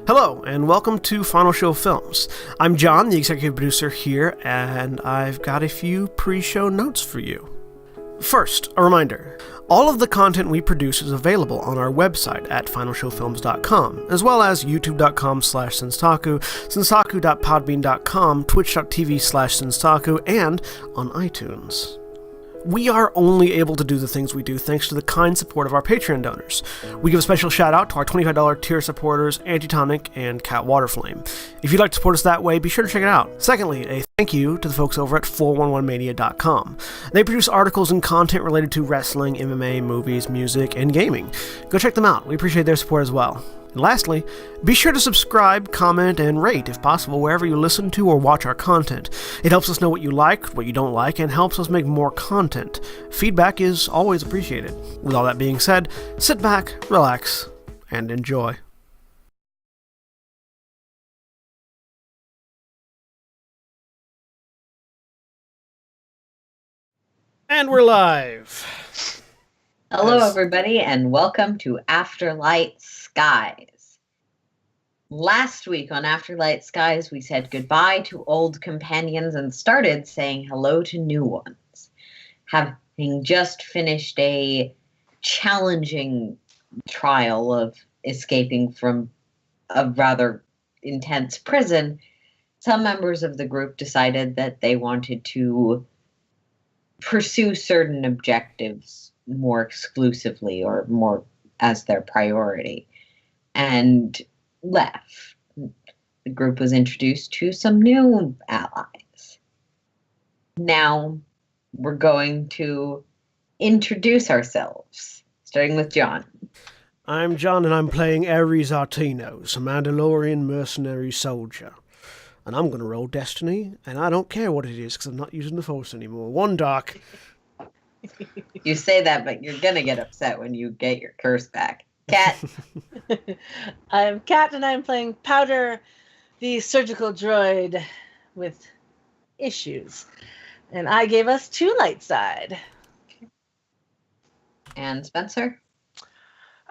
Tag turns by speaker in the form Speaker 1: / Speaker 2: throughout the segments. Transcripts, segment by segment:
Speaker 1: Hello, and welcome to Final Show Films. I'm John, the executive producer here, and I've got a few pre-show notes for you. First, a reminder. All of the content we produce is available on our website at finalshowfilms.com, as well as youtube.com/senstaku, senstaku.podbean.com, twitch.tv/senstaku, and on iTunes. We are only able to do the things we do thanks to the kind support of our Patreon donors. We give a special shout out to our $25 tier supporters, Antitonic and Waterflame. If you'd like to support us that way, be sure to check it out. Secondly, a thank you to the folks over at 411mania.com. They produce articles and content related to wrestling, MMA, movies, music, and gaming. Go check them out. We appreciate their support as well. And lastly, be sure to subscribe, comment, and rate, if possible, wherever you listen to or watch our content. It helps us know what you like, what you don't like, and helps us make more content. Feedback is always appreciated. With all that being said, sit back, relax, and enjoy. And we're live.
Speaker 2: Hello, everybody, and welcome to Afterlight Skies. Last week on Afterlight Skies, we said goodbye to old companions and started saying hello to new ones. Having just finished a challenging trial of escaping from a rather intense prison, some members of the group decided that they wanted to pursue certain objectives more exclusively or more as their priority, and left. The group was introduced to some new allies. Now we're going to introduce ourselves, starting with John.
Speaker 1: I'm John, and I'm playing Ares Artinos, a Mandalorian mercenary soldier. And I'm going to roll Destiny, and I don't care what it is, because I'm not using the Force anymore. One dark.
Speaker 2: You say that, but you're going to get upset when you get your curse back. Kat.
Speaker 3: I'm Kat, and I'm playing Powder, the surgical droid with issues. And I gave us 2 light side.
Speaker 2: And Spencer.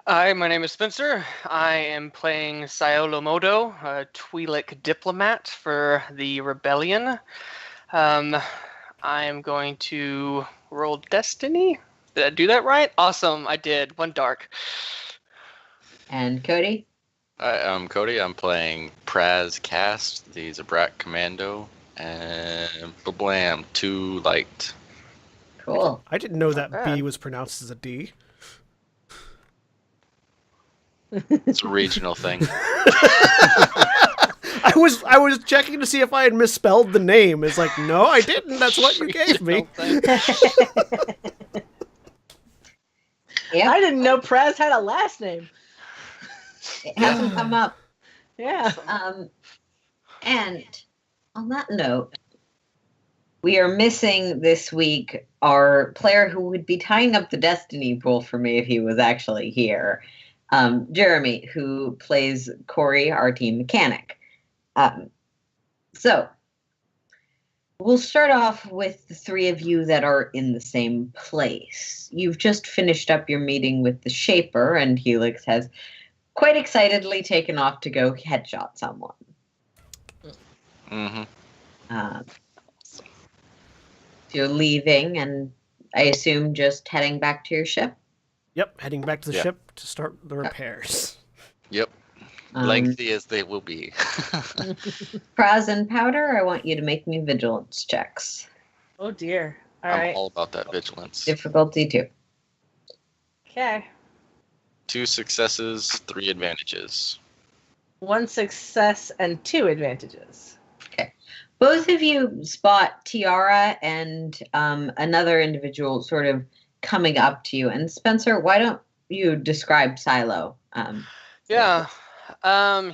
Speaker 4: Hi, my name is Spencer. I am playing Siolo Modo, a Twi'lek diplomat for the Rebellion. I am going to roll Destiny. Did I do that right? Awesome, I did. 1 dark.
Speaker 2: And Cody.
Speaker 5: Hi, I'm Cody. I'm playing Praz Cast, the Zabrak Commando, and blam, 2 light.
Speaker 2: Cool.
Speaker 1: I didn't know that B was pronounced as a D.
Speaker 5: It's a regional thing.
Speaker 1: I was checking to see if I had misspelled the name. It's like, no, I didn't. That's what you gave me.
Speaker 2: Yep.
Speaker 3: I didn't know Praz had a last name.
Speaker 2: It hasn't come up.
Speaker 3: Yeah.
Speaker 2: And on that note, we are missing this week our player who would be tying up the Destiny pool for me if he was actually here. Jeremy, who plays Corey, our team mechanic. So we'll start off with the 3 of you that are in the same place. You've just finished up your meeting with the Shaper, and Helix has quite excitedly taken off to go headshot someone.
Speaker 5: Mm-hmm.
Speaker 2: You're leaving, and I assume just heading back to your ship?
Speaker 1: Yep, heading back to the ship to start the repairs.
Speaker 5: Yep. Lengthy as they will be.
Speaker 2: Praz and Powder, I want you to make me vigilance checks.
Speaker 3: Oh, dear. All
Speaker 5: I'm
Speaker 3: right.
Speaker 5: all about that vigilance.
Speaker 2: Difficulty 2.
Speaker 3: Okay.
Speaker 5: 2 successes, 3 advantages.
Speaker 3: 1 success and 2 advantages.
Speaker 2: Okay. Both of you spot Tiara and another individual sort of coming up to you. And Spencer, why don't you describe Silo?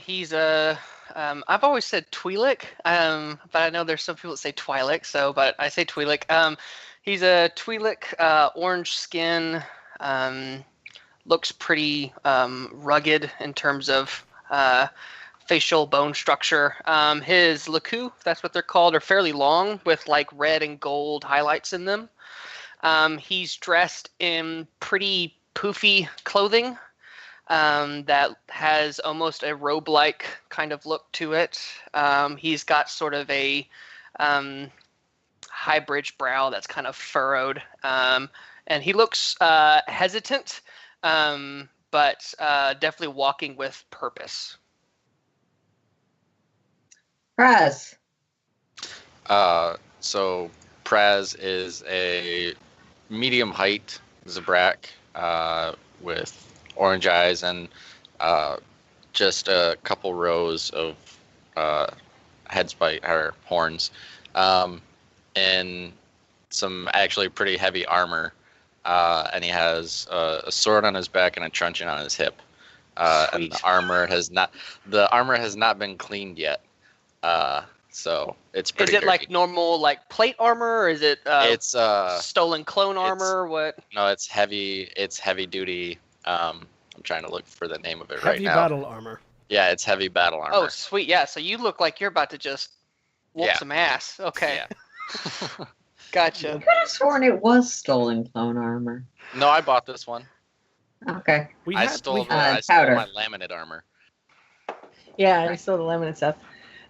Speaker 4: He's a... I've always said Twi'lek, but I know there's some people that say Twi'lek, but I say Twi'lek. He's a Twi'lek, orange skin, looks pretty rugged in terms of facial bone structure. His laku, if that's what they're called, are fairly long with like red and gold highlights in them. He's dressed in pretty poofy clothing. that has almost a robe-like kind of look to it. He's got sort of a high bridge brow that's kind of furrowed, and he looks hesitant, but definitely walking with purpose.
Speaker 2: Praz.
Speaker 5: So Praz is a medium height Zabrak with orange eyes and just a couple rows of horns, and some actually pretty heavy armor. And he has a sword on his back and a truncheon on his hip. And the armor has not been cleaned yet. So it's pretty.
Speaker 4: Is it
Speaker 5: dirty.
Speaker 4: like normal, like plate armor, or is it?
Speaker 5: It's
Speaker 4: stolen clone armor. What?
Speaker 5: No, it's heavy. It's heavy duty. I'm trying to look for the name of it right now.
Speaker 1: Heavy battle armor.
Speaker 5: Yeah, it's heavy battle armor.
Speaker 4: Oh, sweet. Yeah. So you look like you're about to just whoop some ass. Okay.
Speaker 5: Yeah.
Speaker 4: Gotcha.
Speaker 2: I could have sworn it was stolen clone armor.
Speaker 5: No, I bought this one.
Speaker 2: Okay.
Speaker 5: I stole my laminate armor.
Speaker 3: Yeah, I stole the laminate stuff.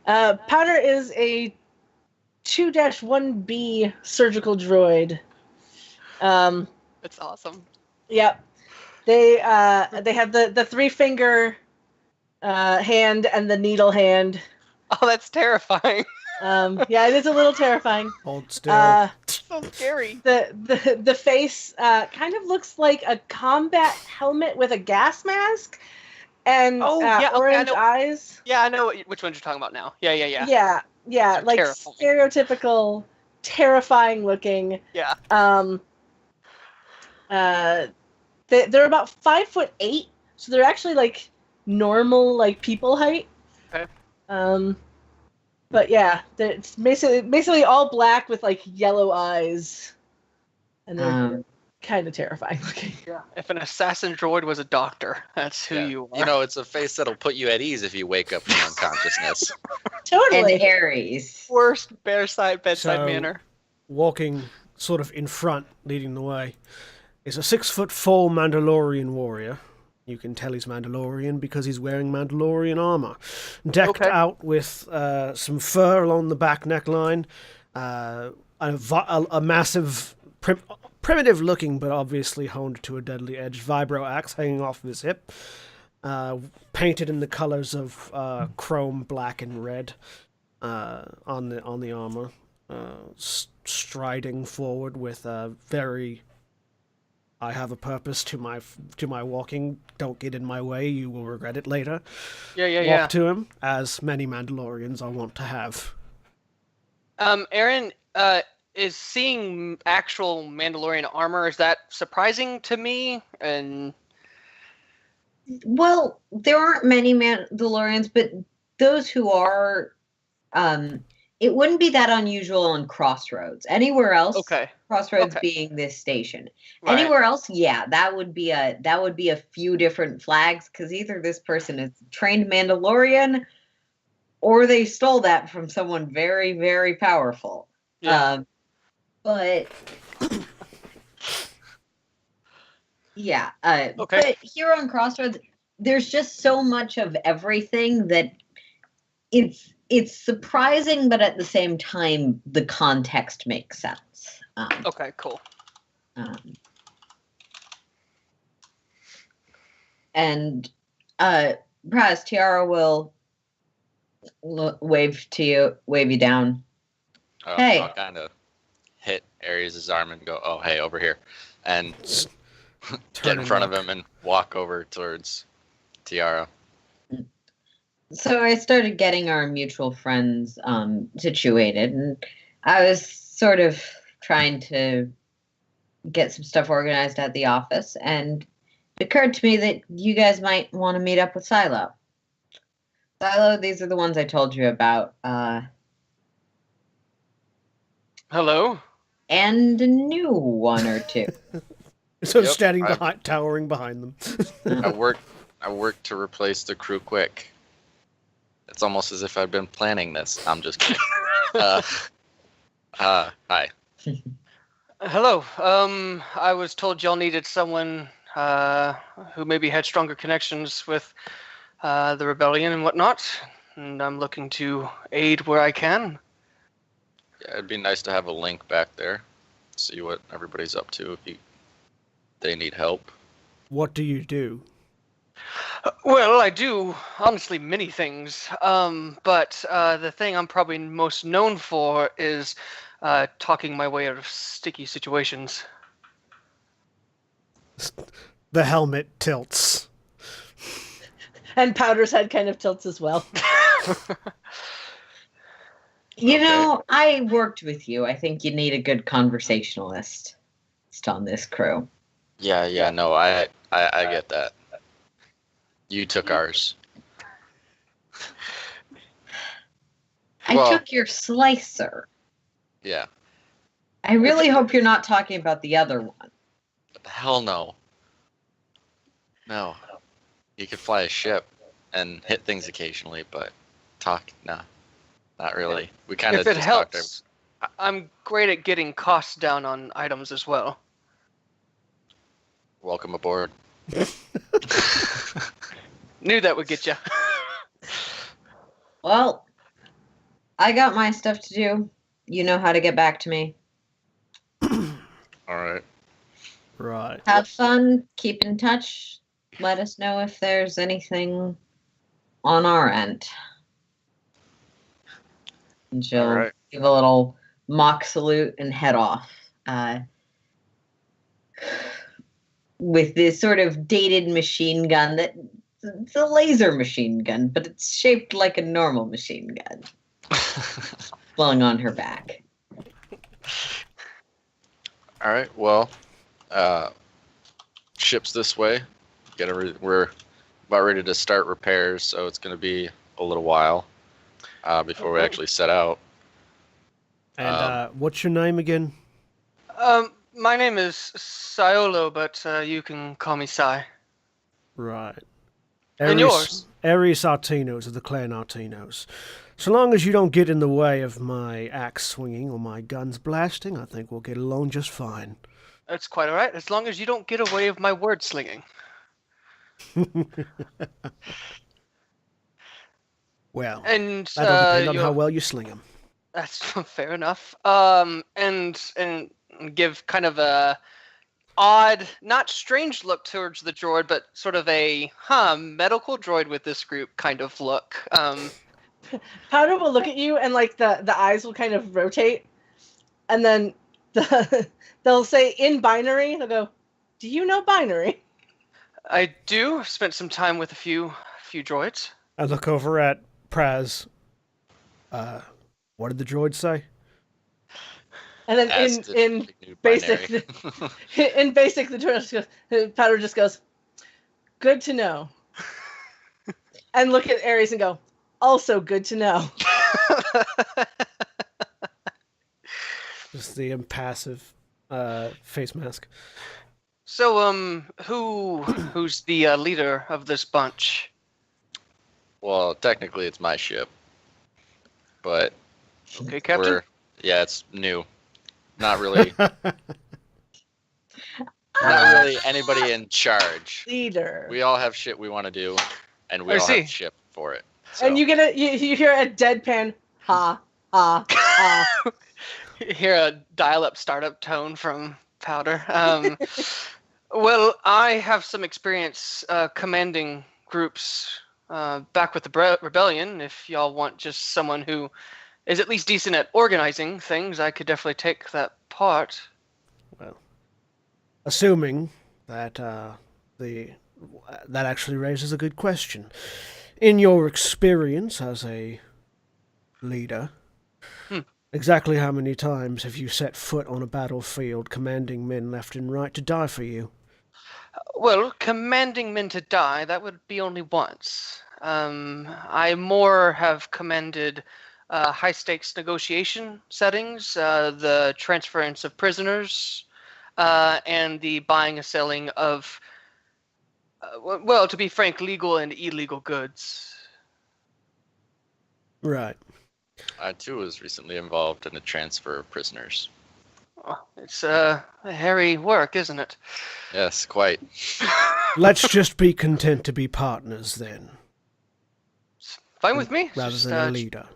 Speaker 3: Powder is a 2-1B surgical droid.
Speaker 4: That's awesome.
Speaker 3: Yep. They have the 3-finger hand and the needle hand.
Speaker 4: Oh, that's terrifying.
Speaker 3: Yeah, it is a little terrifying.
Speaker 1: Hold still.
Speaker 4: So scary.
Speaker 3: The face kind of looks like a combat helmet with a gas mask and orange eyes.
Speaker 4: Yeah, I know which ones you're talking about now. Yeah.
Speaker 3: Yeah, like
Speaker 4: terrifying.
Speaker 3: Stereotypical, terrifying looking.
Speaker 4: Yeah.
Speaker 3: They're about 5'8", so they're actually like normal, like people height.
Speaker 4: Okay.
Speaker 3: But yeah, it's basically all black with like yellow eyes, and they're kind of terrifying looking.
Speaker 4: Yeah. If an assassin droid was a doctor, that's who you are.
Speaker 5: You know, it's a face that'll put you at ease if you wake up from unconsciousness.
Speaker 3: Totally.
Speaker 2: And Aries.
Speaker 4: Worst bedside manner.
Speaker 1: Walking sort of in front, leading the way, is a 6'4" Mandalorian warrior. You can tell he's Mandalorian because he's wearing Mandalorian armor, decked out with some fur along the back neckline, a massive, primitive-looking but obviously honed to a deadly edge vibro axe hanging off of his hip, painted in the colors of chrome, black, and red on the armor, striding forward with a very I have a purpose to my walking. Don't get in my way. You will regret it later. Walk to him, as many Mandalorians I want to have.
Speaker 4: Aaron, is seeing actual Mandalorian armor, is that surprising to me? And
Speaker 2: well, there aren't many Mandalorians, but those who are, it wouldn't be that unusual on Crossroads. Anywhere else, Crossroads being this station. Right. Anywhere else, that would be a few different flags, because either this person is trained Mandalorian, or they stole that from someone very, very powerful. Yeah. But here on Crossroads, there's just so much of everything that it's surprising, but at the same time, the context makes sense.
Speaker 4: Okay, cool.
Speaker 2: And Praz, Tiara will wave you down. Hey.
Speaker 5: I'll kind of hit Aries' arm and go, "Oh, hey, over here," and get in front of him and walk over towards Tiara.
Speaker 2: So I started getting our mutual friends situated, and I was sort of trying to get some stuff organized at the office, and it occurred to me that you guys might want to meet up with Silo. Silo, these are the ones I told you about.
Speaker 4: Hello?
Speaker 2: And a new one or two.
Speaker 1: So standing towering behind them.
Speaker 5: I worked to replace the crew quick. It's almost as if I've been planning this. I'm just kidding. Hi.
Speaker 4: Hello. I was told y'all needed someone who maybe had stronger connections with the rebellion and whatnot, and I'm looking to aid where I can.
Speaker 5: Yeah, it'd be nice to have a link back there, see what everybody's up to if they need help.
Speaker 1: What do you do?
Speaker 4: Well, I do honestly many things, but the thing I'm probably most known for is talking my way out of sticky situations.
Speaker 1: The helmet tilts.
Speaker 3: And Powder's head kind of tilts as well.
Speaker 2: You know, I worked with you. I think you need a good conversationalist on this crew.
Speaker 5: Yeah, no, I get that. You took ours.
Speaker 2: I took your slicer.
Speaker 5: Yeah.
Speaker 2: I really hope you're not talking about the other one.
Speaker 5: Hell no. No. You could fly a ship and hit things occasionally, but talk, nah. Not really. We kind of
Speaker 4: If it
Speaker 5: just
Speaker 4: helps, I'm great at getting costs down on items as well.
Speaker 5: Welcome aboard.
Speaker 4: Knew that would get you.
Speaker 2: Well, I got my stuff to do. You know how to get back to me.
Speaker 5: All right.
Speaker 1: Right.
Speaker 2: Have fun. Keep in touch. Let us know if there's anything on our end. And she'll give a little mock salute and head off. With this sort of dated machine gun it's a laser machine gun, but it's shaped like a normal machine gun. Flung on her back.
Speaker 5: All right. Well, ship's this way. We're about ready to start repairs, so it's going to be a little while before we actually set out.
Speaker 1: And what's your name again?
Speaker 4: My name is Siolo, but you can call me Sai.
Speaker 1: Right.
Speaker 4: And yours?
Speaker 1: Aries Artinos of the Clan Artinos. So long as you don't get in the way of my axe swinging or my guns blasting, I think we'll get along just fine.
Speaker 4: That's quite all right, as long as you don't get away of my word slinging.
Speaker 1: Well,
Speaker 4: and
Speaker 1: that'll depend on how well you sling them.
Speaker 4: That's fair enough. And give kind of a odd, not strange look towards the droid, but sort of a medical droid with this group kind of look.
Speaker 3: Powder will look at you and like the eyes will kind of rotate, and then they'll say in binary. They'll go, "Do you know binary?"
Speaker 4: I do. Spent some time with a few droids.
Speaker 1: I look over at Praz. What did the droid say?
Speaker 3: And then in basic, the droid Powder just goes, "Good to know." And look at Ares and go, "Also good to know."
Speaker 1: Just the impassive face mask.
Speaker 4: So, who's the leader of this bunch?
Speaker 5: Well, technically it's my ship, but
Speaker 4: okay, Captain.
Speaker 5: It's new. Not really. Not really anybody in charge.
Speaker 3: Leader.
Speaker 5: We all have shit we want to do, and we all have ship for it. So.
Speaker 3: And you hear a deadpan ha ha ha.
Speaker 4: You hear a dial-up startup tone from Powder. Well, I have some experience commanding groups back with the rebellion. If y'all want just someone who is at least decent at organizing things, I could definitely take that part.
Speaker 1: Well, assuming that that actually raises a good question. In your experience as a leader, exactly how many times have you set foot on a battlefield commanding men left and right to die for you?
Speaker 4: Well, commanding men to die, that would be only once. I more have commanded high-stakes negotiation settings, the transference of prisoners, and the buying and selling of, well, to be frank, legal and illegal goods.
Speaker 1: Right.
Speaker 5: I, too, was recently involved in a transfer of prisoners.
Speaker 4: It's hairy work, isn't it?
Speaker 5: Yes, quite.
Speaker 1: Let's just be content to be partners then,
Speaker 4: It's fine with me.
Speaker 1: rather
Speaker 4: Just
Speaker 1: than a leader.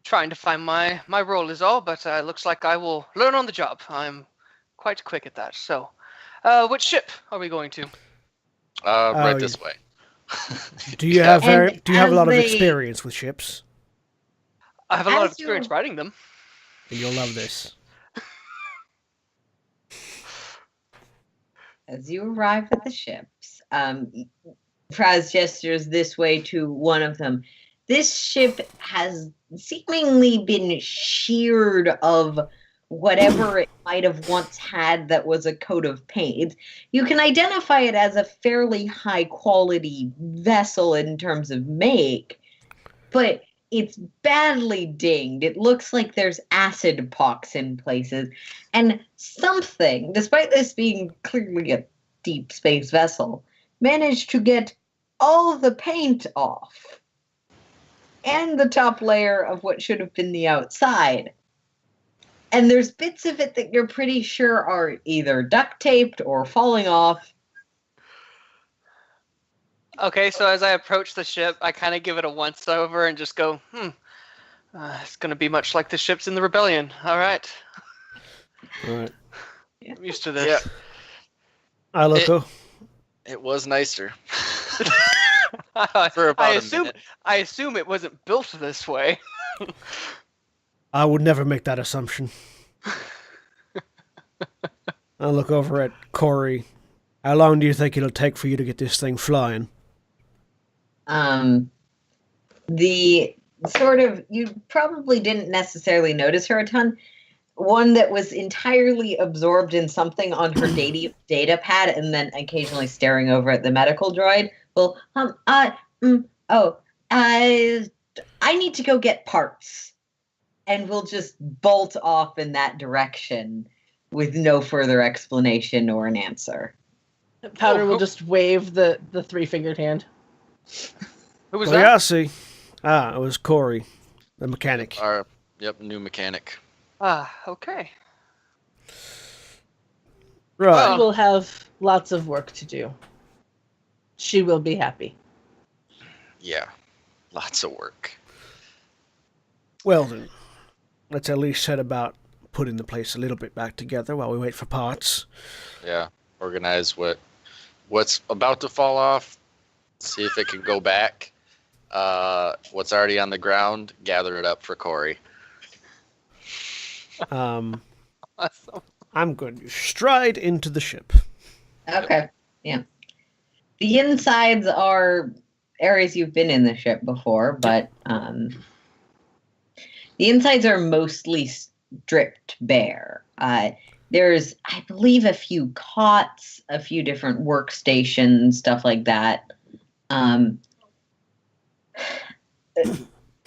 Speaker 4: trying to find my role is all, but looks like I will learn on the job. I'm quite quick at that. So, which ship are we going to?
Speaker 5: Right this way.
Speaker 1: Do you have
Speaker 2: And
Speaker 1: do you have a
Speaker 2: as
Speaker 1: lot of
Speaker 2: they-
Speaker 1: experience with ships?
Speaker 4: I have a lot of
Speaker 2: As you-
Speaker 4: experience riding them.
Speaker 1: And you'll love this.
Speaker 2: As you arrive at the ships, Fraz gestures this way to one of them. This ship has seemingly been sheared of whatever it might have once had that was a coat of paint. You can identify it as a fairly high quality vessel in terms of make, but it's badly dinged. It looks like there's acid pox in places. And something, despite this being clearly a deep space vessel, managed to get all the paint off. And the top layer of what should have been the outside. And there's bits of it that you're pretty sure are either duct taped or falling off.
Speaker 4: Okay, so as I approach the ship, I kind of give it a once over and just go, it's going to be much like the ships in the Rebellion. All right.
Speaker 1: All right.
Speaker 4: I'm used to this.
Speaker 5: Yeah,
Speaker 1: I look.
Speaker 5: it was nicer.
Speaker 4: I
Speaker 5: For about a
Speaker 4: assume
Speaker 5: minute.
Speaker 4: I assume it wasn't built this way.
Speaker 1: I would never make that assumption. I look over at Corey. How long do you think it'll take for you to get this thing flying?
Speaker 2: The sort of, you probably didn't necessarily notice her a ton. One that was entirely absorbed in something on her data pad and then occasionally staring over at the medical droid. Well, I need to go get parts. And we'll just bolt off in that direction with no further explanation or an answer.
Speaker 3: Powder will just wave the three-fingered hand.
Speaker 4: Who was
Speaker 1: Well,
Speaker 4: that?
Speaker 1: yeah, I see. It was Corey, the mechanic.
Speaker 5: New mechanic.
Speaker 4: Okay.
Speaker 1: Right.
Speaker 3: She will have lots of work to do. She will be happy.
Speaker 5: Yeah, lots of work.
Speaker 1: Well then, let's at least set about putting the place a little bit back together while we wait for parts.
Speaker 5: Yeah, organize what's about to fall off. See if it can go back. What's already on the ground, gather it up for Corey.
Speaker 4: Awesome.
Speaker 1: I'm going to stride into the ship.
Speaker 2: Okay, yeah. The insides are areas you've been in the ship before, but the insides are mostly stripped bare. There's, I believe, a few cots, a few different workstations, stuff like that.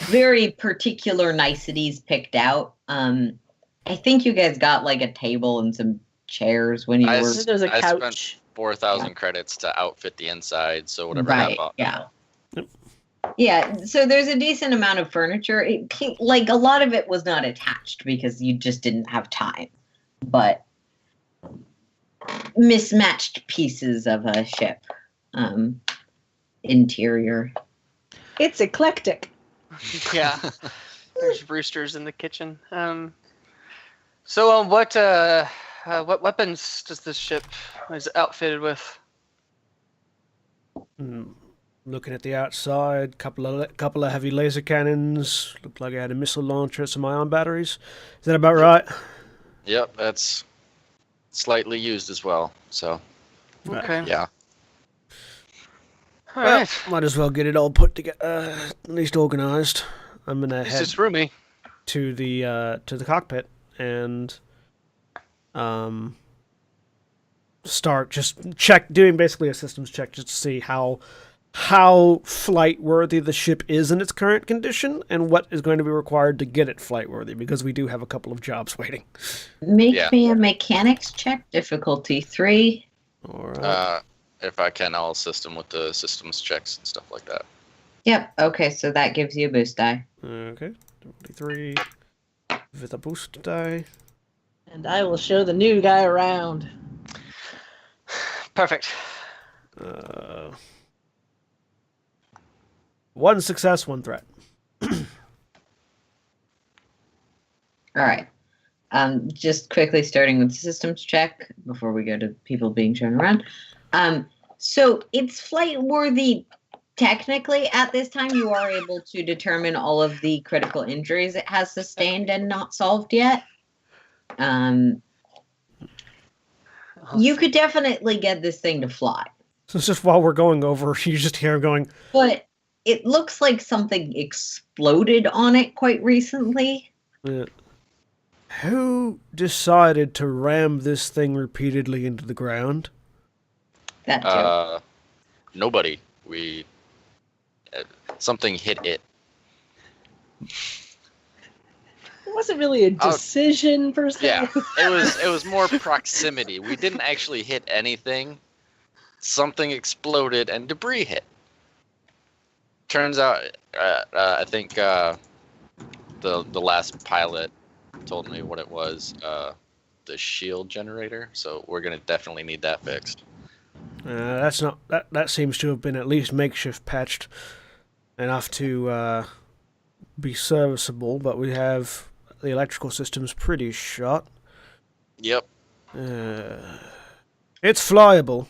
Speaker 2: Very particular niceties picked out. I think you guys got like a table and some chairs when you
Speaker 5: I
Speaker 2: were.
Speaker 5: s-
Speaker 3: There's a
Speaker 5: I spent
Speaker 3: couch.
Speaker 5: 4,000 credits to outfit the inside, so whatever
Speaker 2: Right,
Speaker 5: that bought.
Speaker 2: yeah. Yeah, so there's a decent amount of furniture. Like a lot of it was not attached because you just didn't have time. But mismatched pieces of a ship. Interior.
Speaker 3: It's eclectic.
Speaker 4: Yeah. There's roosters in the kitchen. So what weapons does this ship is outfitted with?
Speaker 1: Looking at the outside, couple of heavy laser cannons. Looked like I had a missile launcher, some ion batteries. Is that about right?
Speaker 5: Yep, that's slightly used as well. So
Speaker 4: Okay.
Speaker 5: yeah,
Speaker 4: All
Speaker 1: Well,
Speaker 4: right.
Speaker 1: might as well get it all put together, at least organized. I'm gonna
Speaker 4: This
Speaker 1: head
Speaker 4: is roomy.
Speaker 1: to the cockpit and start just doing basically a systems check just to see how flight worthy the ship is in its current condition and what is going to be required to get it flight worthy, because we do have a couple of jobs waiting.
Speaker 2: Make
Speaker 5: Yeah.
Speaker 2: me a mechanics check, difficulty 3.
Speaker 1: All right.
Speaker 5: if I can, I'll assist him with the systems checks and stuff like that.
Speaker 2: Yep, okay, so that gives you a boost die.
Speaker 1: Okay. 23 with a boost die.
Speaker 3: And I will show the new guy around.
Speaker 4: Perfect.
Speaker 1: One success, one threat.
Speaker 2: All right. Just quickly starting with the systems check before we go to people being shown around. So it's flight worthy. Technically, at this time, you are able to determine all of the critical injuries it has sustained and not solved yet. You could definitely get this thing to fly.
Speaker 1: So it's just while we're going over, you just hear him going,
Speaker 2: But it looks like something exploded on it quite recently.
Speaker 1: who decided to ram this thing repeatedly into the ground?
Speaker 2: That too.
Speaker 5: Nobody. Something hit it.
Speaker 3: It wasn't really a decision per se.
Speaker 5: Yeah, it was more proximity. We didn't actually hit anything. Something exploded and debris hit. Turns out, I think the last pilot told me what it was. The shield generator. So we're gonna definitely need that fixed.
Speaker 1: That seems to have been at least makeshift patched enough to be serviceable, but we have the electrical system's pretty shot.
Speaker 5: Yep.
Speaker 1: It's flyable.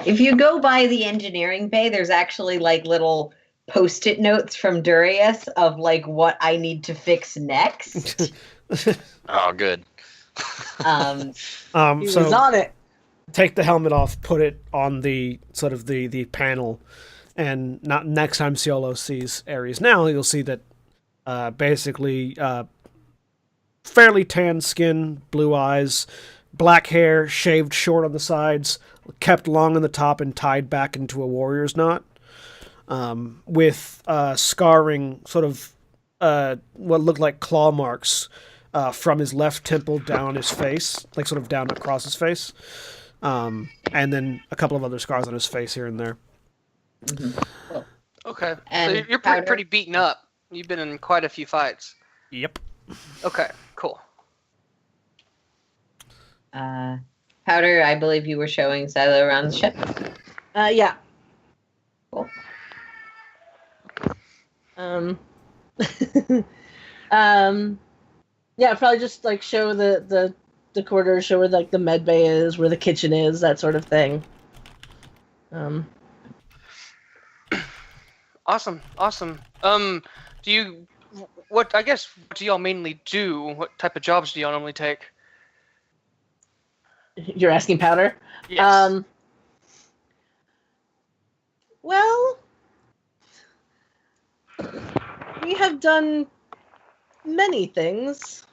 Speaker 2: If you go by the engineering bay, there's actually like little post-it notes from Durius of like what I need to fix next.
Speaker 5: Oh, good.
Speaker 3: He
Speaker 1: So
Speaker 3: was on it.
Speaker 1: take the helmet off, put it on the sort of the panel, and not next time Ciolo sees Ares now, you'll see that basically fairly tan skin, blue eyes, black hair, shaved short on the sides, kept long on the top and tied back into a warrior's knot, with scarring, sort of what looked like claw marks from his left temple down his face, like sort of down across his face, and then a couple of other scars on his face here and there.
Speaker 2: Mm-hmm.
Speaker 4: Okay.
Speaker 2: And
Speaker 4: So you're
Speaker 2: Powder?
Speaker 4: pretty beaten up. You've been in quite a few fights.
Speaker 1: Yep.
Speaker 4: Okay, cool.
Speaker 2: Powder, I believe you were showing Silo around the ship.
Speaker 3: Yeah.
Speaker 2: Cool.
Speaker 3: Yeah, probably just like show the quarters, show where like the med bay is, where the kitchen is, that sort of thing.
Speaker 4: Awesome. What do y'all mainly do? What type of jobs do y'all normally take?
Speaker 3: You're asking Powder?
Speaker 4: Yes.
Speaker 3: Well, we have done many things.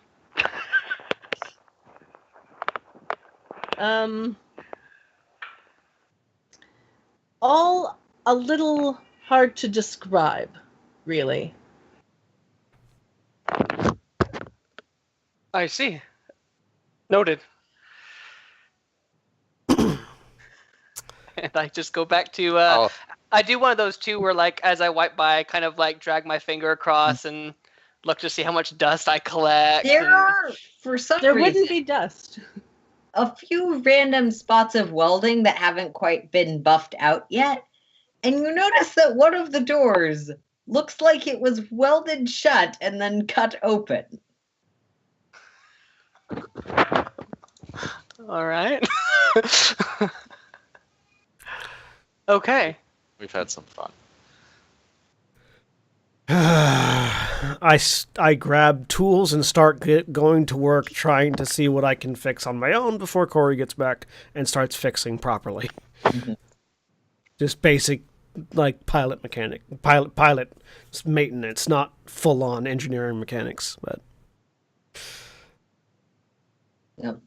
Speaker 3: All a little hard to describe, really.
Speaker 4: I see. Noted. And I just go back to I do one of those too where like as I wipe by I kind of like drag my finger across and look to see how much dust I collect.
Speaker 2: There are, for some
Speaker 3: There
Speaker 2: reason,
Speaker 3: wouldn't be dust.
Speaker 2: a few random spots of welding that haven't quite been buffed out yet. And you notice that one of the doors looks like it was welded shut and then cut open.
Speaker 4: All right. Okay.
Speaker 5: We've had some fun.
Speaker 1: I grab tools and start going to work trying to see what I can fix on my own before Corey gets back and starts fixing properly. Just basic, like, pilot maintenance, not full-on engineering mechanics, but...
Speaker 2: Yep.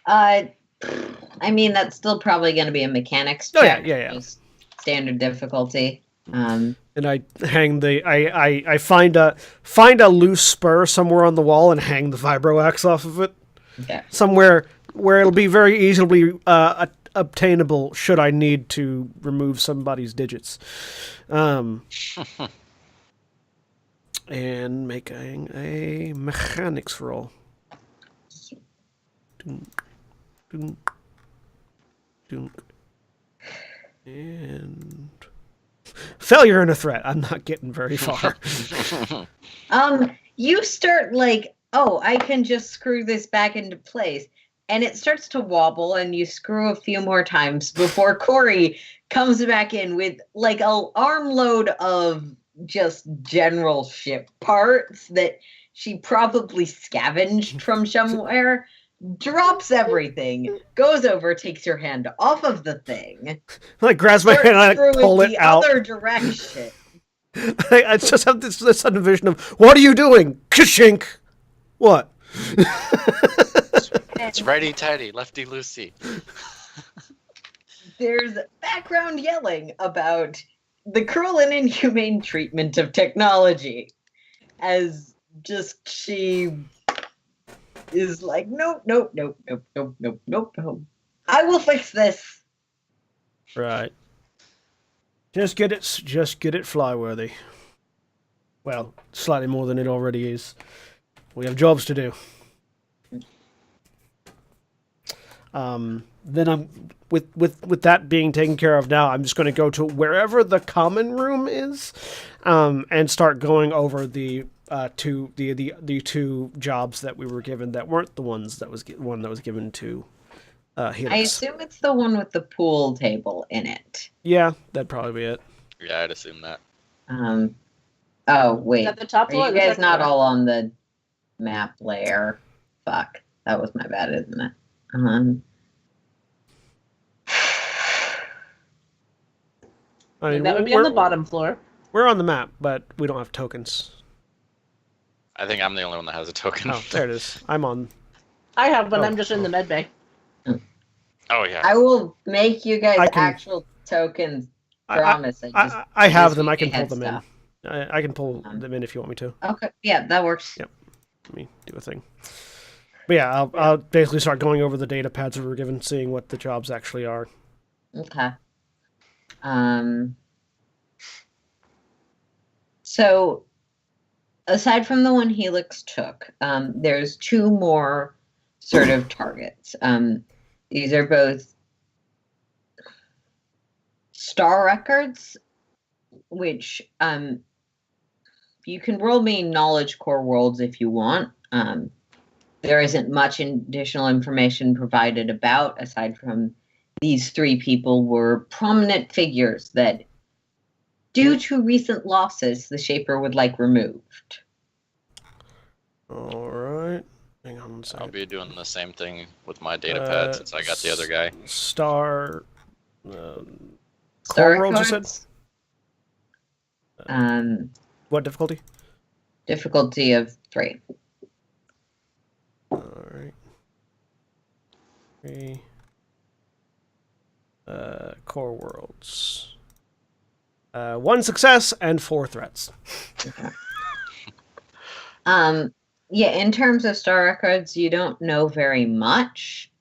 Speaker 2: I mean, that's still probably going to be a mechanics
Speaker 1: Oh,
Speaker 2: check.
Speaker 1: yeah.
Speaker 2: Just standard difficulty.
Speaker 1: And I hang I find a loose spur somewhere on the wall and hang the vibro axe off of it.
Speaker 2: Okay.
Speaker 1: Somewhere where it'll be very easily obtainable should I need to remove somebody's digits. And make a mechanics roll. Dunk, dunk, dunk. And failure and a threat. I'm not getting very far.
Speaker 2: You start like, oh, I can just screw this back into place. And it starts to wobble, and you screw a few more times before Corey comes back in with like an armload of just general ship parts that she probably scavenged from somewhere, drops everything, goes over, takes your hand off of the thing,
Speaker 1: Like grabs my hand and I
Speaker 2: screw
Speaker 1: pull it
Speaker 2: the
Speaker 1: out.
Speaker 2: other direction.
Speaker 1: I just have this sudden vision of, what are you doing? Kashink! What?
Speaker 5: It's righty-tighty, lefty-loosey.
Speaker 2: There's background yelling about the cruel and inhumane treatment of technology, as just she is like, nope, nope, nope, nope, nope, nope, nope, nope. I will fix this.
Speaker 1: Right. Just get it flyworthy. Well, slightly more than it already is. We have jobs to do. Then I'm with that being taken care of now, I'm just going to go to wherever the common room is, and start going over the two jobs that we were given that weren't the ones that was one that was given to Helix.
Speaker 2: I assume it's the one with the pool table in it.
Speaker 1: Yeah, that'd probably be it.
Speaker 5: Yeah, I'd assume that.
Speaker 2: Oh wait,
Speaker 3: At the top
Speaker 2: are
Speaker 3: floor or
Speaker 2: you
Speaker 3: the
Speaker 2: guys
Speaker 3: second
Speaker 2: not
Speaker 3: floor?
Speaker 2: all on the map layer? Fuck, that was my bad, isn't it?
Speaker 1: I mean,
Speaker 3: That would be on the bottom floor.
Speaker 1: We're on the map, but we don't have tokens.
Speaker 5: I think I'm the only one that has a token.
Speaker 1: Oh, there it is. I'm on.
Speaker 3: I have one.
Speaker 1: Oh,
Speaker 3: I'm just in the med bay.
Speaker 5: Oh, yeah.
Speaker 2: I will make you guys
Speaker 1: I can-
Speaker 2: actual tokens. Promise.
Speaker 1: I have them.
Speaker 2: just
Speaker 1: I can
Speaker 2: need a
Speaker 1: pull
Speaker 2: head
Speaker 1: them in.
Speaker 2: stuff.
Speaker 1: I can pull them in if you want me to.
Speaker 2: Okay, yeah, that works.
Speaker 1: Yep. Let me do a thing. But yeah, I'll basically start going over the data pads that we were given, seeing what the jobs actually are.
Speaker 2: Okay. So, aside from the one Helix took, there's two more sort of targets. These are both star records, which you can roll me knowledge core worlds if you want. There isn't much additional information provided about, aside from these three people were prominent figures that, due to recent losses, the Shaper would like removed.
Speaker 1: All right. Hang on one second.
Speaker 5: I'll be doing the same thing with my data pad since I got the other guy.
Speaker 1: Star.
Speaker 2: Star
Speaker 1: Core worlds, you said?
Speaker 2: records?
Speaker 1: What difficulty?
Speaker 2: Difficulty of 3.
Speaker 1: All right. 3. Core worlds. 1 success and 4 threats.
Speaker 2: Yeah, in terms of star records, you don't know very much.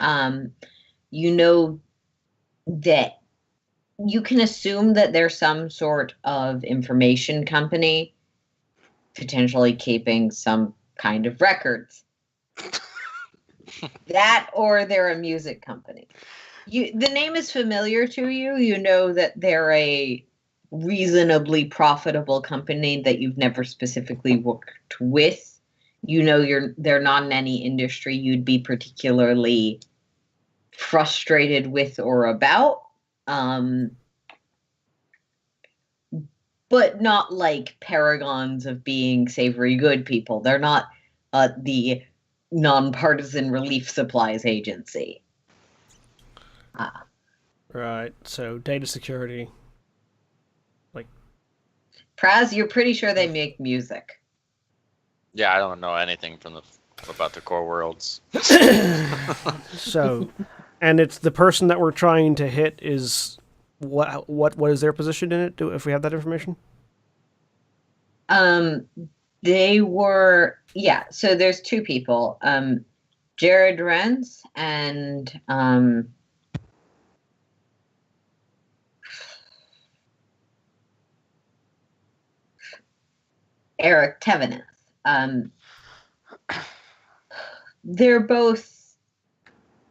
Speaker 2: You know that you can assume that there's some sort of information company potentially keeping some kind of records. That, or they're a music company. The name is familiar to you. You know that they're a reasonably profitable company that you've never specifically worked with. You know they're not in any industry you'd be particularly frustrated with or about. But not like paragons of being savory good people. They're not the nonpartisan relief supplies agency.
Speaker 1: Right. So data security.
Speaker 2: Praz, you're pretty sure they make music.
Speaker 5: Yeah, I don't know anything about the core worlds.
Speaker 1: So, and it's the person that we're trying to hit is what is their position in it? If we have that information?
Speaker 2: They were, yeah. So there's two people, Jared Renz and Eric Teveneth. They're both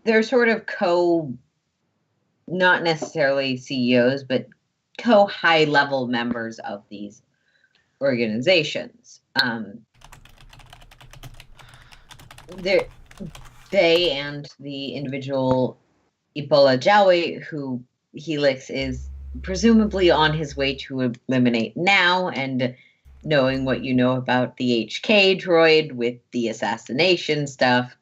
Speaker 2: they're sort of not necessarily CEOs, but high level members of these organizations. They and the individual Ebola Jawi, who Helix is presumably on his way to eliminate now, and knowing what you know about the HK droid with the assassination stuff,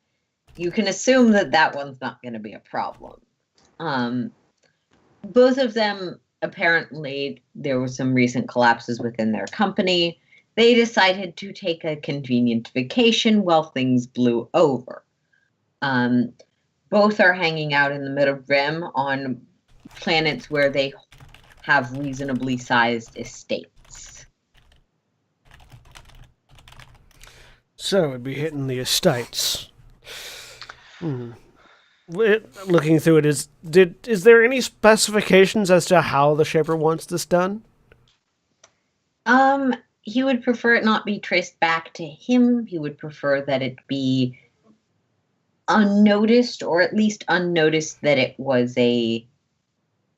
Speaker 2: you can assume that one's not going to be a problem. Both of them, apparently, there were some recent collapses within their company. They decided to take a convenient vacation while things blew over. Both are hanging out in the Middle Rim on planets where they have reasonably sized estates.
Speaker 1: So it'd be hitting the estates. Looking through it, is there any specifications as to how the Shaper wants this done?
Speaker 2: He would prefer it not be traced back to him. He would prefer that it be unnoticed, or at least unnoticed that it was a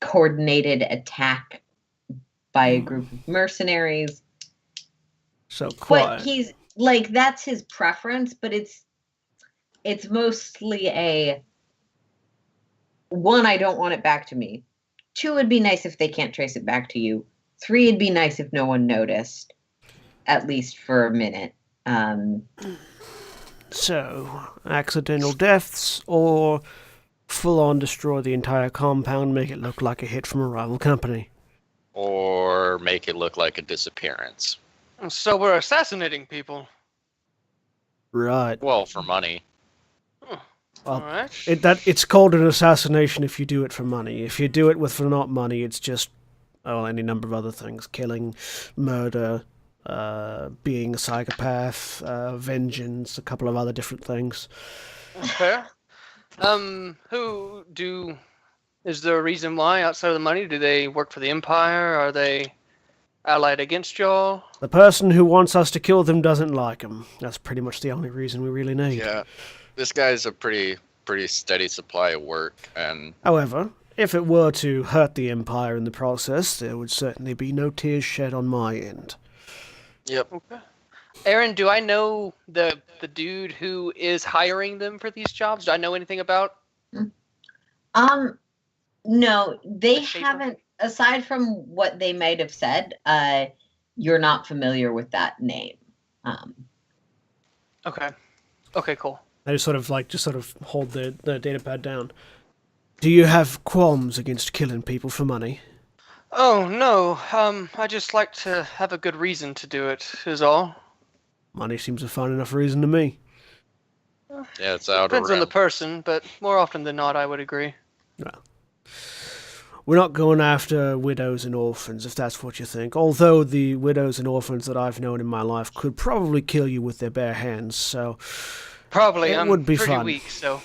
Speaker 2: coordinated attack by a group of mercenaries.
Speaker 1: So quiet.
Speaker 2: But he's like, that's his preference, but it's mostly a one, I don't want it back to me. 2, it'd be nice if they can't trace it back to you. 3, it'd be nice if no one noticed, at least for a minute.
Speaker 1: So, accidental deaths, or full-on destroy the entire compound, make it look like a hit from a rival company.
Speaker 5: Or make it look like a disappearance.
Speaker 4: So we're assassinating people.
Speaker 1: Right.
Speaker 5: Well, for money.
Speaker 1: Well,
Speaker 4: All right.
Speaker 1: it's called an assassination if you do it for money. If you do it for not money, it's just any number of other things: killing, murder, being a psychopath, vengeance, a couple of other different things.
Speaker 4: Fair. Is there a reason why outside of the money? Do they work for the Empire? Are they allied against y'all?
Speaker 1: The person who wants us to kill them doesn't like them. That's pretty much the only reason we really need.
Speaker 5: Yeah. This guy's a pretty steady supply of work, and
Speaker 1: However, if it were to hurt the Empire in the process, there would certainly be no tears shed on my end.
Speaker 5: Yep.
Speaker 4: Okay. Aaron, do I know the dude who is hiring them for these jobs? Do I know anything about?
Speaker 2: No, they
Speaker 4: The Shaper?
Speaker 2: haven't. Aside from what they might have said, you're not familiar with that name.
Speaker 4: Okay. Okay, cool.
Speaker 1: I just sort of hold the data pad down. Do you have qualms against killing people for money?
Speaker 4: Oh, no. I just like to have a good reason to do it, is all.
Speaker 1: Money seems a fine enough reason to me.
Speaker 5: Yeah, it's out
Speaker 4: Depends
Speaker 5: around.
Speaker 4: on the person, but more often than not, I would agree.
Speaker 1: Well, we're not going after widows and orphans, if that's what you think. Although the widows and orphans that I've known in my life could probably kill you with their bare hands, so...
Speaker 4: Probably.
Speaker 1: It
Speaker 4: I'm
Speaker 1: would be
Speaker 4: pretty
Speaker 1: fun.
Speaker 4: weak, so...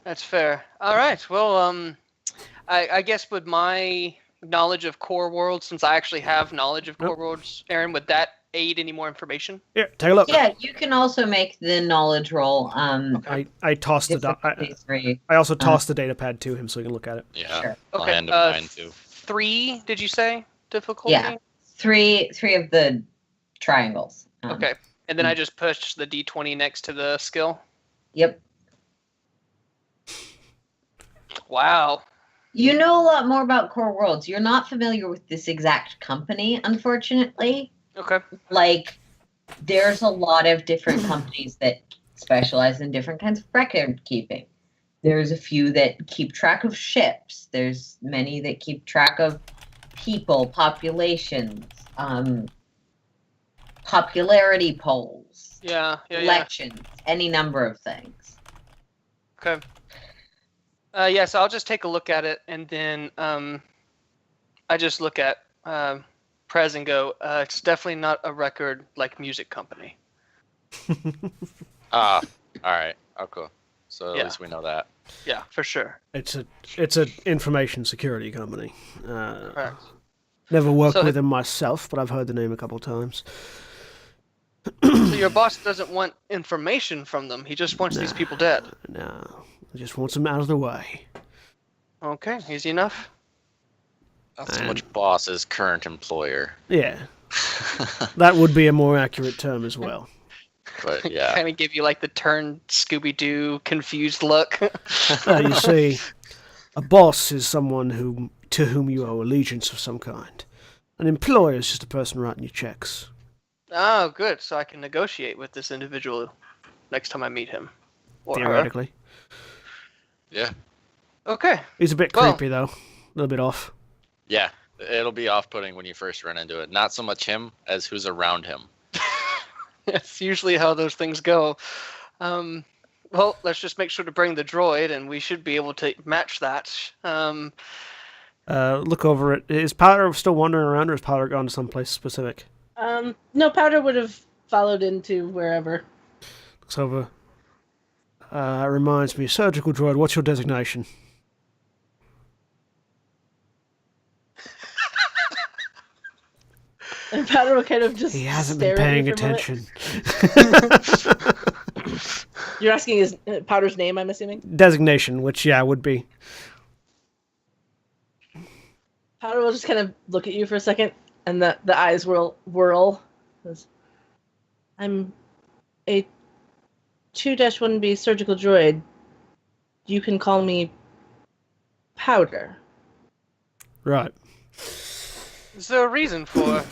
Speaker 4: That's fair. All right. Well, I guess with my knowledge of Core Worlds, since I actually have knowledge of Core Worlds, Aaron, would that aid any more information?
Speaker 1: Here, take a look.
Speaker 2: Yeah, you can also make the knowledge roll.
Speaker 1: I tossed
Speaker 2: Difficulty
Speaker 1: I also tossed the data pad to him so he can look at it.
Speaker 5: Yeah.
Speaker 2: Sure.
Speaker 5: I'll
Speaker 4: Okay.
Speaker 5: hand him mine too.
Speaker 4: 3, did you say? Difficulty?
Speaker 2: Yeah. three of the triangles.
Speaker 4: Okay. And then I just pushed the D20 next to the skill.
Speaker 2: Yep.
Speaker 4: Wow.
Speaker 2: You know a lot more about Core Worlds. You're not familiar with this exact company, unfortunately.
Speaker 4: Okay.
Speaker 2: Like, there's a lot of different companies that specialize in different kinds of record keeping. There's a few that keep track of ships. There's many that keep track of people, populations, popularity polls,
Speaker 4: Yeah.
Speaker 2: elections, any number of things.
Speaker 4: Okay. Yeah, so I'll just take a look at it, and then I just look at Prez and go, it's definitely not a record like music company.
Speaker 5: All right. Oh, cool. So at
Speaker 4: Yeah.
Speaker 5: least we know that.
Speaker 4: Yeah, for sure.
Speaker 1: It's a information security company.
Speaker 4: Correct.
Speaker 1: Never worked
Speaker 4: So-
Speaker 1: with them myself, but I've heard the name a couple of times.
Speaker 4: So your boss doesn't want information from them. He just wants these people dead.
Speaker 1: No, I just want them out of the way.
Speaker 4: Okay, easy enough.
Speaker 5: Not so much boss as current employer.
Speaker 1: Yeah, that would be a more accurate term as well.
Speaker 5: But yeah.
Speaker 4: Kind of give you like the turn Scooby-Doo confused look.
Speaker 1: You see, a boss is someone to whom you owe allegiance of some kind. An employer is just a person writing your checks.
Speaker 4: Oh, good. So I can negotiate with this individual next time I meet him. Or
Speaker 1: Theoretically.
Speaker 5: Yeah.
Speaker 4: Her. Okay.
Speaker 1: He's a bit creepy, though. A little bit off.
Speaker 5: Yeah. It'll be off-putting when you first run into it. Not so much him as who's around him.
Speaker 4: That's usually how those things go. Well, let's just make sure to bring the droid, and we should be able to match that.
Speaker 1: Look over it. Is Powder still wandering around, or is Powder gone to someplace specific?
Speaker 3: No, Powder would have followed into wherever.
Speaker 1: Looks over. Reminds me, surgical droid, what's your designation?
Speaker 3: And Powder will kind of just
Speaker 1: He hasn't
Speaker 3: stare
Speaker 1: been
Speaker 3: at you
Speaker 1: paying
Speaker 3: for a moment.
Speaker 1: attention.
Speaker 3: You're asking his Powder's name, I'm assuming?
Speaker 1: Designation, which, yeah, would be.
Speaker 3: Powder will just kind of look at you for a second, and the eyes whirl. I'm a 2-1B surgical droid. You can call me Powder.
Speaker 1: Right.
Speaker 4: Is there a reason for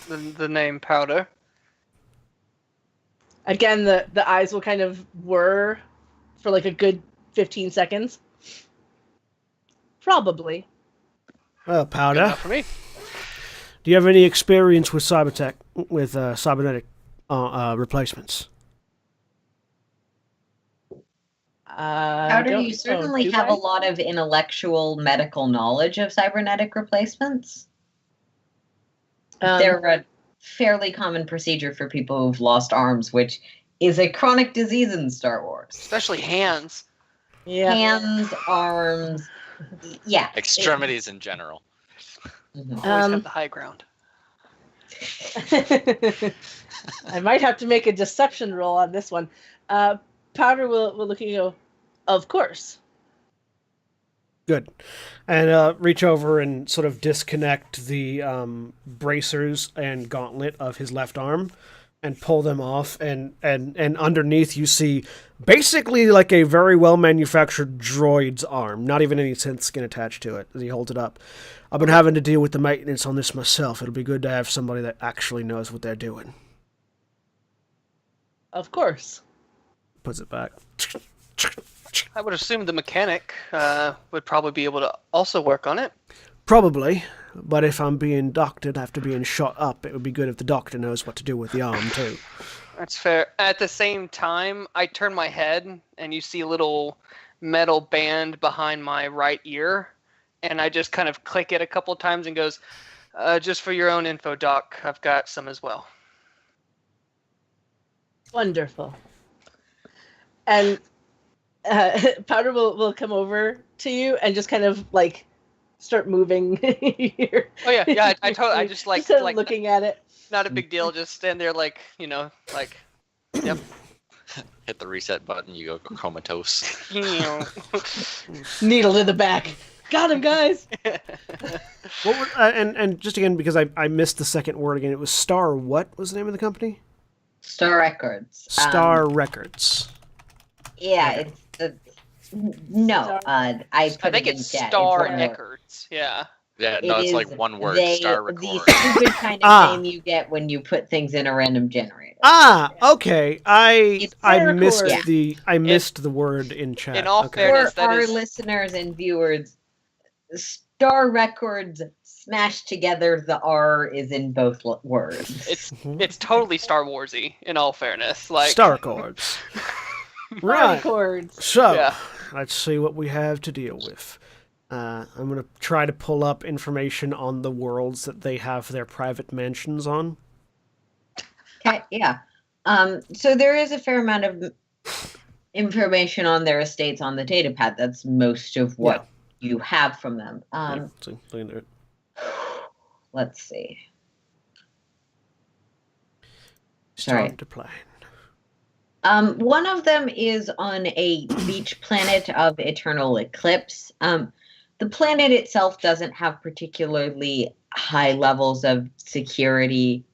Speaker 4: the name Powder?
Speaker 3: Again, the eyes will kind of whir for like a good 15 seconds. Probably.
Speaker 1: Well,
Speaker 4: Good
Speaker 1: Powder,
Speaker 4: enough for me.
Speaker 1: do you have any experience with cybernetic replacements?
Speaker 2: Powder, you certainly have a lot of intellectual medical knowledge of cybernetic replacements. They're a fairly common procedure for people who've lost arms, which is a chronic disease in Star Wars.
Speaker 4: Especially hands.
Speaker 3: Yeah.
Speaker 2: Hands, arms, yeah.
Speaker 5: Extremities in general.
Speaker 2: Mhm.
Speaker 4: Always have the high ground.
Speaker 3: I might have to make a deception roll on this one. Powder will look at you and go, of course.
Speaker 1: Good. And reach over and sort of disconnect the bracers and gauntlet of his left arm and pull them off. And underneath you see basically like a very well-manufactured droid's arm. Not even any synth skin attached to it as he holds it up. I've been having to deal with the maintenance on this myself. It'll be good to have somebody that actually knows what they're doing.
Speaker 3: Of course.
Speaker 1: Puts it back.
Speaker 4: I would assume the mechanic would probably be able to also work on it.
Speaker 1: Probably, but if I'm being doctored after being shot up, it would be good if the doctor knows what to do with the arm, too.
Speaker 4: That's fair. At the same time, I turn my head, and you see a little metal band behind my right ear, and I just kind of click it a couple times and goes, just for your own info, Doc, I've got some as well.
Speaker 3: Wonderful. And Powder will come over to you and just kind of like start moving here.
Speaker 4: Oh yeah. I totally. I just like
Speaker 3: looking at it.
Speaker 4: Not a big deal. Just stand there, like like. Yep.
Speaker 5: Hit the reset button. You go comatose.
Speaker 3: Needle in the back. Got him, guys.
Speaker 1: What were, and just again, because I missed the second word again, it was Star. What was the name of the company?
Speaker 2: Star Records.
Speaker 1: Star Records.
Speaker 2: Yeah, it's no. I
Speaker 4: think it's Star Records. Yeah.
Speaker 5: Yeah, no, it's like one word. Star Records.
Speaker 2: The stupid kind of name you get when you put things in a random generator.
Speaker 1: Okay. I missed
Speaker 2: Yeah.
Speaker 1: I missed the word in chat.
Speaker 4: In all
Speaker 1: okay.
Speaker 4: fairness,
Speaker 2: For our listeners and viewers, Star Records smashed together, the R is in both words.
Speaker 4: It's totally Star Warsy. In all fairness, like
Speaker 1: Star Records. Right.
Speaker 3: Chords.
Speaker 1: So,
Speaker 4: Yeah.
Speaker 1: let's see what we have to deal with. I'm going to try to pull up information on the worlds that they have their private mansions on.
Speaker 2: Okay, yeah. So there is a fair amount of information on their estates on the datapad. That's most of what you have from them.
Speaker 1: So, look into it.
Speaker 2: Let's see.
Speaker 1: It's
Speaker 2: Sorry.
Speaker 1: time to play.
Speaker 2: One of them is on a beach planet of eternal eclipse. The planet itself doesn't have particularly high levels of security.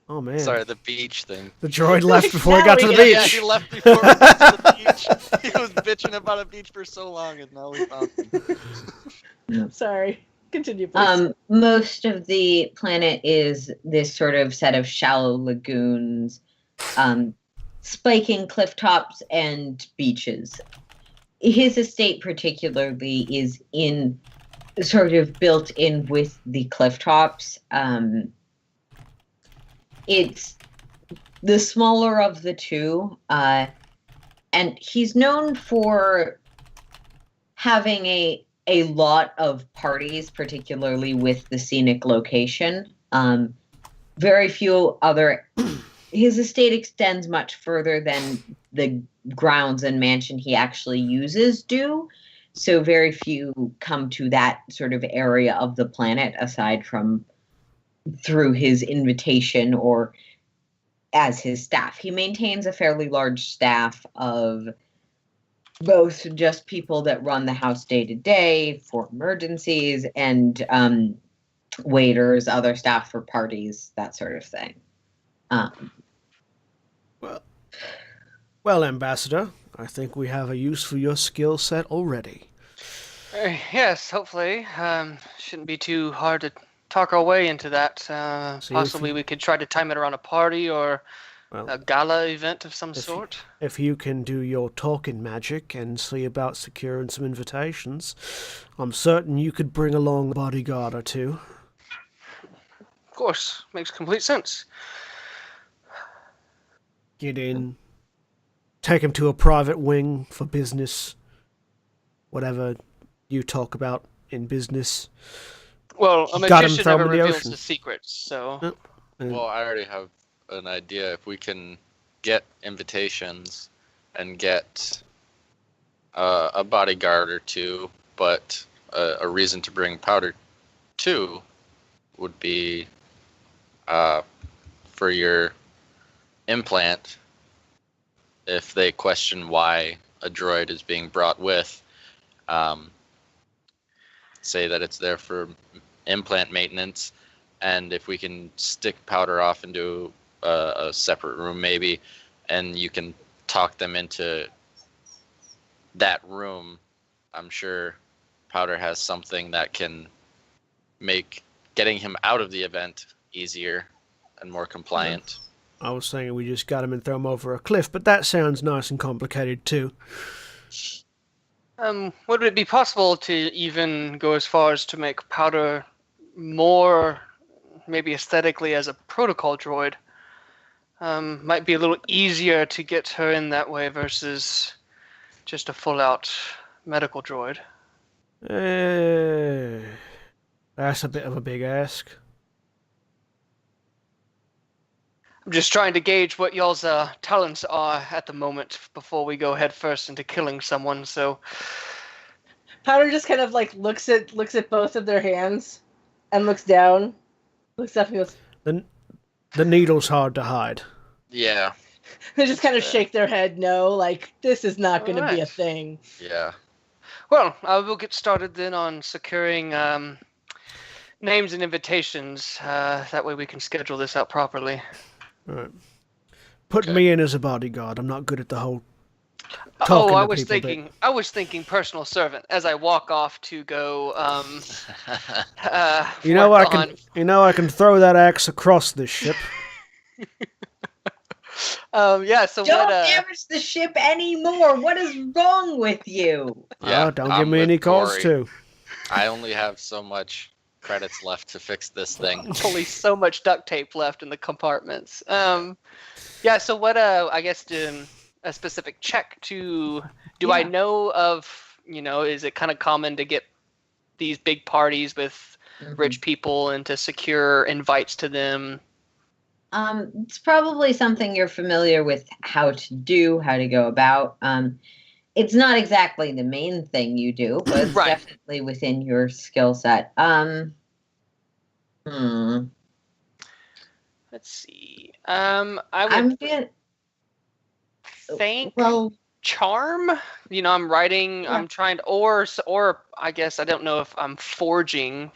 Speaker 1: Oh man.
Speaker 5: Sorry, the beach thing.
Speaker 1: The droid left before he
Speaker 3: Now
Speaker 1: got to
Speaker 3: we
Speaker 1: the
Speaker 3: get it.
Speaker 5: Yeah,
Speaker 1: beach.
Speaker 5: he left before we got to the beach. He was bitching about a beach for so long, and now we found him.
Speaker 3: Sorry. Continue, please.
Speaker 2: Most of the planet is this sort of set of shallow lagoons, spiking cliff tops, and beaches. His estate particularly is in sort of built in with the cliff tops. It's the smaller of the two, and he's known for having a lot of parties, particularly with the scenic location. Very few other. His estate extends much further than the grounds and mansion he actually uses do. So very few come to that sort of area of the planet aside from through his invitation or as his staff. He maintains a fairly large staff of both just people that run the house day to day for emergencies and waiters, other staff for parties, that sort of thing.
Speaker 1: Well, Ambassador, I think we have a use for your skill set already.
Speaker 4: Yes, hopefully. Shouldn't be too hard to talk our way into that. Possibly we could try to time it around a party or a gala event of some sort.
Speaker 1: If you can do your talking magic and see about securing some invitations, I'm certain you could bring along a bodyguard or two.
Speaker 4: Of course, makes complete sense.
Speaker 1: Get in, take him to a private wing for business, whatever you talk about in business.
Speaker 4: Well, a
Speaker 1: Got him,
Speaker 4: magician
Speaker 1: throw him
Speaker 4: never
Speaker 1: in the
Speaker 4: reveals
Speaker 1: ocean.
Speaker 4: the secrets, so...
Speaker 5: Well, I already have an idea. If we can get invitations and get a bodyguard or two, but a reason to bring powder too would be for your implant. If they question why a droid is being brought with, say that it's there for implant maintenance, and if we can stick powder off into a separate room maybe, and you can talk them into that room, I'm sure powder has something that can make getting him out of the event easier and more compliant.
Speaker 1: I was thinking we just got him and throw him over a cliff, but that sounds nice and complicated too.
Speaker 4: Would it be possible to even go as far as to make powder more, maybe aesthetically, as a protocol droid? Might be a little easier to get her in that way versus just a full-out medical droid.
Speaker 1: That's a bit of a big ask.
Speaker 4: I'm just trying to gauge what y'all's talents are at the moment before we go head first into killing someone. So
Speaker 3: Powder just kind of like looks at both of their hands and looks down, looks up and goes,
Speaker 1: The needle's hard to hide.
Speaker 5: Yeah.
Speaker 3: they just kind of shake their head no, like this is not going to be a
Speaker 4: Alright.
Speaker 3: thing.
Speaker 5: Yeah.
Speaker 4: Well, I will get started then on securing names and invitations. That way we can schedule this out properly.
Speaker 1: All right. Put
Speaker 5: Okay.
Speaker 1: me in as a bodyguard. I'm not good at the whole talking
Speaker 4: Oh, I
Speaker 1: to
Speaker 4: was
Speaker 1: people
Speaker 4: thinking.
Speaker 1: bit.
Speaker 4: I was thinking personal servant as I walk off to go.
Speaker 1: You know I
Speaker 4: work
Speaker 1: can. You know I can throw that axe across this ship.
Speaker 4: Yeah. So
Speaker 2: Don't
Speaker 4: what?
Speaker 2: damage the ship anymore. What is wrong with you?
Speaker 5: Yeah,
Speaker 1: Don't
Speaker 5: I'm
Speaker 1: give me
Speaker 5: with
Speaker 1: any calls
Speaker 5: Corey.
Speaker 1: too.
Speaker 5: I only have so much credits left to fix this thing.
Speaker 4: Only so much duct tape left in the compartments. Yeah. So what? I guess a specific check to. Do I
Speaker 2: Yeah.
Speaker 4: know of? Is it kind of common to get these big parties with rich people and to secure invites to them?
Speaker 2: It's probably something you're familiar with how to go about. It's not exactly the main thing you do, but it's
Speaker 4: Right.
Speaker 2: definitely within your skill set.
Speaker 4: Let's see. I
Speaker 2: I'm
Speaker 4: would
Speaker 2: good.
Speaker 4: think
Speaker 2: Well,
Speaker 4: charm. I'm writing.
Speaker 2: Yeah.
Speaker 4: I'm trying to, or I guess I don't know if I'm forging.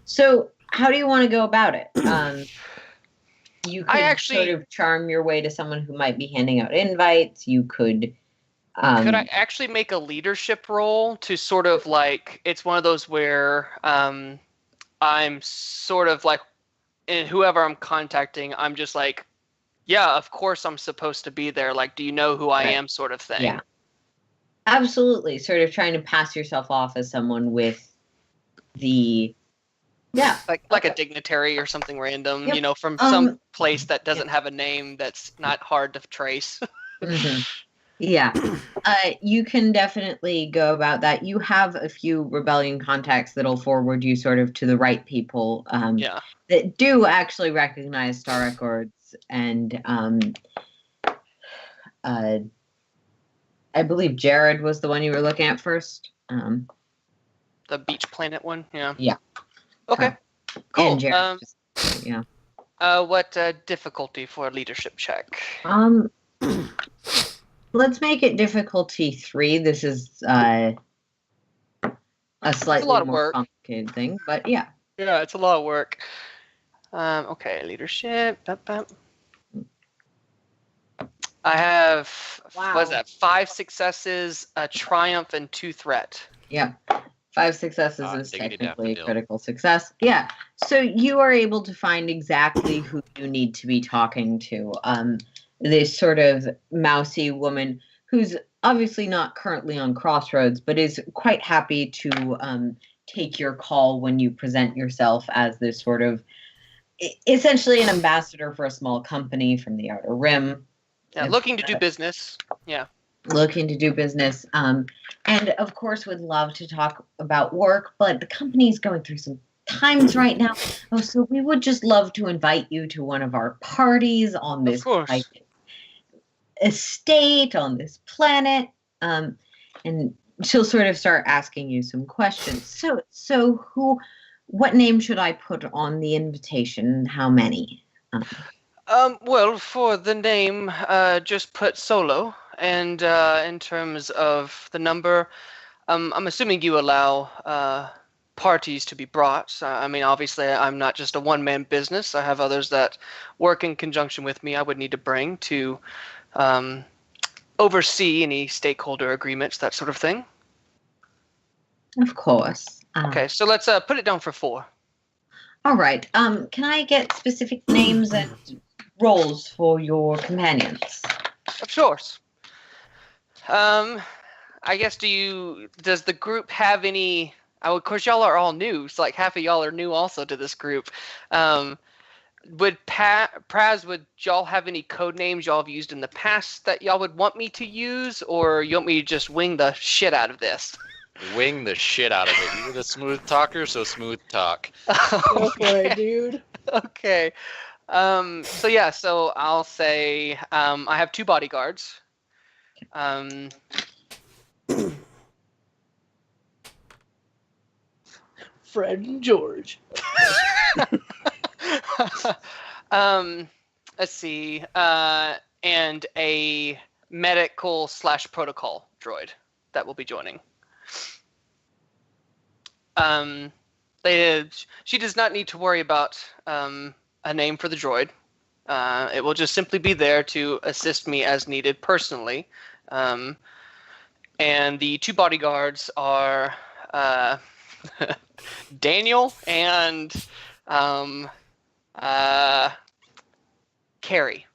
Speaker 2: so how do you want to go about it? You
Speaker 4: I
Speaker 2: could
Speaker 4: actually
Speaker 2: sort of charm your way to someone who might be handing out invites. You could,
Speaker 4: could I actually make a leadership role to sort of like it's one of those where I'm sort of like and whoever I'm contacting, I'm just like, yeah, of course I'm supposed to be there. Like, do you know who I
Speaker 2: Right.
Speaker 4: am, sort of thing.
Speaker 2: Yeah. Absolutely, sort of trying to pass yourself off as someone with the, yeah,
Speaker 4: Like a dignitary or something random,
Speaker 2: Yep.
Speaker 4: from some place that doesn't have a name that's not hard to trace.
Speaker 2: mhm. Yeah. You can definitely go about that. You have a few rebellion contacts that'll forward you sort of to the right people
Speaker 4: Yeah.
Speaker 2: that do actually recognize star records, and I believe Jared was the one you were looking at first.
Speaker 4: The beach planet one. Yeah.
Speaker 2: Yeah.
Speaker 4: Okay. Cool.
Speaker 2: And Jared, yeah.
Speaker 4: What difficulty for a leadership check?
Speaker 2: Let's make it difficulty 3. This is a slightly
Speaker 4: lot of
Speaker 2: more
Speaker 4: work.
Speaker 2: complicated thing, but yeah.
Speaker 4: Yeah, it's a lot of work. Okay, leadership. I have what is that? 5 successes, a triumph, and 2 threat.
Speaker 2: Yeah. 5 successes is
Speaker 5: Diggity
Speaker 2: technically a
Speaker 5: daffodil.
Speaker 2: critical success. Yeah. So you are able to find exactly who you need to be talking to. This sort of mousy woman who's obviously not currently on Crossroads, but is quite happy to take your call when you present yourself as this sort of essentially an ambassador for a small company from the Outer Rim.
Speaker 4: Yeah, looking to do business. Yeah.
Speaker 2: Looking to do business. And of course would love to talk about work, but the company's going through some times right now. Oh, so we would just love to invite you to one of our parties on this estate, on this planet. And she'll sort of start asking you some questions. So what name should I put on the invitation? How many?
Speaker 4: Well, for the name, just put solo. And in terms of the number, I'm assuming you allow parties to be brought. I mean, obviously, I'm not just a one-man business. I have others that work in conjunction with me I would need to bring to oversee any stakeholder agreements, that sort of thing.
Speaker 2: Of course.
Speaker 4: Okay, so let's put it down for 4.
Speaker 2: All right. Can I get specific names and roles for your companions?
Speaker 4: Of course. I guess does the group have any? Of course, y'all are all new, so like half of y'all are new also to this group. Would y'all have any code names y'all have used in the past that y'all would want me to use, or you want me to just wing the shit out of this?
Speaker 5: Wing the shit out of it. You're the smooth talker, so smooth talk.
Speaker 3: Go for it, dude.
Speaker 4: Okay. So I'll say I have 2 bodyguards.
Speaker 3: Fred and George.
Speaker 4: Let's see. And a medical/protocol droid that will be joining. She does not need to worry about a name for the droid. It will just simply be there to assist me as needed personally. And the 2 bodyguards are Daniel and Carrie.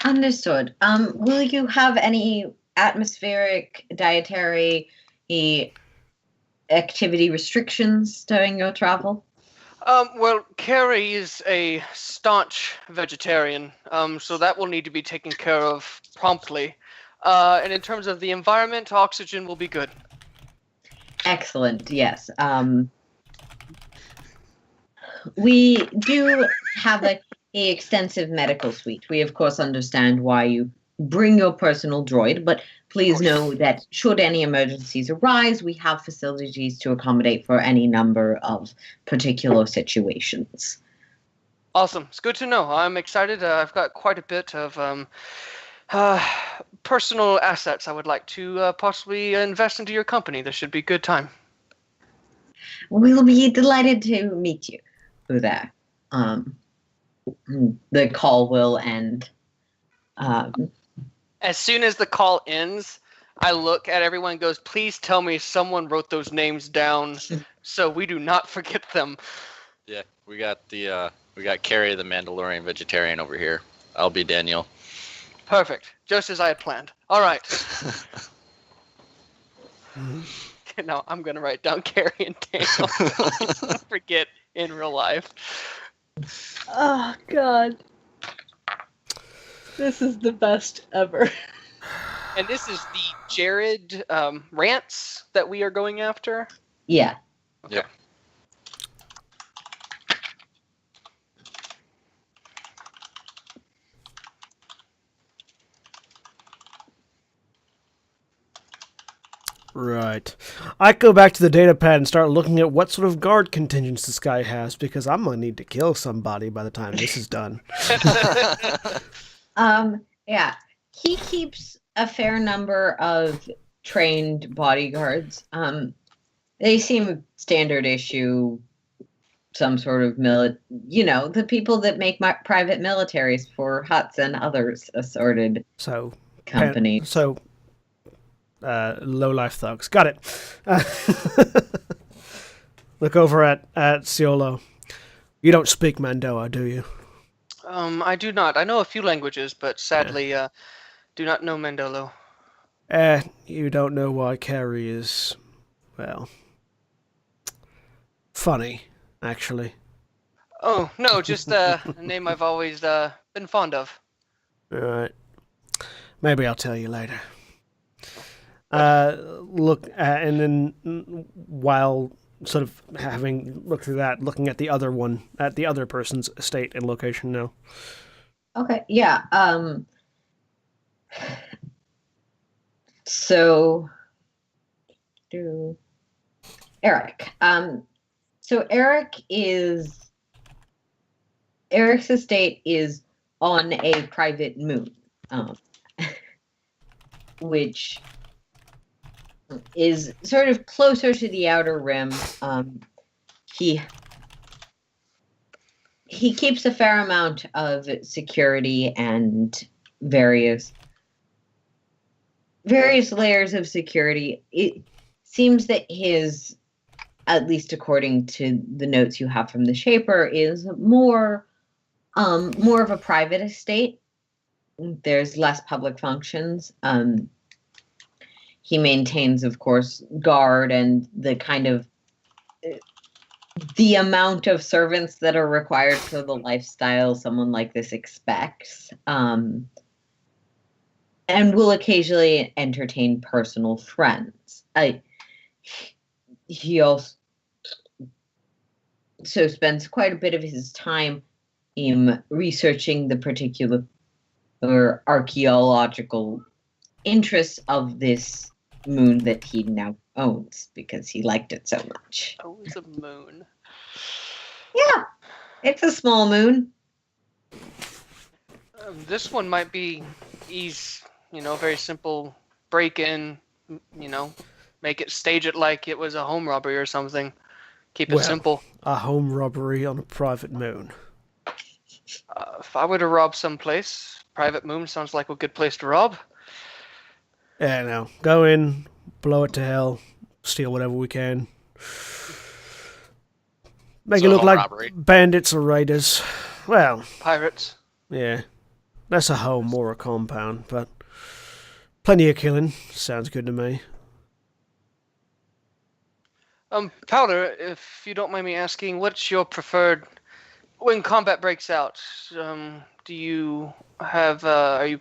Speaker 2: Understood. Will you have any atmospheric, dietary, activity restrictions during your travel?
Speaker 4: Well, Carrie is a staunch vegetarian, so that will need to be taken care of promptly. And in terms of the environment, oxygen will be good.
Speaker 2: Excellent, yes. We do have a extensive medical suite. We, of course, understand why you bring your personal droid, but please know that should any emergencies arise, we have facilities to accommodate for any number of particular situations.
Speaker 4: Awesome. It's good to know. I'm excited. I've got quite a bit of personal assets I would like to possibly invest into your company. This should be a good time.
Speaker 2: We'll be delighted to meet you there. The call will end.
Speaker 4: As soon as the call ends, I look at everyone and goes, please tell me someone wrote those names down so we do not forget them.
Speaker 5: Yeah, we got Carrie, the Mandalorian vegetarian, over here. I'll be Daniel.
Speaker 4: Perfect. Just as I had planned. All right. Now I'm going to write down Carrie and Daniel. Don't forget in real life.
Speaker 3: Oh, God. This is the best ever.
Speaker 4: And this is the Jared rants that we are going after?
Speaker 2: Yeah.
Speaker 4: Okay.
Speaker 5: Yep.
Speaker 1: Right. I go back to the data pad and start looking at what sort of guard contingents this guy has, because I'm going to need to kill somebody by the time this is done.
Speaker 2: Yeah. He keeps a fair number of trained bodyguards. They seem standard issue, some sort of the people that make private militaries for Huts and others assorted companies.
Speaker 1: Low-life thugs. Got it. Look over at Ciolo. You don't speak Mandoa, do you?
Speaker 4: I do not. I know a few languages, but sadly, do not know Mandolo.
Speaker 1: You don't know why Carrie is, well, funny, actually.
Speaker 4: Oh, no, just a name I've always been fond of.
Speaker 1: All right. Maybe I'll tell you later. And then while sort of having looked through that, looking at the other person's estate and location now.
Speaker 2: Okay, yeah. So, Eric. So Eric's estate is on a private moon, which is sort of closer to the outer rim. He keeps a fair amount of security and various layers of security. It seems that his, at least according to the notes you have from the Shaper, is more of a private estate. There's less public functions. He maintains, of course, guard and the amount of servants that are required for the lifestyle someone like this expects. And will occasionally entertain personal friends. He also spends quite a bit of his time in researching the particular archaeological interests of this moon that he now owns because he liked it so much.
Speaker 4: Owns a moon.
Speaker 2: Yeah, it's a small moon.
Speaker 4: This one might be very simple break in, stage it like it was a home robbery or something. Keep it simple.
Speaker 1: A home robbery on a private moon.
Speaker 4: If I were to rob someplace, private moon sounds like a good place to rob.
Speaker 1: Yeah, no. Go in, blow it to hell, steal whatever we can. Make it look like robbery. Bandits or raiders. Well,
Speaker 4: pirates.
Speaker 1: Yeah. That's a home or a compound, but plenty of killing. Sounds good to me.
Speaker 4: Powder, if you don't mind me asking, what's your preferred when combat breaks out? Do you have are you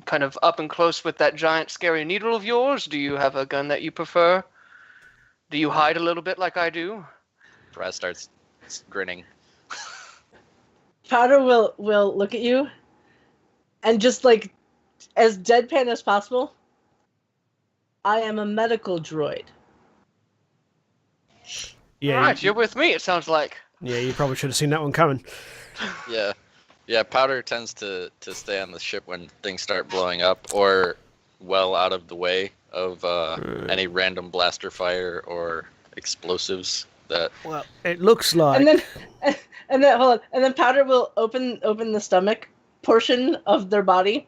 Speaker 4: kind of up and close with that giant scary needle of yours? Do you have a gun that you prefer? Do you hide a little bit like I do?
Speaker 5: Brad starts grinning.
Speaker 3: Powder will look at you and just as deadpan as possible, I am a medical droid.
Speaker 1: Yeah,
Speaker 4: All right, you're with me, it sounds like.
Speaker 1: yeah, you probably should have seen that one coming.
Speaker 5: Yeah, Powder tends to stay on the ship when things start blowing up, or well out of the way of any random blaster fire or explosives that.
Speaker 1: Well, it looks like.
Speaker 3: And then hold on, and then Powder will open the stomach portion of their body,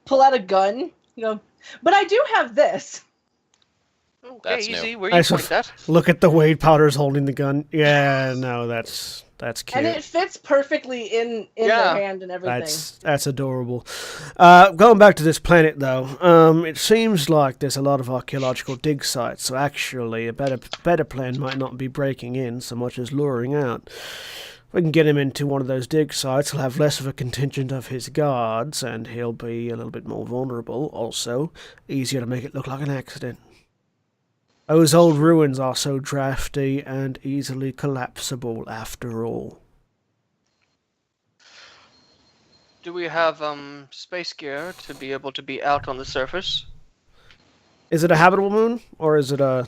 Speaker 3: pull out a gun, but I do have this.
Speaker 4: Okay,
Speaker 5: That's
Speaker 4: easy.
Speaker 5: new.
Speaker 4: Where
Speaker 1: I
Speaker 4: you
Speaker 1: saw-
Speaker 4: point that?
Speaker 1: Look at the way Powder's holding the gun. Yeah, no, that's cute.
Speaker 3: And it fits perfectly in
Speaker 4: Yeah.
Speaker 3: their hand and everything.
Speaker 1: That's adorable. Going back to this planet, though, it seems like there's a lot of archaeological dig sites. So actually, a better plan might not be breaking in so much as luring out. If we can get him into one of those dig sites, he'll have less of a contingent of his guards, and he'll be a little bit more vulnerable. Also, easier to make it look like an accident. Those old ruins are so drafty and easily collapsible after all.
Speaker 4: Do we have space gear to be able to be out on the surface?
Speaker 1: Is it a habitable moon, or is it a...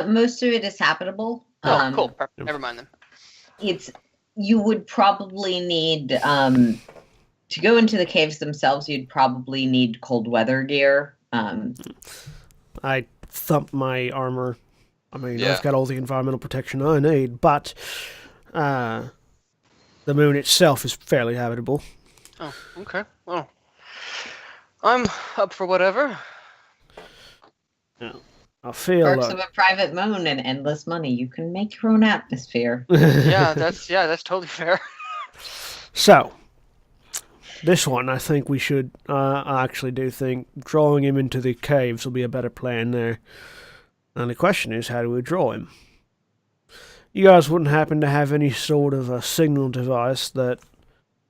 Speaker 2: Most of it is habitable.
Speaker 4: Oh, cool. Perfect. Never mind then.
Speaker 2: You would probably need to go into the caves themselves. You'd probably need cold weather gear.
Speaker 1: I thump my armor. I mean,
Speaker 5: Yeah.
Speaker 1: I've got all the environmental protection I need, but the moon itself is fairly habitable.
Speaker 4: Oh, okay. Well, I'm up for whatever.
Speaker 1: I feel
Speaker 2: Perks
Speaker 1: like...
Speaker 2: of a private moon and endless money. You can make your own atmosphere.
Speaker 4: Yeah, that's totally fair.
Speaker 1: So, this one, I think we should... I actually do think drawing him into the caves will be a better plan there. And the question is, how do we draw him? You guys wouldn't happen to have any sort of a signal device that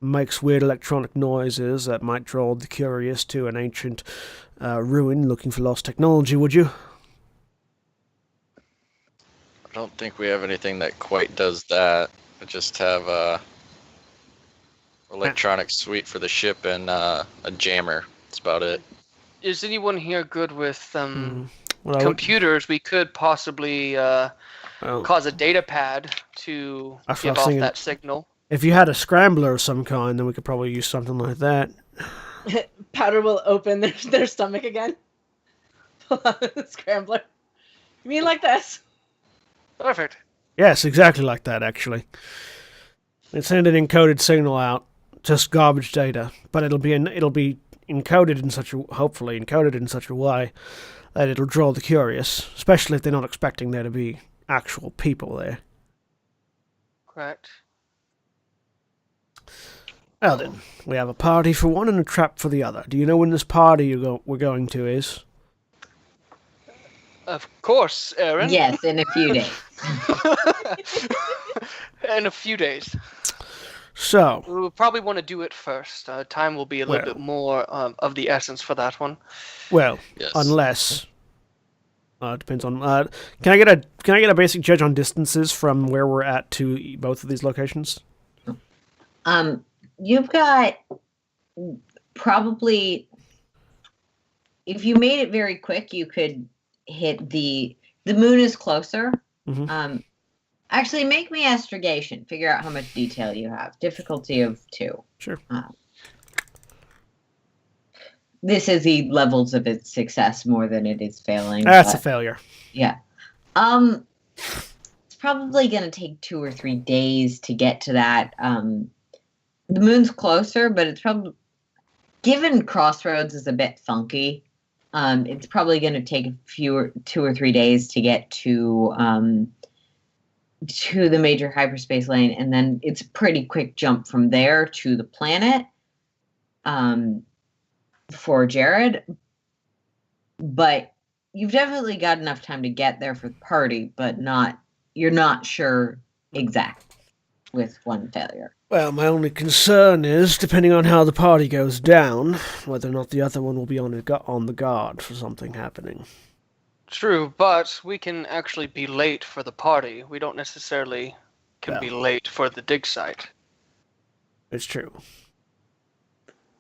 Speaker 1: makes weird electronic noises that might draw the curious to an ancient ruin looking for lost technology, would you?
Speaker 5: I don't think we have anything that quite does that. We just have a electronic suite for the ship and a jammer. That's about it.
Speaker 4: Is anyone here good with
Speaker 1: Well, I would-
Speaker 4: computers? We could possibly
Speaker 1: well,
Speaker 4: cause a data pad to
Speaker 1: That's what
Speaker 4: give
Speaker 1: I was
Speaker 4: off
Speaker 1: thinking.
Speaker 4: that signal.
Speaker 1: if you had a scrambler of some kind, then we could probably use something like that.
Speaker 3: Powder will open their stomach again. Pull out the scrambler. You mean like this?
Speaker 4: Perfect.
Speaker 1: Yes, exactly like that, actually. It send an encoded signal out, just garbage data, but it'll be encoded in hopefully encoded in such a way that it'll draw the curious, especially if they're not expecting there to be actual people there.
Speaker 4: Correct.
Speaker 1: Well then, we have a party for one and a trap for the other. Do you know when this party we're going to is?
Speaker 4: Of course, Aaron.
Speaker 2: Yes, in a few days.
Speaker 4: In a few days.
Speaker 1: So,
Speaker 4: We'll probably want to do it first. Time will be a little
Speaker 1: Well.
Speaker 4: bit more of the essence for that one.
Speaker 1: well,
Speaker 5: Yes.
Speaker 1: unless it depends on. Can I get a basic judge on distances from where we're at to both of these locations?
Speaker 2: You've got probably, if you made it very quick, you could hit the moon is closer.
Speaker 1: Mhm.
Speaker 2: Actually, make me astrogation. Figure out how much detail you have. Difficulty of 2.
Speaker 1: Sure.
Speaker 2: This is the levels of its success more than it is failing.
Speaker 1: That's a
Speaker 2: but-
Speaker 1: failure.
Speaker 2: Yeah. It's probably going to take 2 or 3 days to get to that. The moon's closer, but it's probably, given Crossroads is a bit funky, it's probably going to take 2 or 3 days to get to the major hyperspace lane, and then it's a pretty quick jump from there to the planet for Jared. But you've definitely got enough time to get there for the party, but you're not sure exact with one failure.
Speaker 1: Well, my only concern is, depending on how the party goes down, whether or not the other one will be on the guard for something happening.
Speaker 4: True, but we can actually be late for the party. We don't necessarily can
Speaker 1: Yeah.
Speaker 4: be late for the dig site.
Speaker 1: It's true.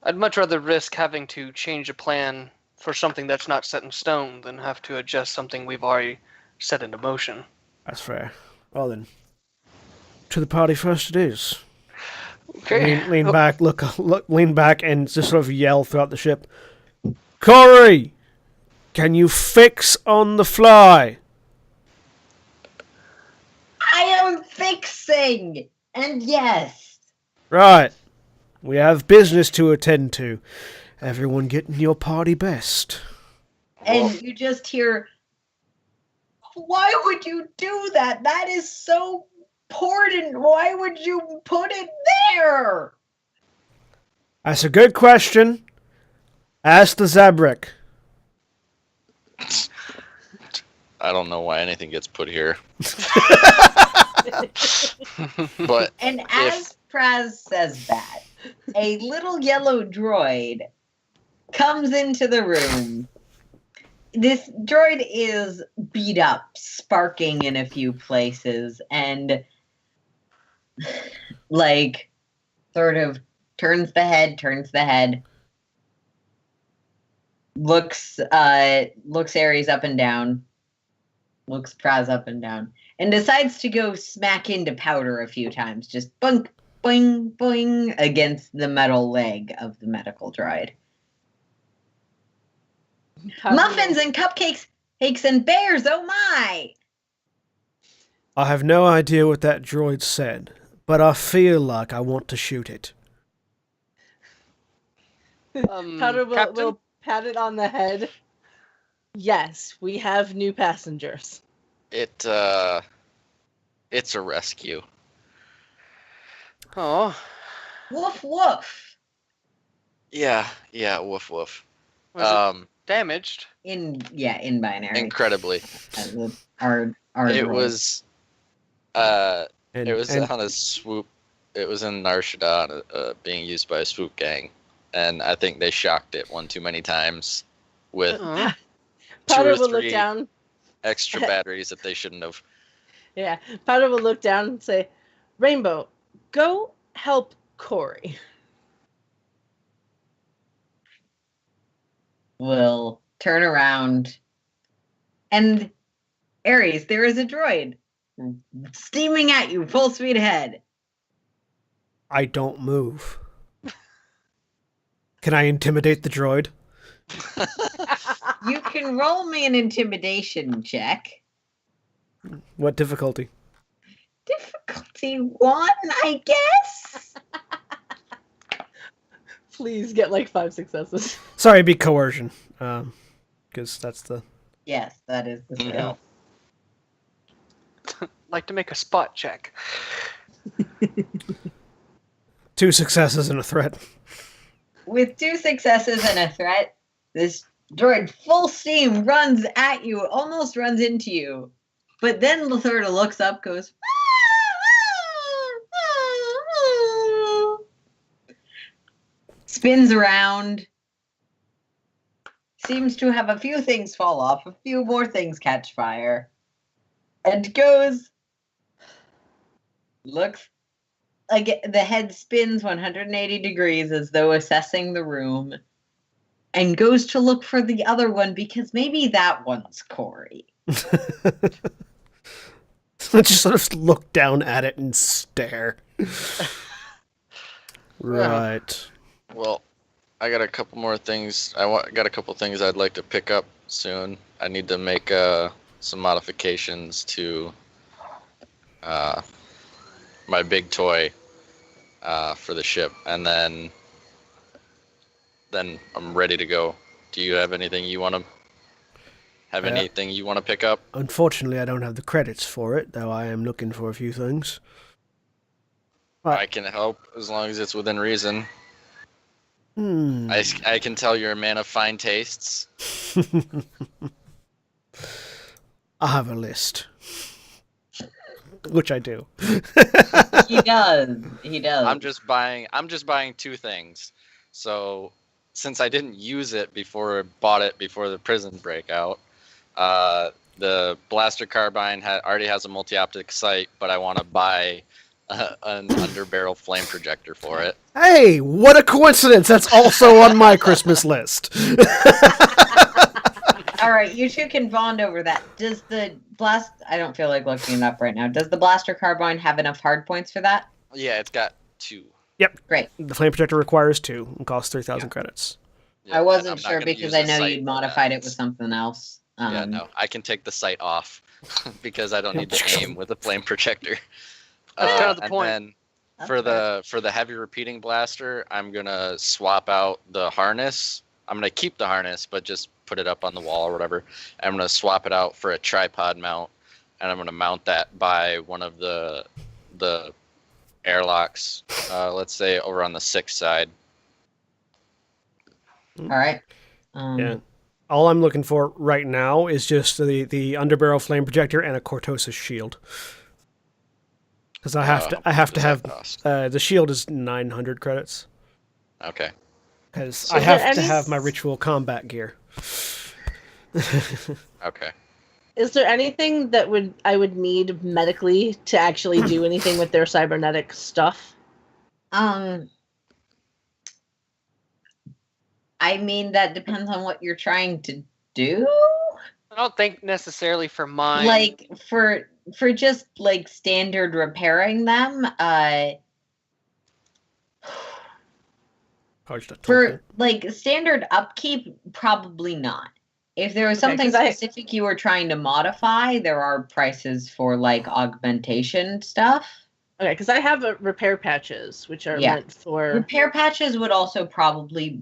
Speaker 4: I'd much rather risk having to change a plan for something that's not set in stone than have to adjust something we've already set into motion.
Speaker 1: That's fair. Well then, to the party first it is.
Speaker 4: Okay.
Speaker 1: Lean back, lean back, and just sort of yell throughout the ship. Corey, can you fix on the fly?
Speaker 2: I am fixing! And yes!
Speaker 1: Right. We have business to attend to. Everyone getting your party best.
Speaker 2: And you just hear, why would you do that? That is so important. Why would you put it there?
Speaker 1: That's a good question. Ask the Zabrak.
Speaker 5: I don't know why anything gets put here. But
Speaker 2: And as Praz says that, a little yellow droid comes into the room. This droid is beat up, sparking in a few places, and like sort of turns the head, looks Ares up and down, looks Praz up and down, and decides to go smack into Powder a few times, just bunk, boing, boing, against the metal leg of the medical droid. Muffins and cupcakes, cakes and bears, oh my!
Speaker 1: I have no idea what that droid said, but I feel like I want to shoot it.
Speaker 3: Powder will pat it on the head. Yes, we have new passengers.
Speaker 5: it's a rescue.
Speaker 4: Oh.
Speaker 2: Woof woof.
Speaker 5: Yeah, woof woof.
Speaker 4: Was it damaged?
Speaker 2: In binary.
Speaker 5: Incredibly.
Speaker 2: Our
Speaker 5: It
Speaker 2: droid.
Speaker 5: was
Speaker 1: And,
Speaker 5: it was
Speaker 1: and
Speaker 5: on a swoop. It was in Narshada, being used by a swoop gang, and I think they shocked it one too many times with
Speaker 4: Oh.
Speaker 5: two
Speaker 3: Powder
Speaker 5: or
Speaker 3: will look
Speaker 5: three
Speaker 3: down.
Speaker 5: extra batteries that they shouldn't have.
Speaker 3: Yeah, Powder will look down and say, "Rainbow, go help Corey."
Speaker 2: Will turn around, and Ares, there is a droid steaming at you, full speed ahead.
Speaker 1: I don't move. Can I intimidate the droid?
Speaker 2: You can roll me an intimidation check.
Speaker 1: What difficulty?
Speaker 2: Difficulty 1, I guess.
Speaker 3: Please get like 5 successes.
Speaker 1: Sorry, it'd be coercion. Because that's the...
Speaker 2: Yes, that is the skill.
Speaker 4: Like to make a spot check.
Speaker 1: 2 successes and a threat.
Speaker 2: With 2 successes and a threat, this droid full steam runs at you, almost runs into you, but then sort of looks up, goes, spins around, seems to have a few things fall off, a few more things catch fire, and goes, looks like the head spins 180 degrees as though assessing the room, and goes to look for the other one because maybe that one's Corey.
Speaker 1: Just sort of look down at it and stare. Right.
Speaker 5: Well, I got a couple more things. Got a couple things I'd like to pick up soon. I need to make some modifications to my big toy for the ship, and then I'm ready to go. Do you have anything you want to pick up?
Speaker 1: Unfortunately, I don't have the credits for it, though I am looking for a few things.
Speaker 5: I can help as long as it's within reason. I can tell you're a man of fine tastes.
Speaker 1: I have a list. Which I do.
Speaker 2: He does.
Speaker 5: I'm just buying 2 things. So since I didn't use it bought it before the prison breakout, the blaster carbine already has a multi-optic sight, but I want to buy an underbarrel flame projector for it.
Speaker 1: Hey, what a coincidence! That's also on my Christmas list.
Speaker 2: All right, you two can bond over that. Does the blast? I don't feel like looking it up right now. Does the blaster carbine have enough hard points for that?
Speaker 5: Yeah, it's got 2.
Speaker 1: Yep.
Speaker 2: Great.
Speaker 1: The flame projector requires 2 and costs 3,000 credits.
Speaker 5: Yeah,
Speaker 2: I
Speaker 5: and
Speaker 2: wasn't
Speaker 5: I'm not
Speaker 2: sure
Speaker 5: gonna
Speaker 2: because
Speaker 5: use
Speaker 2: I
Speaker 5: the
Speaker 2: know
Speaker 5: sight
Speaker 2: you'd
Speaker 5: for
Speaker 2: modified
Speaker 5: that.
Speaker 2: it with something else.
Speaker 5: Yeah, no, I can take the sight off because I don't need to aim with a flame projector.
Speaker 4: That's kind of the
Speaker 5: and
Speaker 4: point.
Speaker 5: then
Speaker 2: That's
Speaker 5: for
Speaker 2: fair.
Speaker 5: the heavy repeating blaster, I'm gonna swap out the harness. I'm gonna keep the harness, but just put it up on the wall or whatever. I'm gonna swap it out for a tripod mount, and I'm gonna mount that by one of the airlocks. Let's say over on the 6th side.
Speaker 2: All right.
Speaker 1: Yeah. All I'm looking for right now is just the underbarrel flame projector and a Cortosis shield. Because I have to have the shield is 900 credits.
Speaker 5: Okay.
Speaker 1: Because
Speaker 3: So
Speaker 1: I
Speaker 3: is there
Speaker 1: have to
Speaker 3: any
Speaker 1: have my ritual combat gear.
Speaker 5: Okay.
Speaker 3: Is there anything that I would need medically to actually do anything with their cybernetic stuff?
Speaker 2: I mean, that depends on what you're trying to do.
Speaker 4: I don't think necessarily for mine.
Speaker 2: Like for just like standard repairing them, for like standard upkeep, probably not. If there was
Speaker 3: Okay,
Speaker 2: something
Speaker 3: 'cause
Speaker 2: specific you were trying to modify, there are prices for like augmentation stuff.
Speaker 3: Okay, because I have repair patches, which are
Speaker 2: Yeah.
Speaker 3: meant for.
Speaker 2: Repair patches would also probably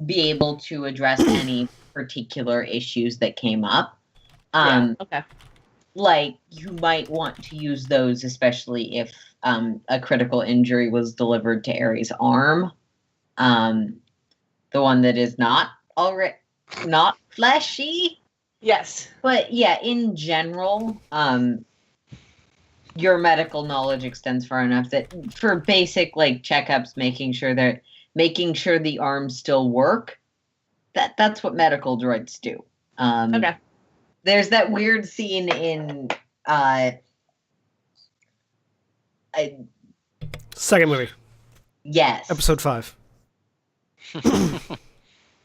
Speaker 2: be able to address any particular issues that came up.
Speaker 3: Okay.
Speaker 2: Like you might want to use those, especially if a critical injury was delivered to Ares' arm, the one that is not fleshy.
Speaker 3: Yes.
Speaker 2: But yeah, in general, your medical knowledge extends far enough that for basic like checkups, making sure the arms still work. That's what medical droids do.
Speaker 3: Okay.
Speaker 2: There's that weird scene in
Speaker 1: Second movie,
Speaker 2: yes,
Speaker 1: episode 5.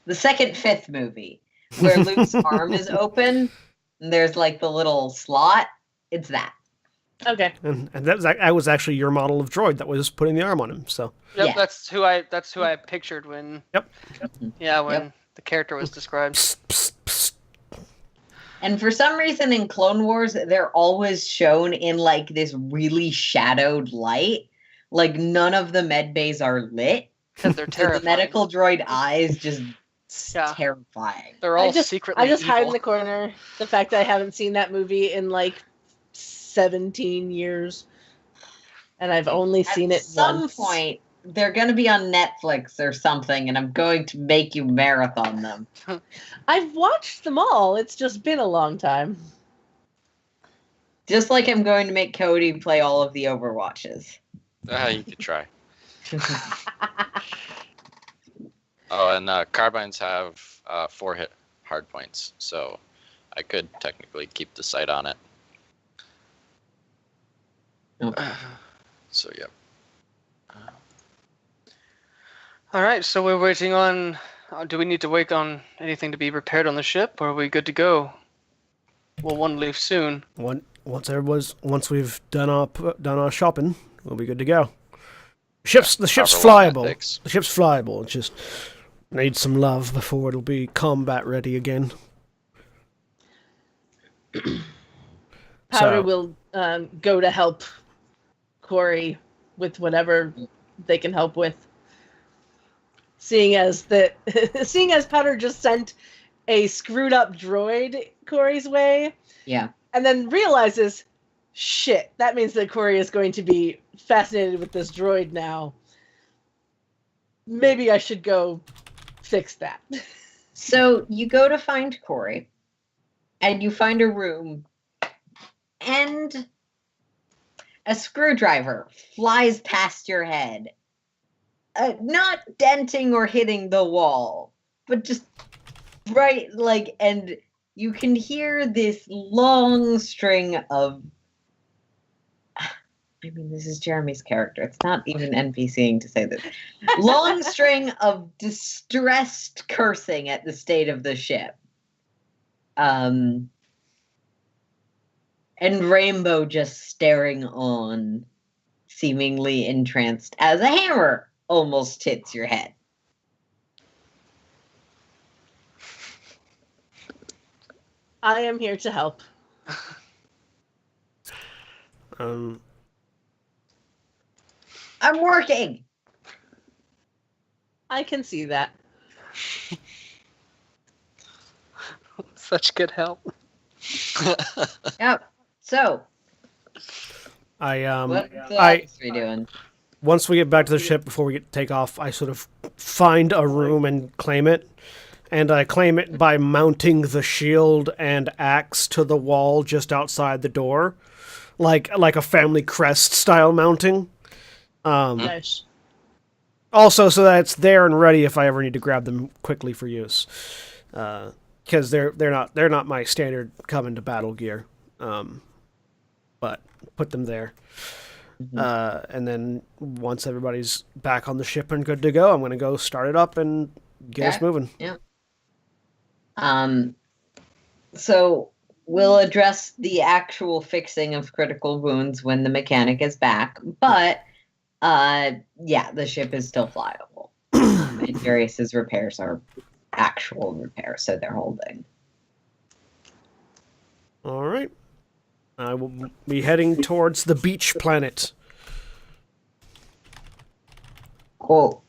Speaker 2: the second fifth movie where Luke's arm is open and there's like the little slot. It's that.
Speaker 3: Okay.
Speaker 1: And that was actually your model of droid that was putting the arm on him. So
Speaker 4: Yep,
Speaker 2: Yeah.
Speaker 4: that's who I pictured when.
Speaker 1: Yep.
Speaker 4: Yeah, when
Speaker 2: Yep.
Speaker 4: the character was described.
Speaker 1: psst, psst, psst.
Speaker 2: And for some reason in Clone Wars, they're always shown in like this really shadowed light. Like none of the med bays are lit.
Speaker 4: Because they're
Speaker 2: So
Speaker 4: terrifying.
Speaker 2: the medical droid eyes just
Speaker 4: Yeah.
Speaker 2: terrifying.
Speaker 4: They're all
Speaker 3: I just
Speaker 4: secretly
Speaker 3: hide in
Speaker 4: evil.
Speaker 3: the corner. The fact that I haven't seen that movie in like 17 years, and I've only seen
Speaker 2: At
Speaker 3: it
Speaker 2: some
Speaker 3: once.
Speaker 2: point, they're going to be on Netflix or something, and I'm going to make you marathon them.
Speaker 3: I've watched them all. It's just been a long time.
Speaker 2: Just like I'm going to make Cody play all of the Overwatches.
Speaker 5: You could try. Oh, and carbines have 4 hit hard points, so I could technically keep the sight on it.
Speaker 2: Okay.
Speaker 5: So yeah.
Speaker 4: All right, so we're waiting on. Do we need to wait on anything to be repaired on the ship, or are we good to go? We'll want to leave soon.
Speaker 1: Once we've done our shopping, we'll be good to go. The ship's
Speaker 5: However long that
Speaker 1: flyable.
Speaker 5: takes.
Speaker 1: The ship's flyable. It just needs some love before it'll be combat ready again.
Speaker 3: Powder
Speaker 1: So-
Speaker 3: will go to help Corey with whatever they can help with. Seeing as Powder just sent a screwed up droid Corey's way,
Speaker 2: Yeah.
Speaker 3: and then realizes, shit, that means that Corey is going to be fascinated with this droid now. Maybe I should go fix that.
Speaker 2: So you go to find Corey, and you find a room, and a screwdriver flies past your head. Not denting or hitting the wall, but just right, like, and you can hear this long string of, I I mean, this is Jeremy's character. It's not even NPCing to say this. Long string of distressed cursing at the state of the ship. And Rainbow just staring on, seemingly entranced, as a hammer almost hits your head.
Speaker 3: I am here to help.
Speaker 2: I'm working.
Speaker 3: I can see that.
Speaker 4: Such good help.
Speaker 2: Yep. So, what else are we doing?
Speaker 1: Once we get back to the ship, before we take off, I sort of find a room and claim it. And I claim it by mounting the shield and axe to the wall just outside the door. Like a family crest style mounting.
Speaker 3: Nice.
Speaker 1: Also, so that it's there and ready if I ever need to grab them quickly for use. Because they're not my standard come into battle gear. But put them there. And then once everybody's back on the ship and good to go, I'm going to go start it up and get us moving.
Speaker 2: Yeah. So we'll address the actual fixing of critical wounds when the mechanic is back, but the ship is still flyable. And Darius's repairs are actual repairs, so they're holding.
Speaker 1: All right. I will be heading towards the beach planet.
Speaker 2: Cool.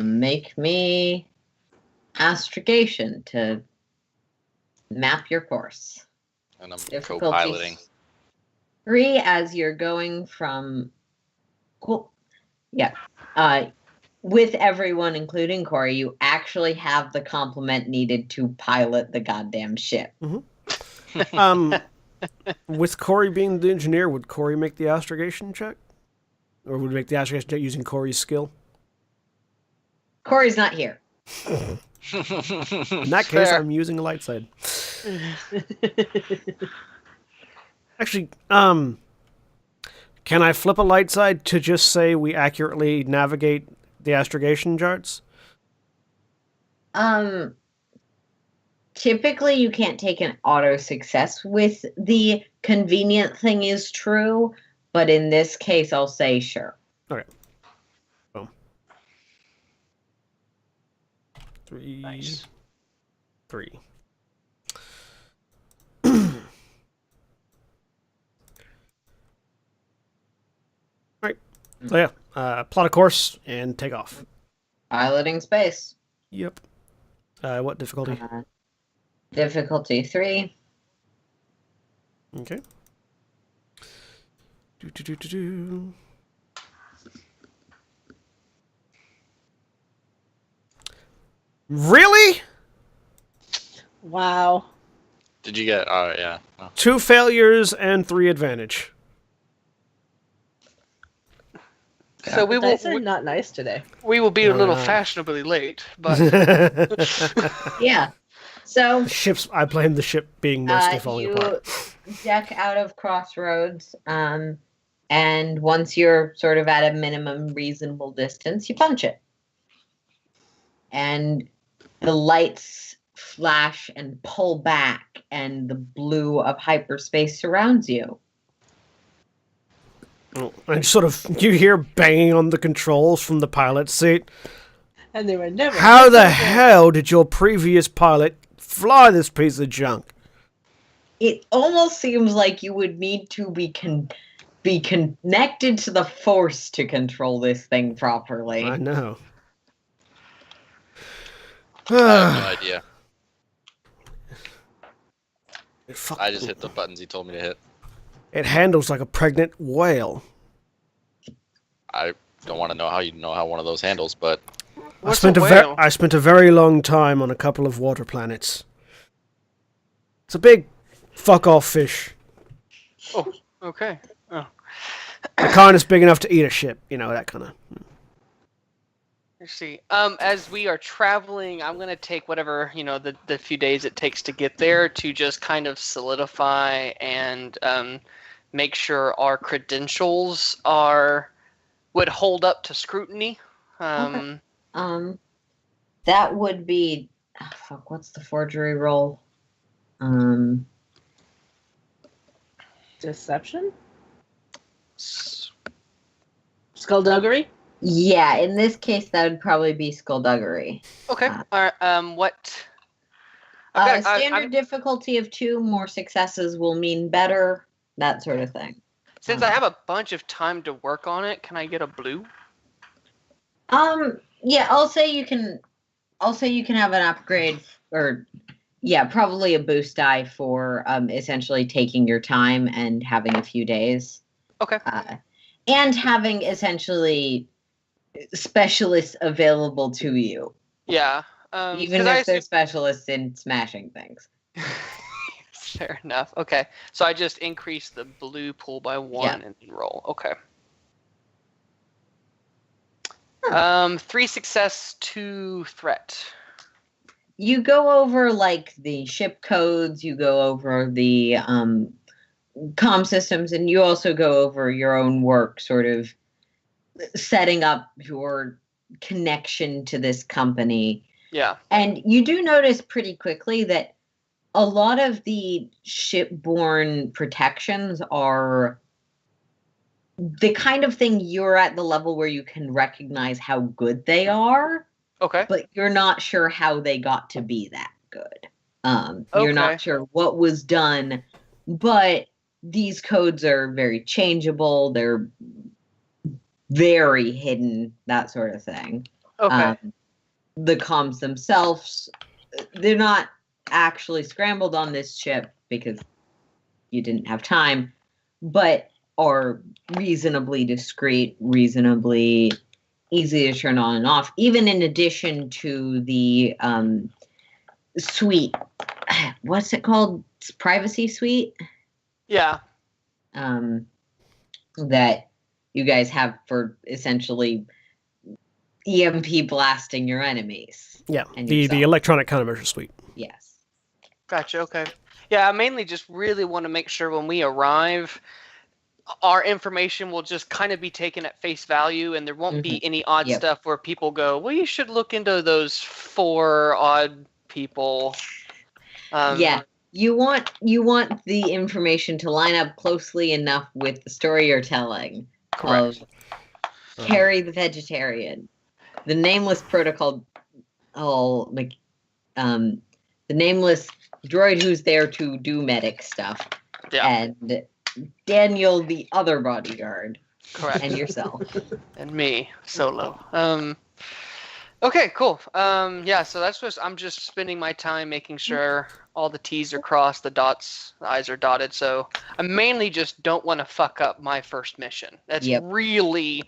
Speaker 2: Make me astrogation to map your course.
Speaker 5: And I'm
Speaker 2: Difficulty
Speaker 5: co-piloting.
Speaker 2: 3 as you're going from... Cool. Yeah. With everyone, including Corey, you actually have the complement needed to pilot the goddamn ship.
Speaker 1: With Corey being the engineer, would Corey make the astrogation check? Or would he make the astrogation check using Corey's skill?
Speaker 2: Corey's not here.
Speaker 1: In that case,
Speaker 4: Fair.
Speaker 1: I'm using a light side. Actually, can I flip a light side to just say we accurately navigate the astrogation charts?
Speaker 2: Typically you can't take an auto success with the convenient thing is true, but in this case I'll say sure.
Speaker 1: Okay. Boom. 3.
Speaker 4: Nice.
Speaker 1: 3. Alright. So yeah, plot a course and take off.
Speaker 2: Piloting space.
Speaker 1: Yep. What difficulty?
Speaker 2: Difficulty 3.
Speaker 1: Okay. Do. Really?
Speaker 3: Wow.
Speaker 5: Did you get? Oh yeah. Oh.
Speaker 1: 2 failures and 3 advantage.
Speaker 4: So we
Speaker 3: The
Speaker 4: will
Speaker 3: dice are not nice today.
Speaker 4: we will be a little
Speaker 1: No.
Speaker 4: fashionably late, but
Speaker 2: Yeah. So
Speaker 1: Ships. I blame the ship being mostly falling
Speaker 2: you
Speaker 1: apart.
Speaker 2: deck out of Crossroads, and once you're sort of at a minimum reasonable distance, you punch it. And the lights flash and pull back, and the blue of hyperspace surrounds you.
Speaker 1: And sort of, you hear banging on the controls from the pilot's seat.
Speaker 3: And they were never.
Speaker 1: How the hell did your previous pilot fly this piece of junk?
Speaker 2: It almost seems like you would need to be connected to the Force to control this thing properly.
Speaker 1: I know.
Speaker 5: I have no idea.
Speaker 1: Fuck.
Speaker 5: I just hit the buttons he told me to hit.
Speaker 1: It handles like a pregnant whale.
Speaker 5: I don't want to know how you know how one of those handles, but
Speaker 4: what's a whale?
Speaker 1: I spent a very long time on a couple of water planets. It's a big fuck off fish.
Speaker 4: Oh, okay. Oh,
Speaker 1: The kind is big enough to eat a ship. You know, that kind of.
Speaker 4: Let's see. As we are traveling, I'm gonna take whatever, the few days it takes to get there to just kind of solidify and make sure our credentials would hold up to scrutiny.
Speaker 2: Okay. That would be what's the forgery roll?
Speaker 3: Deception? Skullduggery?
Speaker 2: Yeah, in this case, that would probably be skullduggery.
Speaker 4: Okay. All right. What?
Speaker 2: Standard difficulty of 2, more successes will mean better, that sort of thing.
Speaker 4: Since I have a bunch of time to work on it, can I get a blue?
Speaker 2: Yeah, I'll say you can have an upgrade, or probably a boost die for essentially taking your time and having a few days.
Speaker 4: Okay.
Speaker 2: And having essentially specialists available to you.
Speaker 4: Yeah.
Speaker 2: Even if they're specialists in smashing things.
Speaker 4: Fair enough. Okay. So I just increase the blue pool by 1 and roll. Okay. 3 success, 2 threat.
Speaker 2: You go over like the ship codes, you go over the comm systems, and you also go over your own work, sort of setting up your connection to this company.
Speaker 4: Yeah.
Speaker 2: And you do notice pretty quickly that a lot of the shipborne protections are the kind of thing you're at the level where you can recognize how good they are.
Speaker 4: Okay.
Speaker 2: But you're not sure how they got to be that good. You're not sure what was done, but these codes are very changeable. They're very hidden, that sort of thing.
Speaker 4: Okay.
Speaker 2: The comms themselves, they're not actually scrambled on this ship because you didn't have time, but are reasonably discreet, reasonably easy to turn on and off, even in addition to the suite. What's it called? It's privacy suite?
Speaker 4: Yeah.
Speaker 2: That you guys have for essentially EMP blasting your enemies.
Speaker 1: Yeah, the electronic countermeasure suite.
Speaker 2: Yes.
Speaker 4: Gotcha, okay. Yeah, I mainly just really want to make sure when we arrive, our information will just kind of be taken at face value, and there won't be any odd stuff where people go, well, you should look into those 4 odd people.
Speaker 2: You want the information to line up closely enough with the story you're telling.
Speaker 4: Correct.
Speaker 2: Of Carrie the Vegetarian, the nameless protocol, the nameless droid who's there to do medic stuff, and Daniel the other bodyguard.
Speaker 4: Correct.
Speaker 2: And yourself.
Speaker 4: And me, Solo. Okay, cool. So that's just, I'm just spending my time making sure all the T's are crossed, the I's are dotted. So I mainly just don't want to fuck up my first mission. That's really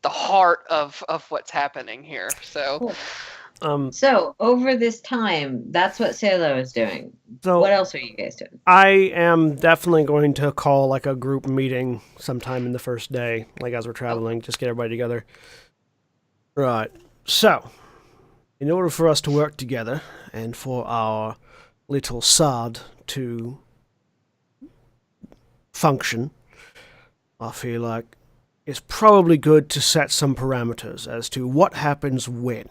Speaker 4: the heart of what's happening here. So,
Speaker 2: cool. So over this time, that's what Solo is doing. So what else are you guys doing?
Speaker 1: I am definitely going to call like a group meeting sometime in the first day, like as we're traveling, just get everybody together. Right. So, in order for us to work together and for our little SAD to function, I feel like it's probably good to set some parameters as to what happens when.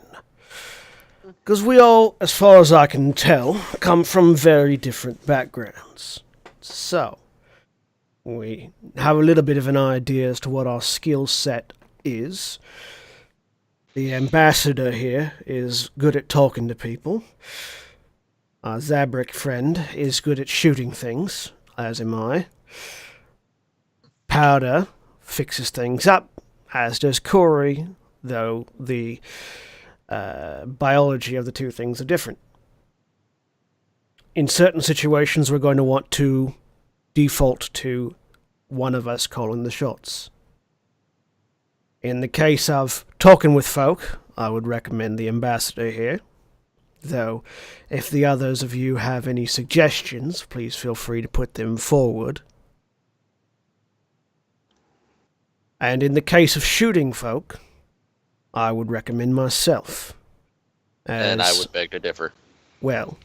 Speaker 1: Because we all, as far as I can tell, come from very different backgrounds. So, we have a little bit of an idea as to what our skill set is. The ambassador here is good at talking to people. Our Zabrak friend is good at shooting things, as am I. Powder fixes things up, as does Corey, though the biology of the two things are different. In certain situations, we're going to want to default to one of us calling the shots. In the case of talking with folk, I would recommend the ambassador here. Though, if the others of you have any suggestions, please feel free to put them forward. And in the case of shooting folk, I would recommend myself.
Speaker 5: And I would beg to differ.
Speaker 1: Well,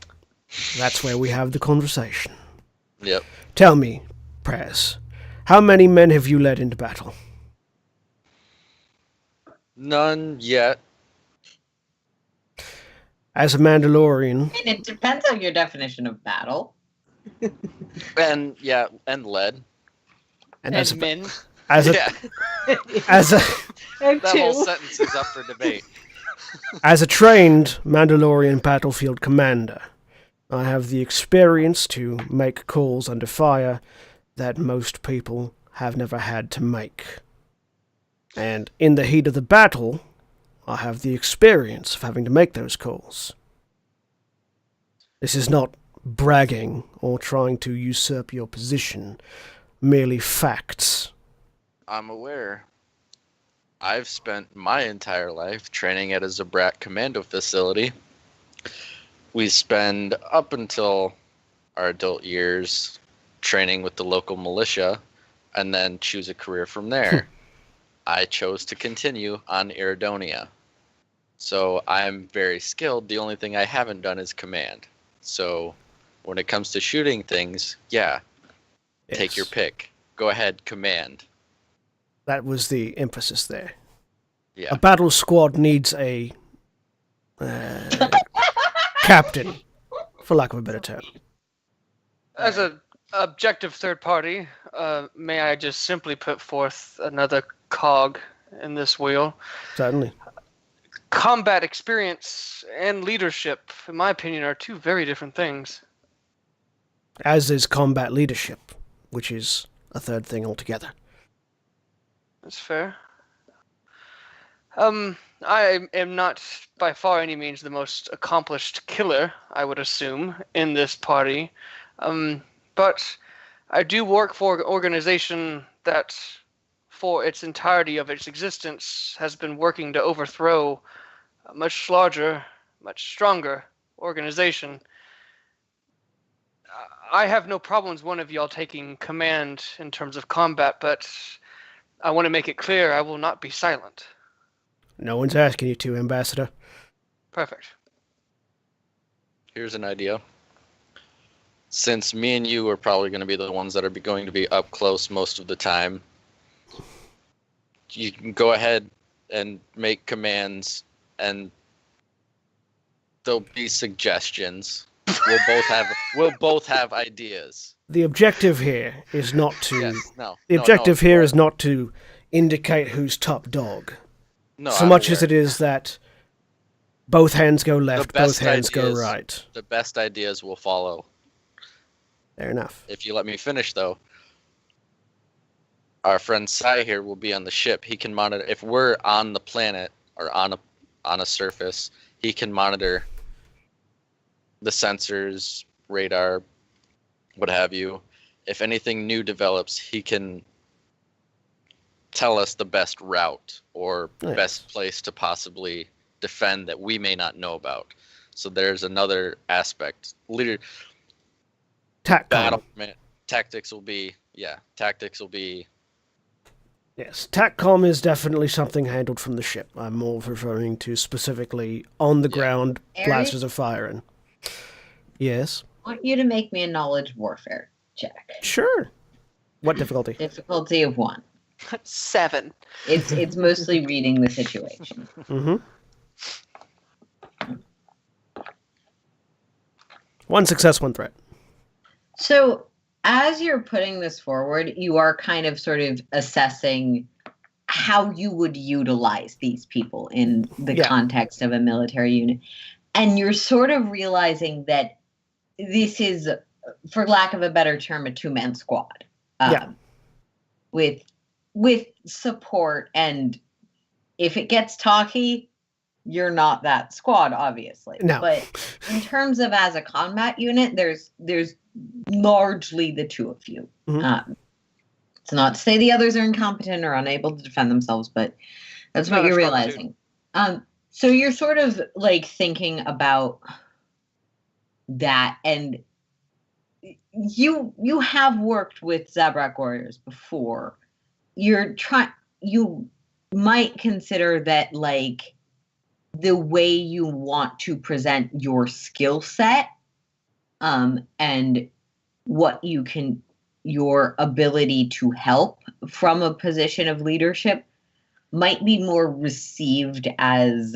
Speaker 1: that's where we have the conversation.
Speaker 5: Yep.
Speaker 1: Tell me, Prez, how many men have you led into battle?
Speaker 5: None yet.
Speaker 1: As a Mandalorian...
Speaker 2: I mean, it depends on your definition of battle.
Speaker 5: And lead.
Speaker 1: And
Speaker 4: And men.
Speaker 1: As a,
Speaker 5: Yeah.
Speaker 1: as a,
Speaker 3: And
Speaker 5: That whole
Speaker 3: two.
Speaker 5: sentence is up for debate.
Speaker 1: as a trained Mandalorian battlefield commander, I have the experience to make calls under fire that most people have never had to make. And in the heat of the battle, I have the experience of having to make those calls. This is not bragging or trying to usurp your position, merely facts.
Speaker 5: I'm aware. I've spent my entire life training at a Zabrak commando facility. We spend up until our adult years training with the local militia and then choose a career from there. I chose to continue on Iridonia. So I'm very skilled. The only thing I haven't done is command. So when it comes to shooting things, take
Speaker 1: Yes.
Speaker 5: your pick. Go ahead, command.
Speaker 1: That was the emphasis there.
Speaker 5: Yeah.
Speaker 1: A battle squad needs a captain, for lack of a better term.
Speaker 4: As an objective third party, may I just simply put forth another cog in this wheel?
Speaker 1: Certainly.
Speaker 4: Combat experience and leadership, in my opinion, are two very different things.
Speaker 1: As is combat leadership, which is a third thing altogether.
Speaker 4: That's fair. I am not by far any means the most accomplished killer, I would assume, in this party. But I do work for an organization that, for its entirety of its existence, has been working to overthrow a much larger, much stronger organization. I have no problems one of y'all taking command in terms of combat, but I want to make it clear I will not be silent.
Speaker 1: No one's asking you to, Ambassador.
Speaker 4: Perfect.
Speaker 5: Here's an idea. Since me and you are probably going to be the ones that are going to be up close most of the time, you can go ahead and make commands, and there'll be suggestions. We'll both have ideas.
Speaker 1: The objective here is not to...
Speaker 5: Yes, no.
Speaker 1: The
Speaker 5: no,
Speaker 1: objective
Speaker 5: no,
Speaker 1: here is not to indicate who's top dog.
Speaker 5: no,
Speaker 1: So
Speaker 5: I'm
Speaker 1: much as
Speaker 5: aware.
Speaker 1: it is that both hands go left, both
Speaker 5: best
Speaker 1: hands go
Speaker 5: ideas-
Speaker 1: right.
Speaker 5: The best ideas will follow.
Speaker 1: Fair enough.
Speaker 5: If you let me finish, though, our friend Sai here will be on the ship. He can monitor if we're on the planet or on a surface. He can monitor the sensors, radar, what have you. If anything new develops, he can tell us the best route or
Speaker 1: Nice.
Speaker 5: best place to possibly defend that we may not know about. So there's another aspect.
Speaker 1: TACCOM.
Speaker 5: Battle tactics will be
Speaker 1: Yes, TACCOM is definitely something handled from the ship. I'm more referring to specifically on the ground
Speaker 2: Eric?
Speaker 1: blasters are firing. Yes.
Speaker 2: I want you to make me a knowledge warfare check.
Speaker 1: Sure. What difficulty?
Speaker 2: Difficulty of 1.
Speaker 4: 7.
Speaker 2: It's mostly reading the situation.
Speaker 1: Mm-hmm. One success, one threat.
Speaker 2: So as you're putting this forward, you are kind of sort of assessing how you would utilize these people in the context of a military unit. And you're sort of realizing that this is, for lack of a better term, a two-man squad. With support, and if it gets talky, you're not that squad, obviously.
Speaker 1: No.
Speaker 2: But in terms of as a combat unit, there's largely the two of you.
Speaker 1: Mhm.
Speaker 2: It's not to say the others are incompetent or unable to defend themselves, but that's what
Speaker 4: Not a
Speaker 2: you're
Speaker 4: strong
Speaker 2: realizing. So you're sort of like thinking about that, and you have worked with Zabrak warriors before. You might consider that like the way you want to present your skill set and what you can, your ability to help from a position of leadership might be more received as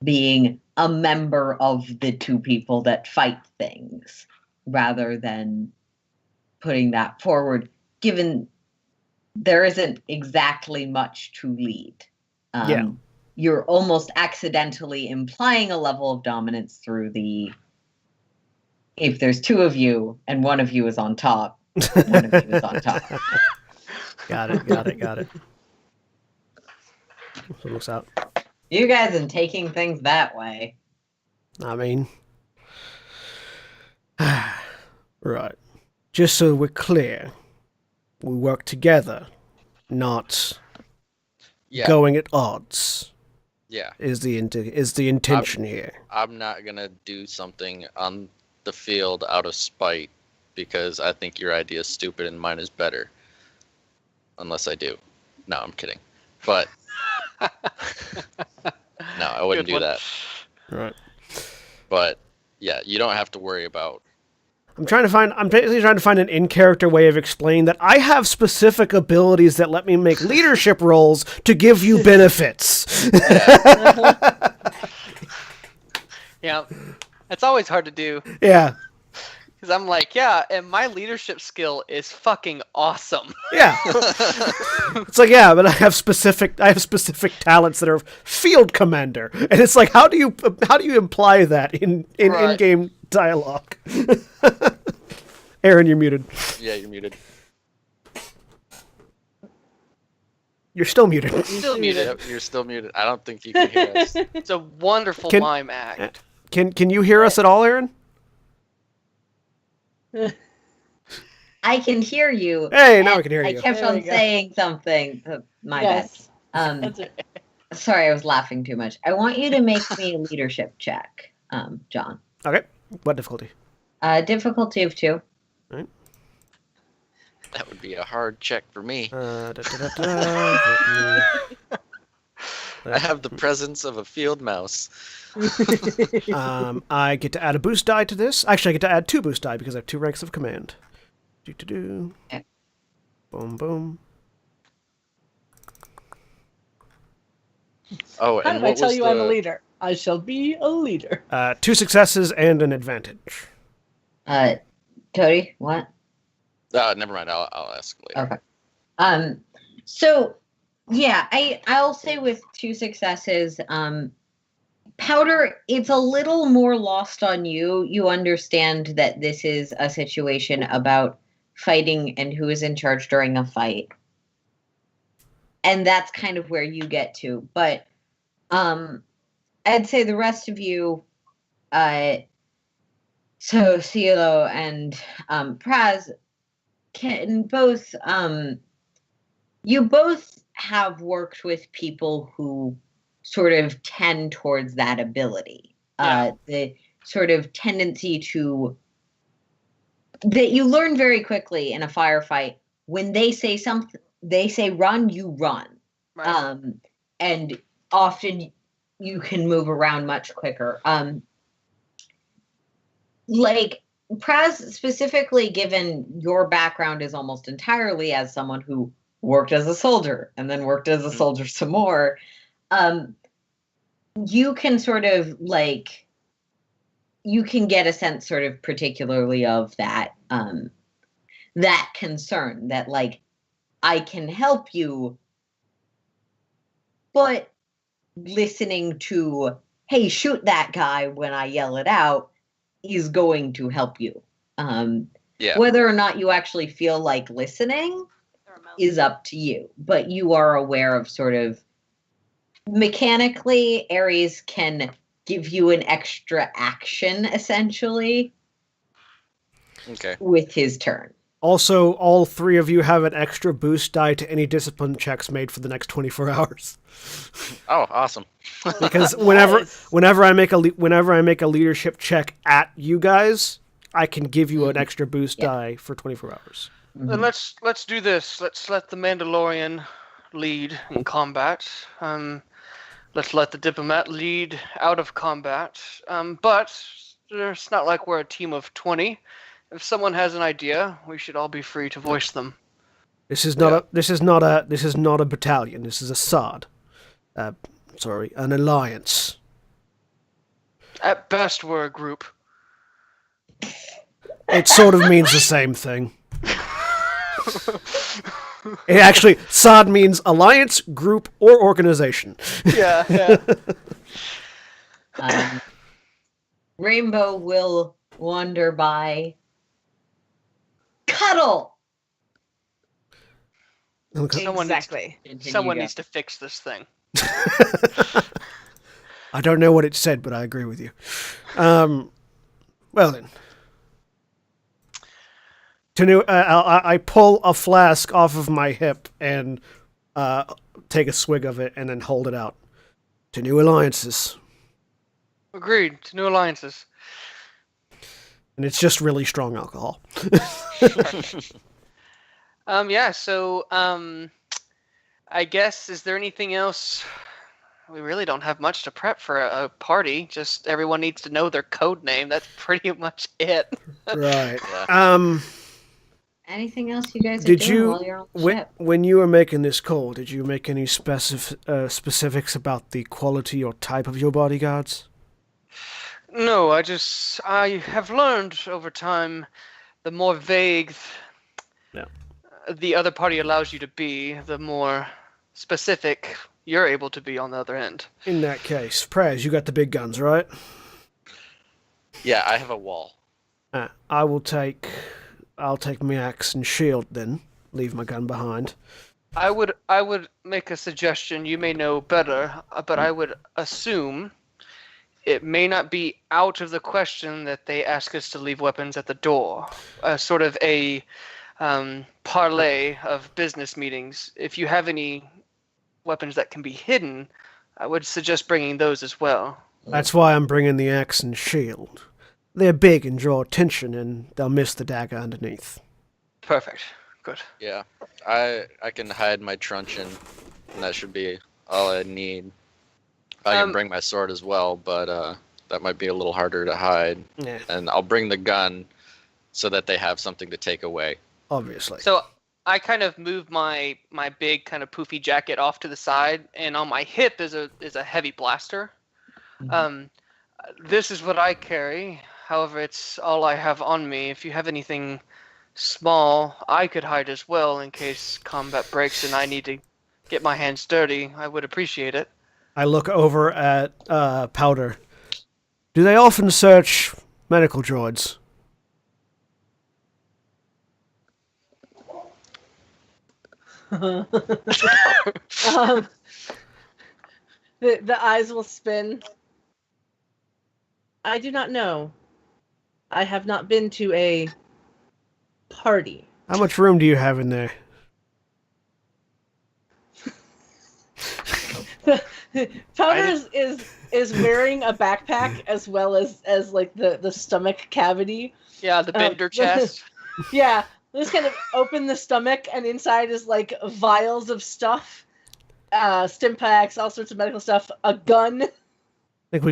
Speaker 2: being a member of the two people that fight things rather than putting that forward, given there isn't exactly much to lead.
Speaker 1: Yeah.
Speaker 2: You're almost accidentally implying a level of dominance through the, if there's two of you and one of you is on top, one of you is on top.
Speaker 1: Got it. So it looks out.
Speaker 2: You guys are taking things that way.
Speaker 1: I mean, right. Just so we're clear, we work together, not
Speaker 5: Yeah.
Speaker 1: going at odds.
Speaker 5: Yeah.
Speaker 1: Is the intention here?
Speaker 5: I'm not gonna do something on the field out of spite because I think your idea is stupid and mine is better. Unless I do. No, I'm kidding. But no, I wouldn't do that.
Speaker 1: Right.
Speaker 5: But yeah, you don't have to worry about.
Speaker 1: I'm basically trying to find an in-character way of explaining that I have specific abilities that let me make leadership roles to give you benefits.
Speaker 4: Yeah, it's always hard to do.
Speaker 1: Yeah.
Speaker 4: Because I'm like, yeah, and my leadership skill is fucking awesome.
Speaker 1: Yeah. It's like, yeah, but I have specific talents that are field commander. And it's like, how do you imply that in
Speaker 4: Right.
Speaker 1: in-game dialogue? Aaron, you're muted.
Speaker 5: Yeah, you're muted.
Speaker 1: You're still muted.
Speaker 4: Still muted.
Speaker 5: Yep, you're still muted. I don't think you can hear us.
Speaker 4: It's a wonderful
Speaker 1: Can-
Speaker 4: mime act.
Speaker 1: Can you hear us at all, Aaron?
Speaker 2: I can hear you.
Speaker 1: Hey, now I can hear
Speaker 2: I
Speaker 1: you.
Speaker 2: kept
Speaker 3: There we
Speaker 2: on
Speaker 3: go.
Speaker 2: saying something. My
Speaker 3: Yes.
Speaker 2: bad.
Speaker 3: That's right.
Speaker 2: Sorry, I was laughing too much. I want you to make me a leadership check, John.
Speaker 1: Okay. What difficulty?
Speaker 2: Difficulty of 2.
Speaker 5: That would be a hard check for me.
Speaker 1: Da.
Speaker 5: I have the presence of a field mouse.
Speaker 1: I get to add a boost die to this. Actually, I get to add 2 boost die because I have 2 ranks of command. Do.
Speaker 2: Okay.
Speaker 1: Boom, boom.
Speaker 5: Oh,
Speaker 3: How
Speaker 5: and
Speaker 3: did I
Speaker 5: what
Speaker 3: tell
Speaker 5: was
Speaker 3: you
Speaker 5: the...
Speaker 3: I'm a leader? I shall be a leader.
Speaker 1: 2 successes and an advantage.
Speaker 2: Cody, what?
Speaker 5: never mind. I'll ask later.
Speaker 2: Okay. So yeah, I'll say with 2 successes, Powder, it's a little more lost on you. You understand that this is a situation about fighting and who is in charge during a fight. And that's kind of where you get to. But I'd say the rest of you, so Cielo and Praz, can both, you both have worked with people who sort of tend towards that ability. The sort of tendency to, that you learn very quickly in a firefight, when they say something, they say run, you run.
Speaker 4: Right.
Speaker 2: And often you can move around much quicker. Like Praz, specifically, given your background is almost entirely as someone who worked as a soldier and then worked as a soldier some more, you can sort of like, you can get a sense sort of particularly of that, that concern that like, I can help you, but listening to, hey, shoot that guy when I yell it out is going to help you.
Speaker 5: Yeah.
Speaker 2: Whether or not you actually feel like listening is up to you, but you are aware of sort of mechanically, Ares can give you an extra action essentially
Speaker 5: Okay.
Speaker 2: with his turn.
Speaker 1: Also, all 3 of you have an extra boost die to any discipline checks made for the next 24 hours.
Speaker 5: Oh, awesome.
Speaker 1: Because
Speaker 3: Nice.
Speaker 1: whenever I make a leadership check at you guys, I can give you an extra boost die for 24 hours.
Speaker 4: Then let's do this. Let's let the Mandalorian lead in combat. Let's let the diplomat lead out of combat. But it's not like we're a team of 20. If someone has an idea, we should all be free to voice them.
Speaker 1: This is not a battalion. This is a SAD. An alliance.
Speaker 4: At best, we're a group.
Speaker 1: It sort of means the same thing. It actually, SAD means alliance, group, or organization.
Speaker 4: Yeah.
Speaker 2: Rainbow will wander by. Cuddle!
Speaker 1: Okay.
Speaker 4: Someone needs to fix this thing.
Speaker 1: I don't know what it said, but I agree with you. Well then. I pull a flask off of my hip and take a swig of it and then hold it out. To new alliances.
Speaker 4: Agreed. To new alliances.
Speaker 1: And it's just really strong alcohol.
Speaker 4: I guess, is there anything else? We really don't have much to prep for a party. Just everyone needs to know their code name. That's pretty much it.
Speaker 1: Right.
Speaker 5: Yeah.
Speaker 2: Anything else you guys are doing while you're on the ship?
Speaker 1: When you were making this call, did you make any specifics about the quality or type of your bodyguards?
Speaker 4: No, I have learned over time, the more vague the other party allows you to be, the more specific you're able to be on the other end.
Speaker 1: In that case, Prez, you got the big guns, right?
Speaker 5: Yeah, I have a wall.
Speaker 1: I'll take my axe and shield then. Leave my gun behind.
Speaker 4: I would make a suggestion. You may know better, but I would assume it may not be out of the question that they ask us to leave weapons at the door. Sort of a parlay of business meetings. If you have any weapons that can be hidden, I would suggest bringing those as well.
Speaker 1: That's why I'm bringing the axe and shield. They're big and draw attention, and they'll miss the dagger underneath.
Speaker 4: Perfect. Good.
Speaker 5: Yeah, I can hide my truncheon, and that should be all I need. I can bring my sword as well, but that might be a little harder to hide.
Speaker 1: Yeah.
Speaker 5: And I'll bring the gun so that they have something to take away.
Speaker 1: Obviously.
Speaker 4: So I kind of move my big kind of poofy jacket off to the side, and on my hip is a heavy blaster. Mm-hmm. This is what I carry. However, it's all I have on me. If you have anything small, I could hide as well in case combat breaks and I need to get my hands dirty. I would appreciate it.
Speaker 1: I look over at Powder. Do they often search medical droids?
Speaker 3: The eyes will spin. I do not know. I have not been to a party.
Speaker 1: How much room do you have in there?
Speaker 3: Powder is wearing a backpack as well as like the stomach cavity.
Speaker 4: Yeah, the bender chest.
Speaker 3: Yeah, just kind of open the stomach, and inside is like vials of stuff, stim packs, all sorts of medical stuff, a gun.
Speaker 1: I think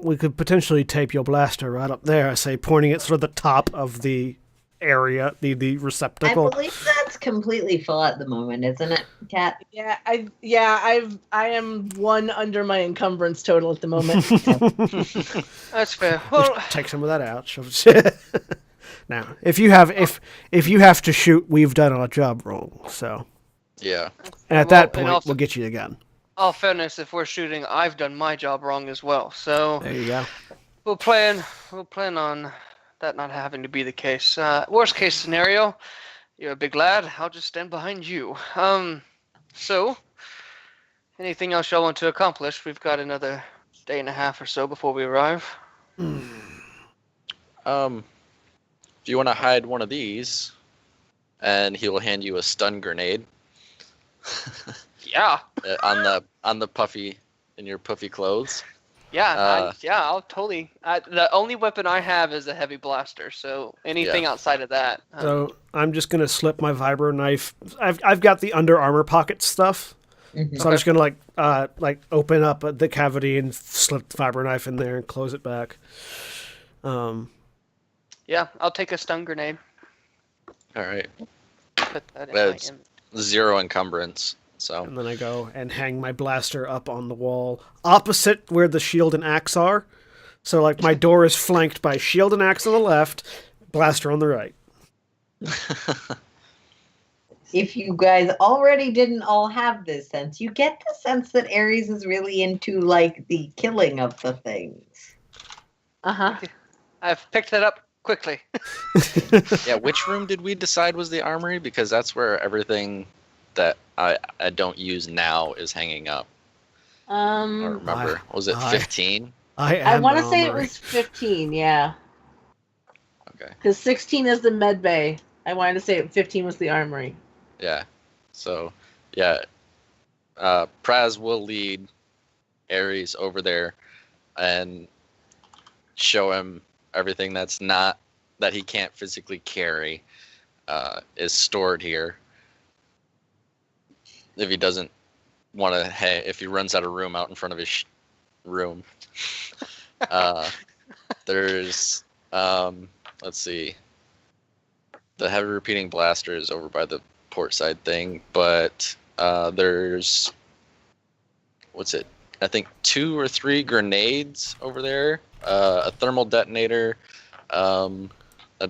Speaker 1: we could potentially tape your blaster right up there, I say, pointing at sort of the top of the area, the receptacle.
Speaker 2: I believe that's completely full at the moment, isn't it, Kat?
Speaker 3: Yeah, I am one under my encumbrance total at the moment.
Speaker 4: That's fair. Well,
Speaker 1: just take some of that out. Now, if you have to shoot, we've done our job wrong. So
Speaker 5: yeah,
Speaker 1: and at that point, we'll get you the gun.
Speaker 4: All fairness, if we're shooting, I've done my job wrong as well. So
Speaker 1: there you go.
Speaker 4: We'll plan on that not having to be the case. Worst case scenario, you're a big lad. I'll just stand behind you. So anything else y'all want to accomplish? We've got another day and a half or so before we arrive.
Speaker 5: If you want to hide one of these, and he will hand you a stun grenade.
Speaker 4: Yeah.
Speaker 5: on the puffy, in your puffy clothes.
Speaker 4: Yeah, I'll totally. The only weapon I have is a heavy blaster, so anything outside of that.
Speaker 1: So I'm just gonna slip my vibro knife. I've got the under armor pocket stuff. So I'm just gonna like open up the cavity and slip the vibro knife in there and close it back.
Speaker 4: Yeah, I'll take a stun grenade.
Speaker 5: All right.
Speaker 4: Put that in
Speaker 5: That's 0 encumbrance. So
Speaker 1: And then I go and hang my blaster up on the wall opposite where the shield and axe are. So like my door is flanked by shield and axe on the left, blaster on the right.
Speaker 2: If you guys already didn't all have this sense, you get the sense that Ares is really into like the killing of the things.
Speaker 4: I've picked that up quickly.
Speaker 5: yeah, which room did we decide was the armory? Because that's where everything that I don't use now is hanging up. I don't remember. Was it 15?
Speaker 3: I want to say it was 15. Yeah.
Speaker 5: Okay.
Speaker 3: Because 16 is the med bay. I wanted to say 15 was the armory.
Speaker 5: Yeah. So, yeah. Praz will lead Ares over there and show him everything that he can't physically carry is stored here. If he doesn't want to, if he runs out of room out in front of his room, there's, let's see, the heavy repeating blaster is over by the port side thing, but there's, what's it? I think 2 or 3 grenades over there, a thermal detonator, a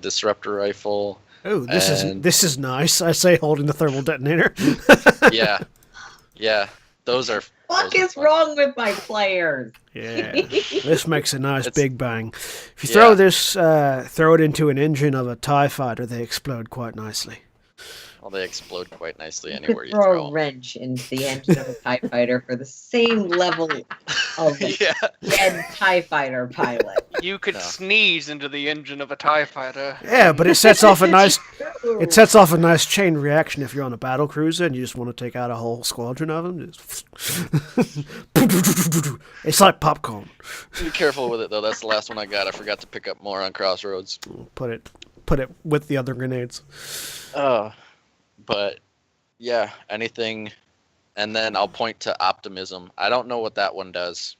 Speaker 5: disruptor rifle.
Speaker 1: Oh, this is nice. I say, holding the thermal detonator.
Speaker 5: yeah. Those are.
Speaker 2: What is wrong with my players?
Speaker 1: Yeah, this makes a nice big bang. If you throw it into an engine of a TIE fighter, they explode quite nicely.
Speaker 5: Well, they explode quite nicely anywhere you
Speaker 2: throw
Speaker 5: throw
Speaker 2: a
Speaker 5: them.
Speaker 2: wrench into the engine of a TIE fighter for the same level of dead TIE fighter pilot.
Speaker 4: You could sneeze into the engine of a TIE fighter.
Speaker 1: Yeah, but it sets off a nice chain reaction if you're on a battle cruiser and you just want to take out a whole squadron of them. It's like popcorn.
Speaker 5: Be careful with it though. That's the last one I got. I forgot to pick up more on Crossroads.
Speaker 1: Put it with the other grenades.
Speaker 5: But yeah, anything, and then I'll point to optimism. I don't know what that one does.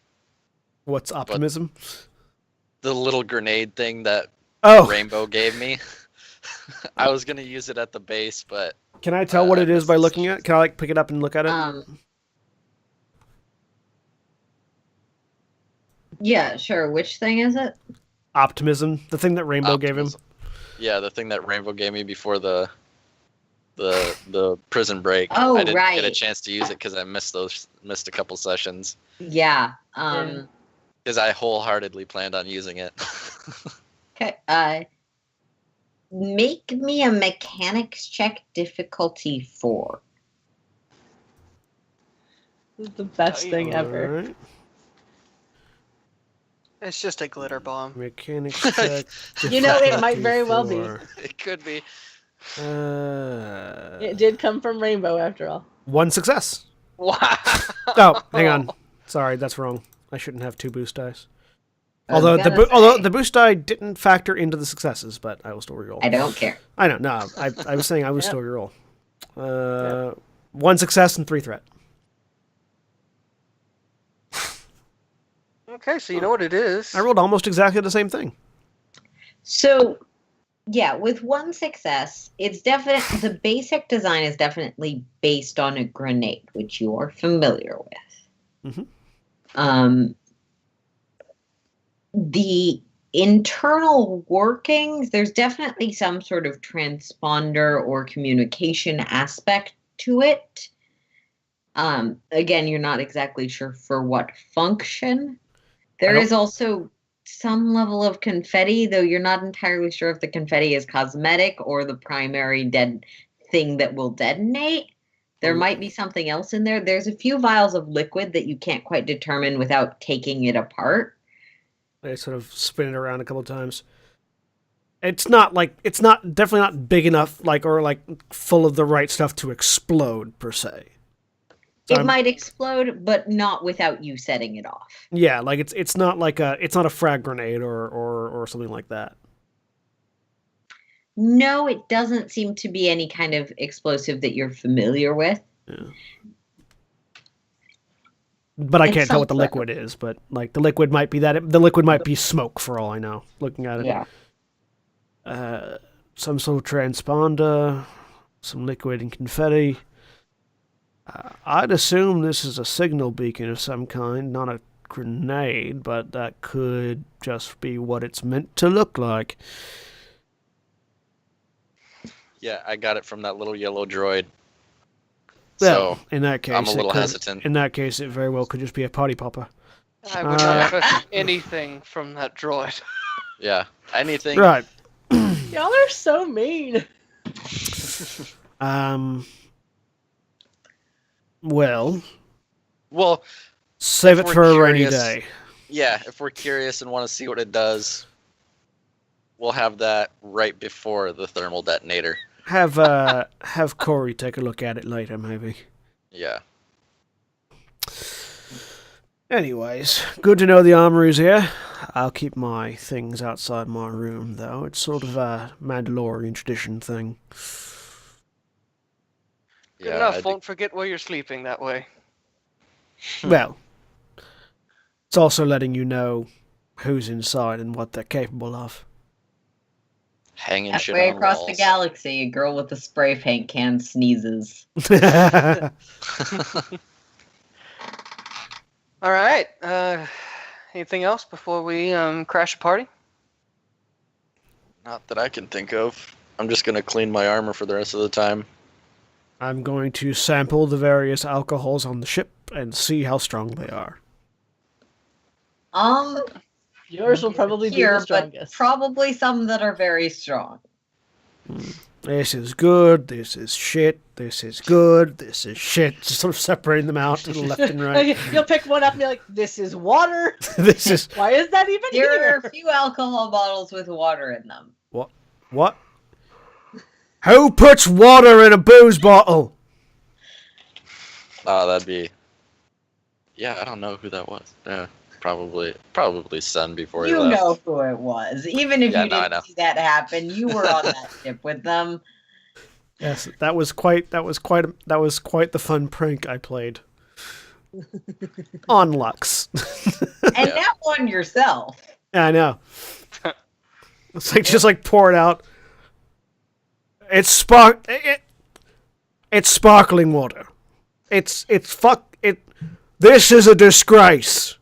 Speaker 1: What's optimism?
Speaker 5: The little grenade thing that Rainbow gave me. I was gonna use it at the base, but
Speaker 1: can I tell what it is by looking at it? Can I pick it up and look at it?
Speaker 2: Yeah, sure. Which thing is it?
Speaker 1: Optimism, the thing that Rainbow gave him.
Speaker 5: Yeah, the thing that Rainbow gave me before the prison break.
Speaker 2: Oh,
Speaker 5: I didn't get a chance to use it because I missed a couple sessions.
Speaker 2: Yeah.
Speaker 5: Because I wholeheartedly planned on using it.
Speaker 2: Okay. Make me a mechanics check difficulty 4.
Speaker 3: This is the best thing ever.
Speaker 1: Right.
Speaker 4: It's just a glitter bomb.
Speaker 1: Mechanics check.
Speaker 3: It might very well be.
Speaker 5: It could be.
Speaker 3: It did come from Rainbow after all.
Speaker 1: 1 success.
Speaker 4: Wow.
Speaker 1: Oh, hang on. Sorry, that's wrong. I shouldn't have 2 boost dice. Although the boost die didn't factor into the successes, but I will still reroll.
Speaker 2: I don't care.
Speaker 1: I know. No, I was saying I would still reroll. 1 success and 3 threat.
Speaker 4: Okay, so you know what it is.
Speaker 1: I rolled almost exactly the same thing.
Speaker 2: So, yeah, with 1 success, it's the basic design is definitely based on a grenade, which you are familiar with.
Speaker 1: Mm-hmm.
Speaker 2: The internal workings, there's definitely some sort of transponder or communication aspect to it. Again, you're not exactly sure for what function. There is also some level of confetti, though you're not entirely sure if the confetti is cosmetic or the primary dead thing that will detonate. There might be something else in there. There's a few vials of liquid that you can't quite determine without taking it apart.
Speaker 1: I sort of spin it around a couple of times. It's definitely not big enough, or full of the right stuff to explode per se.
Speaker 2: It might explode, but not without you setting it off.
Speaker 1: Yeah, like it's not a frag grenade or something like that.
Speaker 2: No, it doesn't seem to be any kind of explosive that you're familiar with.
Speaker 1: Yeah. But I can't tell what the liquid is. But like the liquid might be the liquid might be smoke for all I know. Looking at it,
Speaker 2: yeah.
Speaker 1: Some sort of transponder, some liquid and confetti. I'd assume this is a signal beacon of some kind, not a grenade, but that could just be what it's meant to look like.
Speaker 5: Yeah, I got it from that little yellow droid.
Speaker 1: Well,
Speaker 5: So
Speaker 1: in that case,
Speaker 5: I'm a little hesitant.
Speaker 1: In that case, it very well could just be a party popper.
Speaker 4: I would not trust anything from that droid.
Speaker 5: Yeah, anything.
Speaker 1: Right.
Speaker 3: Y'all are so mean.
Speaker 1: Well,
Speaker 5: if
Speaker 1: save it
Speaker 5: we're
Speaker 1: for a rainy
Speaker 5: curious-
Speaker 1: day.
Speaker 5: Yeah, if we're curious and want to see what it does, we'll have that right before the thermal detonator.
Speaker 1: Have Corey take a look at it later, maybe.
Speaker 5: Yeah.
Speaker 1: Anyways, good to know the armory's here. I'll keep my things outside my room, though. It's sort of a Mandalorian tradition thing.
Speaker 4: Good
Speaker 5: Yeah,
Speaker 4: enough. Won't forget where you're sleeping that way.
Speaker 1: Well, it's also letting you know who's inside and what they're capable of.
Speaker 5: hanging shit
Speaker 2: Halfway
Speaker 5: on
Speaker 2: across
Speaker 5: walls.
Speaker 2: the galaxy, a girl with a spray paint can sneezes.
Speaker 4: All right. Anything else before we crash a party?
Speaker 5: Not that I can think of. I'm just gonna clean my armor for the rest of the time.
Speaker 1: I'm going to sample the various alcohols on the ship and see how strong they are.
Speaker 3: Yours will probably be the strongest.
Speaker 2: But probably some that are very strong.
Speaker 1: This is good, this is shit, this is good, this is shit. Just sort of separating them out to the left and right.
Speaker 3: You'll pick one up and be like, this is water.
Speaker 1: This is...
Speaker 3: Why is that even
Speaker 2: There
Speaker 3: here?
Speaker 2: are a few alcohol bottles with water in them.
Speaker 1: What? Who puts water in a booze bottle?
Speaker 5: Oh, that'd be... Yeah, I don't know who that was. Yeah, probably Sun before he
Speaker 2: You
Speaker 5: left.
Speaker 2: know who it was. Even if
Speaker 5: Yeah,
Speaker 2: you
Speaker 5: no, I
Speaker 2: didn't
Speaker 5: know.
Speaker 2: see that happen, you were on that ship with them.
Speaker 1: Yes, that was quite the fun prank I played. On Lux.
Speaker 2: And
Speaker 5: Yeah.
Speaker 2: now on yourself.
Speaker 1: Yeah, I know. It's like just like pour it out. It's sparkling water. This is a disgrace.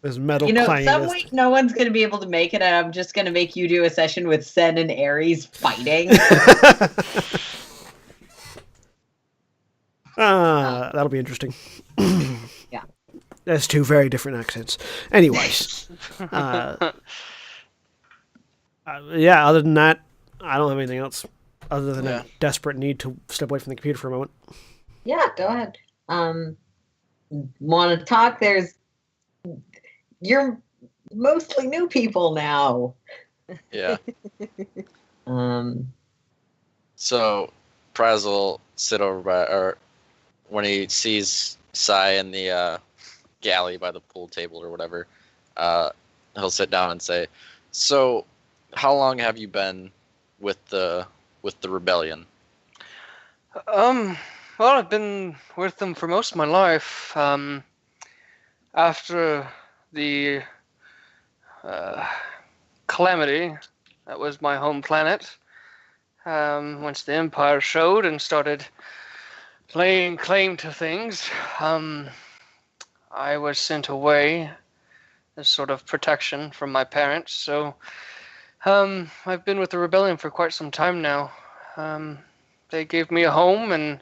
Speaker 1: There's metal clanging.
Speaker 2: Some week no one's going to be able to make it, and I'm just going to make you do a session with Sen and Ares fighting.
Speaker 1: That'll be interesting.
Speaker 2: Yeah.
Speaker 1: That's two very different accents. Anyways. Yeah, other than that, I don't have anything else other than a desperate need to step away from the computer for a moment.
Speaker 2: Yeah, go ahead. Want to talk? You're mostly new people now.
Speaker 5: Yeah.
Speaker 2: Um,
Speaker 5: So, Praz will sit over by, or when he sees Sai in the galley by the pool table or whatever, he'll sit down and say, "So, how long have you been with the rebellion?"
Speaker 4: Well, I've been with them for most of my life. After the calamity, that was my home planet. Once the Empire showed and started laying claim to things, I was sent away as sort of protection from my parents. So I've been with the rebellion for quite some time now. They gave me a home and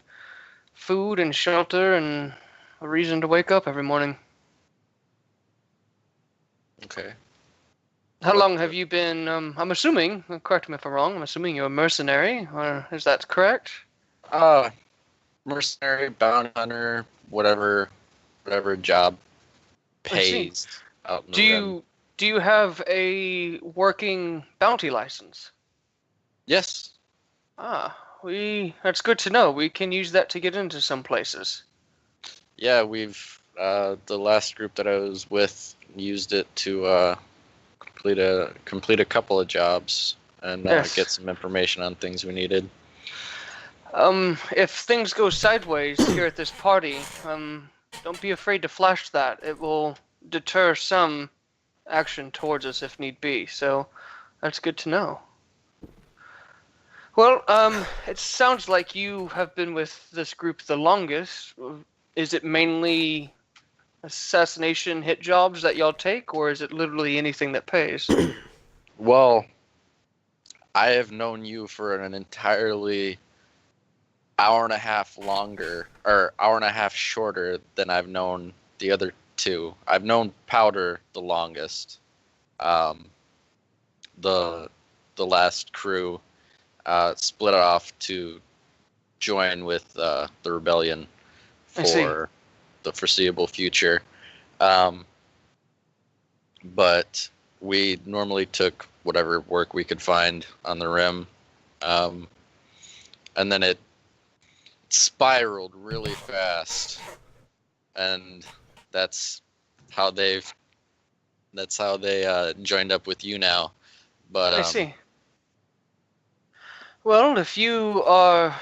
Speaker 4: food and shelter and a reason to wake up every morning.
Speaker 5: Okay.
Speaker 4: How long have you been, I'm assuming, correct me if I'm wrong, I'm assuming you're a mercenary, or is that correct?
Speaker 5: Mercenary, bounty hunter, whatever job pays. Out in the rim.
Speaker 4: Do you have a working bounty license?
Speaker 5: Yes.
Speaker 4: That's good to know. We can use that to get into some places.
Speaker 5: Yeah, we've the last group that I was with used it to complete a couple of jobs and
Speaker 4: Yes.
Speaker 5: get some information on things we needed.
Speaker 4: If things go sideways here at this party, don't be afraid to flash that. It will deter some action towards us if need be. So that's good to know. Well, it sounds like you have been with this group the longest. Is it mainly assassination hit jobs that y'all take, or is it literally anything that pays?
Speaker 5: Well, I have known you for an entirely hour and a half longer, or hour and a half shorter than I've known the other two. I've known Powder the longest. The last crew split off to join with the rebellion for the foreseeable future. But we normally took whatever work we could find on the rim. And then it spiraled really fast. And that's how they joined up with you now. But
Speaker 4: I see. Well, if you are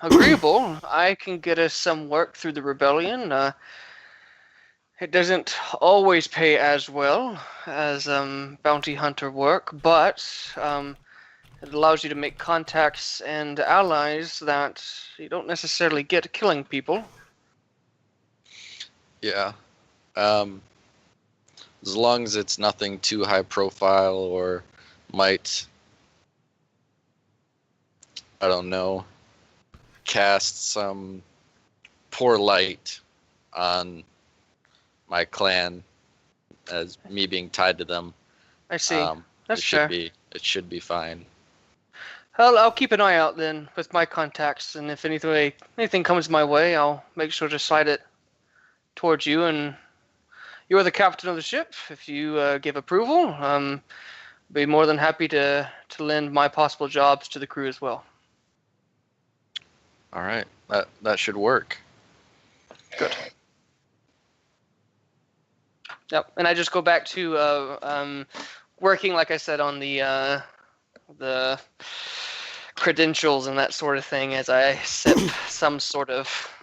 Speaker 4: agreeable, I can get us some work through the rebellion. It doesn't always pay as well as bounty hunter work, but it allows you to make contacts and allies that you don't necessarily get killing people.
Speaker 5: yeah. As long as it's nothing too high profile or might, I don't know, cast some poor light on my clan as me being tied to them.
Speaker 4: I see. That's
Speaker 5: it should
Speaker 4: fair.
Speaker 5: it should be fine.
Speaker 4: Well, I'll keep an eye out then with my contacts, and if anything comes my way, I'll make sure to slide it towards you. And you're the captain of the ship. If you give approval, be more than happy to lend my possible jobs to the crew as well.
Speaker 5: All right, that should work.
Speaker 4: Good. Yep, and I just go back to working, like I said, on the credentials and that sort of thing as I sip some sort of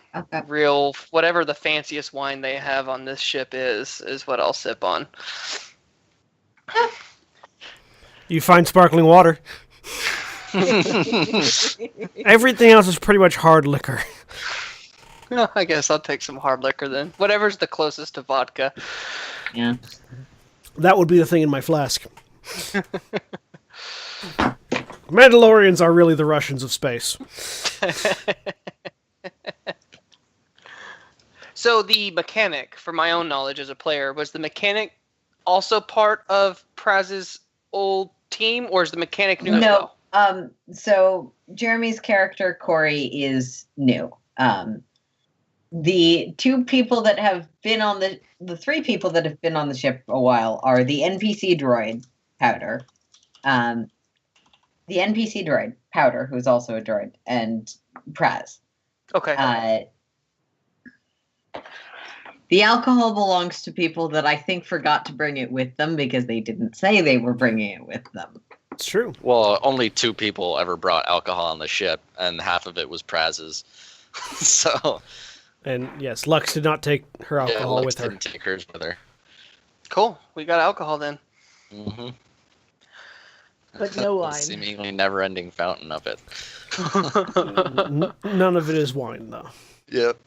Speaker 4: real, whatever the fanciest wine they have on this ship is what I'll sip on.
Speaker 1: You find sparkling water. Everything else is pretty much hard liquor.
Speaker 4: I guess I'll take some hard liquor then. Whatever's the closest to vodka.
Speaker 2: Yeah.
Speaker 1: That would be the thing in my flask. Mandalorians are really the Russians of space.
Speaker 4: So the mechanic, for my own knowledge as a player, was the mechanic also part of Praz's old team, or is the mechanic new as well?
Speaker 2: So Jeremy's character, Corey, is new. The two people that have been on the three people that have been on the ship a while are the NPC droid, Powder, the NPC droid, Powder, who's also a droid, and Praz.
Speaker 4: Okay.
Speaker 2: The alcohol belongs to people that I think forgot to bring it with them because they didn't say they were bringing it with them.
Speaker 1: It's true.
Speaker 5: Well, only 2 people ever brought alcohol on the ship, and half of it was Praz's. So.
Speaker 1: And yes, Lux did not take her alcohol
Speaker 5: Lux
Speaker 1: with her.
Speaker 5: didn't take hers with her.
Speaker 4: Cool. We got alcohol then.
Speaker 5: Mm-hmm.
Speaker 3: But no wine.
Speaker 5: Seemingly never-ending fountain of it.
Speaker 1: None of it is wine, though.
Speaker 5: Yep.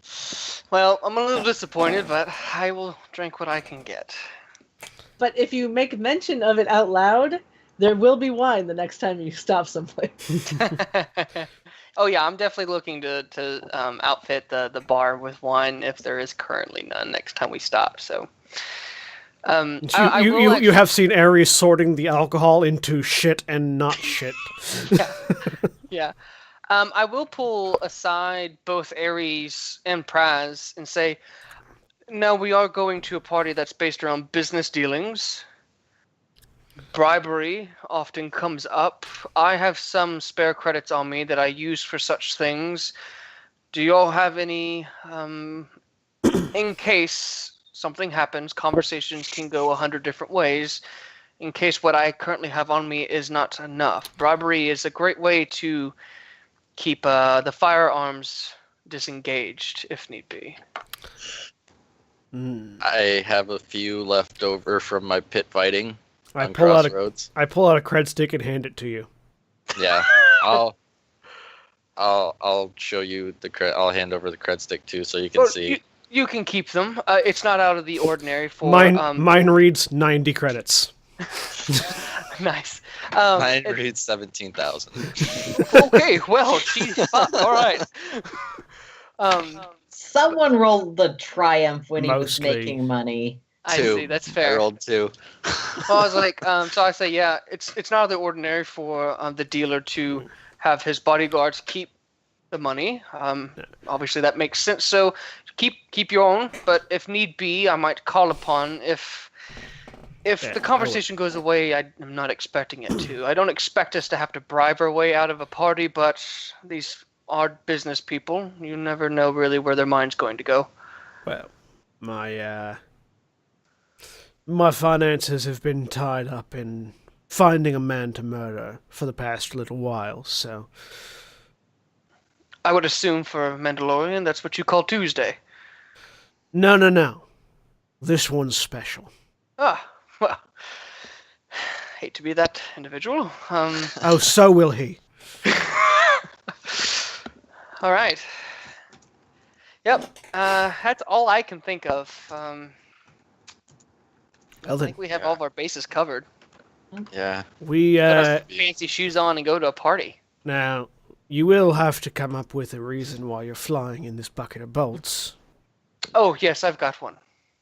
Speaker 4: Well, I'm a little disappointed, but I will drink what I can get.
Speaker 3: But if you make mention of it out loud, there will be wine the next time you stop someplace.
Speaker 4: Oh yeah, I'm definitely looking to outfit the bar with wine if there is currently none next time we stop. So,
Speaker 1: you have seen Ares sorting the alcohol into shit and not shit.
Speaker 4: Yeah. I will pull aside both Ares and Praz and say, no, we are going to a party that's based around business dealings. bribery often comes up. I have some spare credits on me that I use for such things. Do you all have any, in case something happens, conversations can go 100 different ways, in case what I currently have on me is not enough. Bribery is a great way to keep the firearms disengaged, if need be.
Speaker 5: I have a few left over from my pit fighting on
Speaker 1: pull
Speaker 5: Crossroads.
Speaker 1: I pull out a cred stick and hand it to you.
Speaker 5: Yeah, I'll show you the cred. I'll hand over the cred stick too, so you can see.
Speaker 4: You can keep them. It's not out of the ordinary for
Speaker 1: mine reads 90 credits.
Speaker 4: Nice.
Speaker 5: Mine reads 17,000.
Speaker 4: Okay, well, geez, fuck, all right.
Speaker 2: Someone rolled the triumph when he was
Speaker 1: Mostly.
Speaker 2: making money.
Speaker 4: I see, that's fair.
Speaker 5: I rolled 2.
Speaker 4: Well, I was like, so I say, yeah, it's not out of the ordinary for the dealer to have his bodyguards keep the money. Obviously, that makes sense. So keep your own, but if need be, I might call upon if the conversation goes away. I'm not expecting it to. I don't expect us to have to bribe our way out of a party, but these are business people. You never know really where their mind's going to go.
Speaker 1: Well, my finances have been tied up in finding a man to murder for the past little while, so...
Speaker 4: I would assume for Mandalorian, that's what you call Tuesday.
Speaker 1: No. This one's special.
Speaker 4: Ah, well, hate to be that individual.
Speaker 1: Oh, so will he.
Speaker 4: All right. Yep. That's all I can think of. I think we have all of our bases covered.
Speaker 5: Yeah.
Speaker 1: We,
Speaker 4: Put our fancy shoes on and go to a party.
Speaker 1: Now, you will have to come up with a reason why you're flying in this bucket of bolts.
Speaker 4: Oh, yes, I've got one.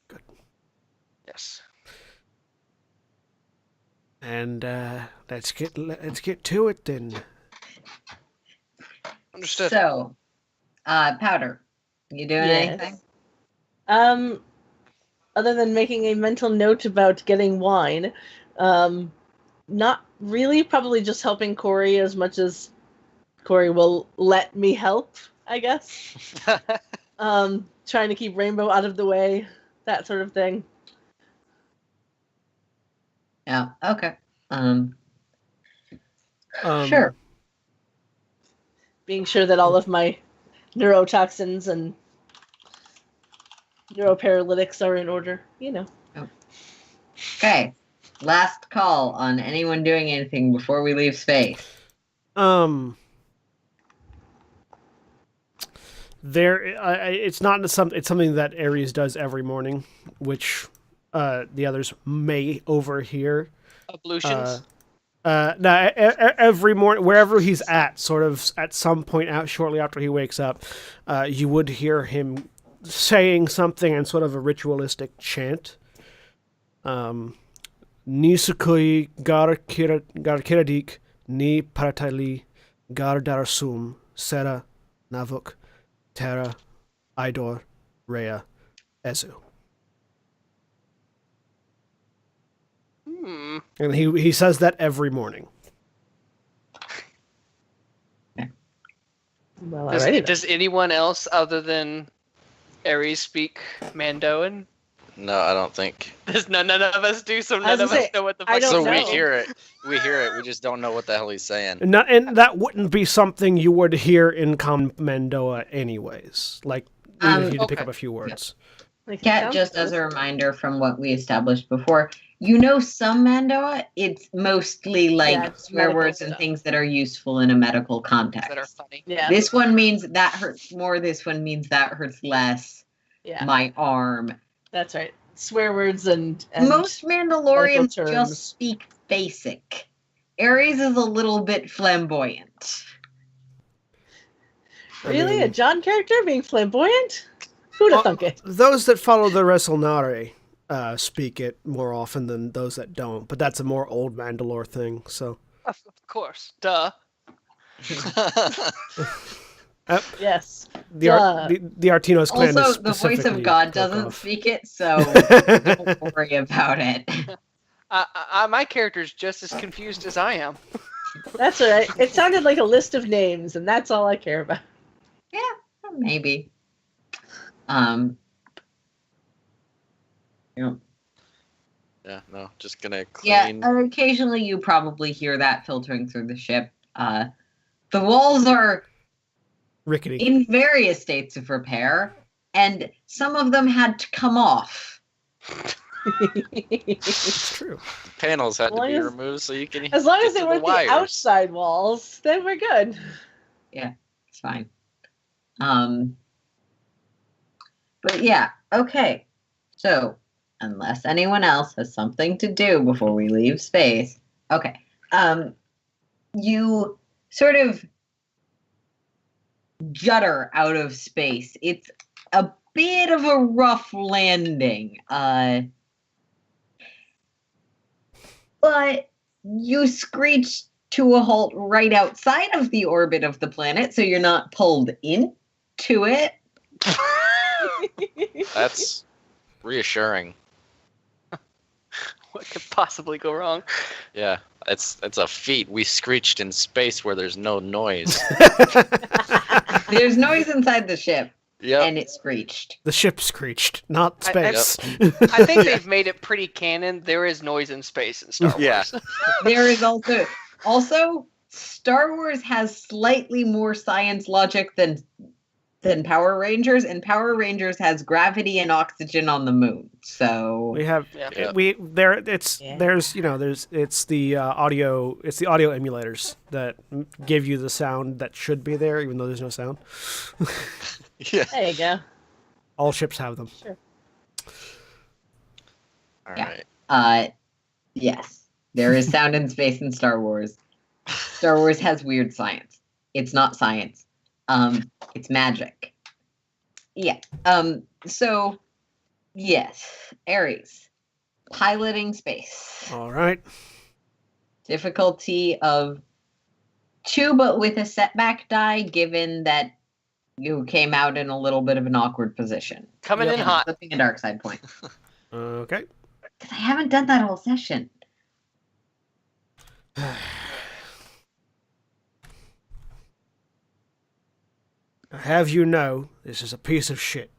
Speaker 1: Good.
Speaker 4: Yes.
Speaker 1: And, let's get to it then.
Speaker 4: Understood.
Speaker 2: So, Powder, you doing anything?
Speaker 3: Other than making a mental note about getting wine, not really. Probably just helping Corey as much as Corey will let me help, I guess. Trying to keep Rainbow out of the way, that sort of thing.
Speaker 2: Yeah. Okay. Sure.
Speaker 3: Being sure that all of my neurotoxins and neuroparalytics are in order, you know.
Speaker 2: Okay. Last call on anyone doing anything before we leave space.
Speaker 1: It's something that Ares does every morning, which the others may overhear.
Speaker 4: Ablutions.
Speaker 1: No, every morning, wherever he's at, sort of at some point out shortly after he wakes up, you would hear him saying something in sort of a ritualistic chant. Ni sukui gar kiradik ni paratali gar dararsum sera navuk terra idor rea ezu. And he says that every morning.
Speaker 3: Well,
Speaker 4: Does anyone else other than Ares speak Mandoan?
Speaker 5: No, I don't think.
Speaker 4: Does none of us do, so
Speaker 3: I was
Speaker 4: none of
Speaker 3: gonna
Speaker 4: us
Speaker 3: say,
Speaker 4: know what the
Speaker 3: I
Speaker 4: fuck
Speaker 3: don't
Speaker 5: So
Speaker 3: know.
Speaker 5: we hear it. We hear it. We just don't know what the hell he's saying.
Speaker 1: And that wouldn't be something you would hear in Mandoa anyways. Like, even if you had to pick up a few words.
Speaker 2: Kat, just as a reminder from what we established before, you know some Mandoa, it's mostly like swear words and things that are useful in a medical context.
Speaker 4: that are funny.
Speaker 3: Yeah.
Speaker 2: This one means that hurts more, this one means that hurts less.
Speaker 3: Yeah.
Speaker 2: My arm.
Speaker 3: That's right. Swear words and
Speaker 2: Most Mandalorians
Speaker 3: medical terms.
Speaker 2: just speak basic. Ares is a little bit flamboyant.
Speaker 3: Really? A John character being flamboyant? Who'd have thunk it?
Speaker 1: Those that follow the Wrestlnare speak it more often than those that don't, but that's a more old Mandalore thing, so...
Speaker 4: Of course. Duh.
Speaker 3: Yes.
Speaker 1: The Artinos clan
Speaker 2: Also,
Speaker 1: is
Speaker 2: the voice of
Speaker 1: specifically
Speaker 2: God
Speaker 1: broke
Speaker 2: doesn't
Speaker 1: off.
Speaker 2: speak it, so don't worry about it.
Speaker 4: My character's just as confused as I am.
Speaker 3: That's all right. It sounded like a list of names, and that's all I care about.
Speaker 2: Yeah, maybe. Yeah.
Speaker 5: Yeah, no, just gonna
Speaker 2: Yeah,
Speaker 5: clean.
Speaker 2: occasionally you probably hear that filtering through the ship. The walls are
Speaker 1: Rickety.
Speaker 2: in various states of repair, and some of them had to come off.
Speaker 1: It's true.
Speaker 5: The panels had
Speaker 3: As
Speaker 5: to
Speaker 3: long
Speaker 5: be
Speaker 3: as-
Speaker 5: removed so you can.
Speaker 3: As long
Speaker 5: get
Speaker 3: as they
Speaker 5: to
Speaker 3: weren't the
Speaker 5: wires.
Speaker 3: outside walls, then we're good.
Speaker 2: Yeah, it's fine. But yeah, okay. So, unless anyone else has something to do before we leave space, okay. You sort of judder out of space. It's a bit of a rough landing. But you screech to a halt right outside of the orbit of the planet, so you're not pulled into it.
Speaker 5: That's reassuring.
Speaker 4: What could possibly go wrong?
Speaker 5: Yeah, it's a feat. We screeched in space where there's no noise.
Speaker 2: There's noise inside the ship,
Speaker 5: Yep.
Speaker 2: and it screeched.
Speaker 1: The ship screeched, not
Speaker 4: I-
Speaker 1: space.
Speaker 4: I think they've made it pretty canon. There is noise in space in Star Wars.
Speaker 5: Yeah.
Speaker 2: There is also Star Wars has slightly more science logic than Power Rangers, and Power Rangers has gravity and oxygen on the moon. So
Speaker 1: We have
Speaker 4: Yeah.
Speaker 1: it's the audio emulators that give you the sound that should be there even though there's no sound.
Speaker 5: Yeah.
Speaker 3: There you go.
Speaker 1: All ships have them.
Speaker 3: Sure.
Speaker 5: All
Speaker 2: Yeah.
Speaker 5: right.
Speaker 2: Yes, there is sound in space in Star Wars. Star Wars has weird science. It's not science. It's magic. Yeah. So yes, Ares, piloting space.
Speaker 1: All right.
Speaker 2: Difficulty of 2, but with a setback die, given that you came out in a little bit of an awkward position.
Speaker 4: Coming in
Speaker 2: And
Speaker 4: hot.
Speaker 2: Flipping a dark side point.
Speaker 1: Okay.
Speaker 2: Because I haven't done that whole session.
Speaker 1: Have you know this is a piece of shit.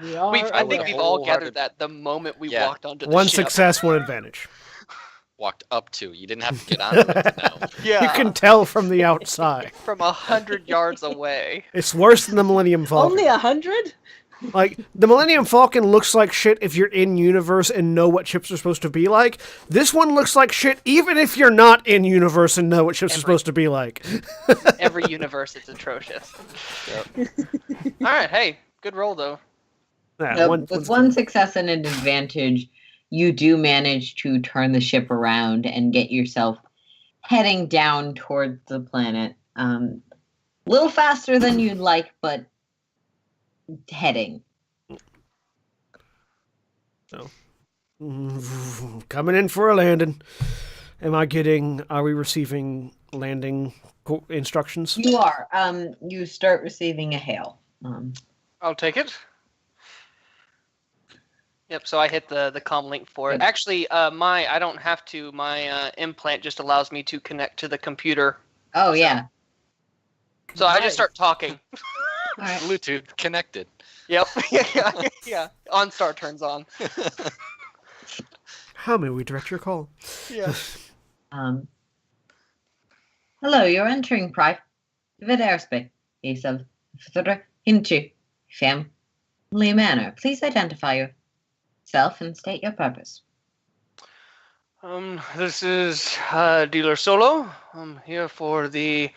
Speaker 3: We are
Speaker 4: I think
Speaker 3: aware.
Speaker 4: we've all
Speaker 5: Wholehearted-
Speaker 4: gathered that the moment we
Speaker 5: Yeah.
Speaker 4: walked onto the
Speaker 1: One
Speaker 4: ship.
Speaker 1: success, one advantage.
Speaker 5: Walked up to. You didn't have to get on it to know.
Speaker 4: Yeah.
Speaker 1: You can tell from the outside.
Speaker 4: From 100 yards away.
Speaker 1: It's worse than the Millennium Falcon.
Speaker 3: Only 100?
Speaker 1: Like, the Millennium Falcon looks like shit if you're in universe and know what ships are supposed to be like. This one looks like shit even if you're not in universe and know what ships are supposed to be like.
Speaker 4: Every universe, it's atrocious. All right, hey, good roll though.
Speaker 1: Yeah,
Speaker 2: Nope, with one success and an advantage, you do manage to turn the ship around and get yourself heading down towards the planet. A little faster than you'd like, but heading.
Speaker 1: Coming in for a landing. Are we receiving landing instructions?
Speaker 2: You are. You start receiving a hail.
Speaker 4: I'll take it. Yep, so I hit the comm link for it. Actually, I don't have to. My implant just allows me to connect to the computer.
Speaker 2: Oh, yeah.
Speaker 4: So I
Speaker 3: Nice.
Speaker 4: just start talking.
Speaker 2: All right.
Speaker 5: Bluetooth connected.
Speaker 4: Yep. yeah. OnStar turns on.
Speaker 1: How may we direct your call?
Speaker 4: Yeah.
Speaker 2: Hello, you're entering private airspace of into family manner. Please identify yourself and state your purpose.
Speaker 4: This is Dealer Solo. I'm here for the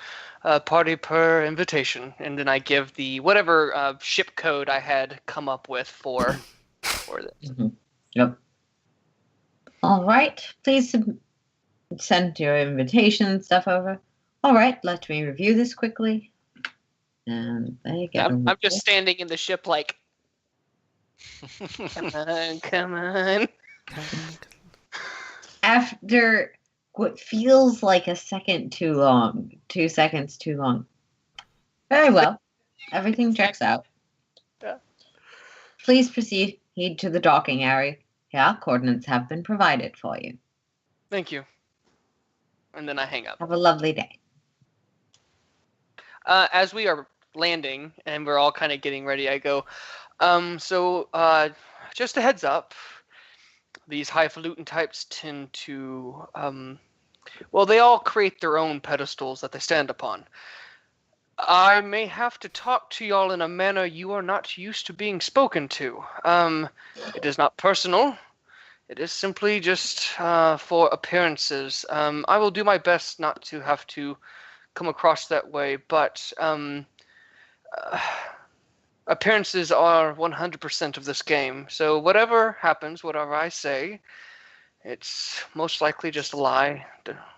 Speaker 4: party per invitation, and then I give the whatever ship code I had come up with for this.
Speaker 2: Yep. All right. Please send your invitation stuff over. All right. Let me review this quickly. And they get.
Speaker 4: I'm just standing in the ship like, come on.
Speaker 2: After what feels like a second too long, 2 seconds too long. Very well. Everything checks out.
Speaker 4: Yeah.
Speaker 2: Please proceed to the docking area Yeah, coordinates have been provided for you.
Speaker 4: Thank you. And then I hang up.
Speaker 2: Have a lovely day.
Speaker 4: As we are landing and we're all kind of getting ready, I go, just a heads up, these highfalutin types tend to, they all create their own pedestals that they stand upon. I may have to talk to y'all in a manner you are not used to being spoken to. It is not personal. It is simply just for appearances. I will do my best not to have to come across that way, but appearances are 100% of this game. So whatever happens, whatever I say, it's most likely just a lie.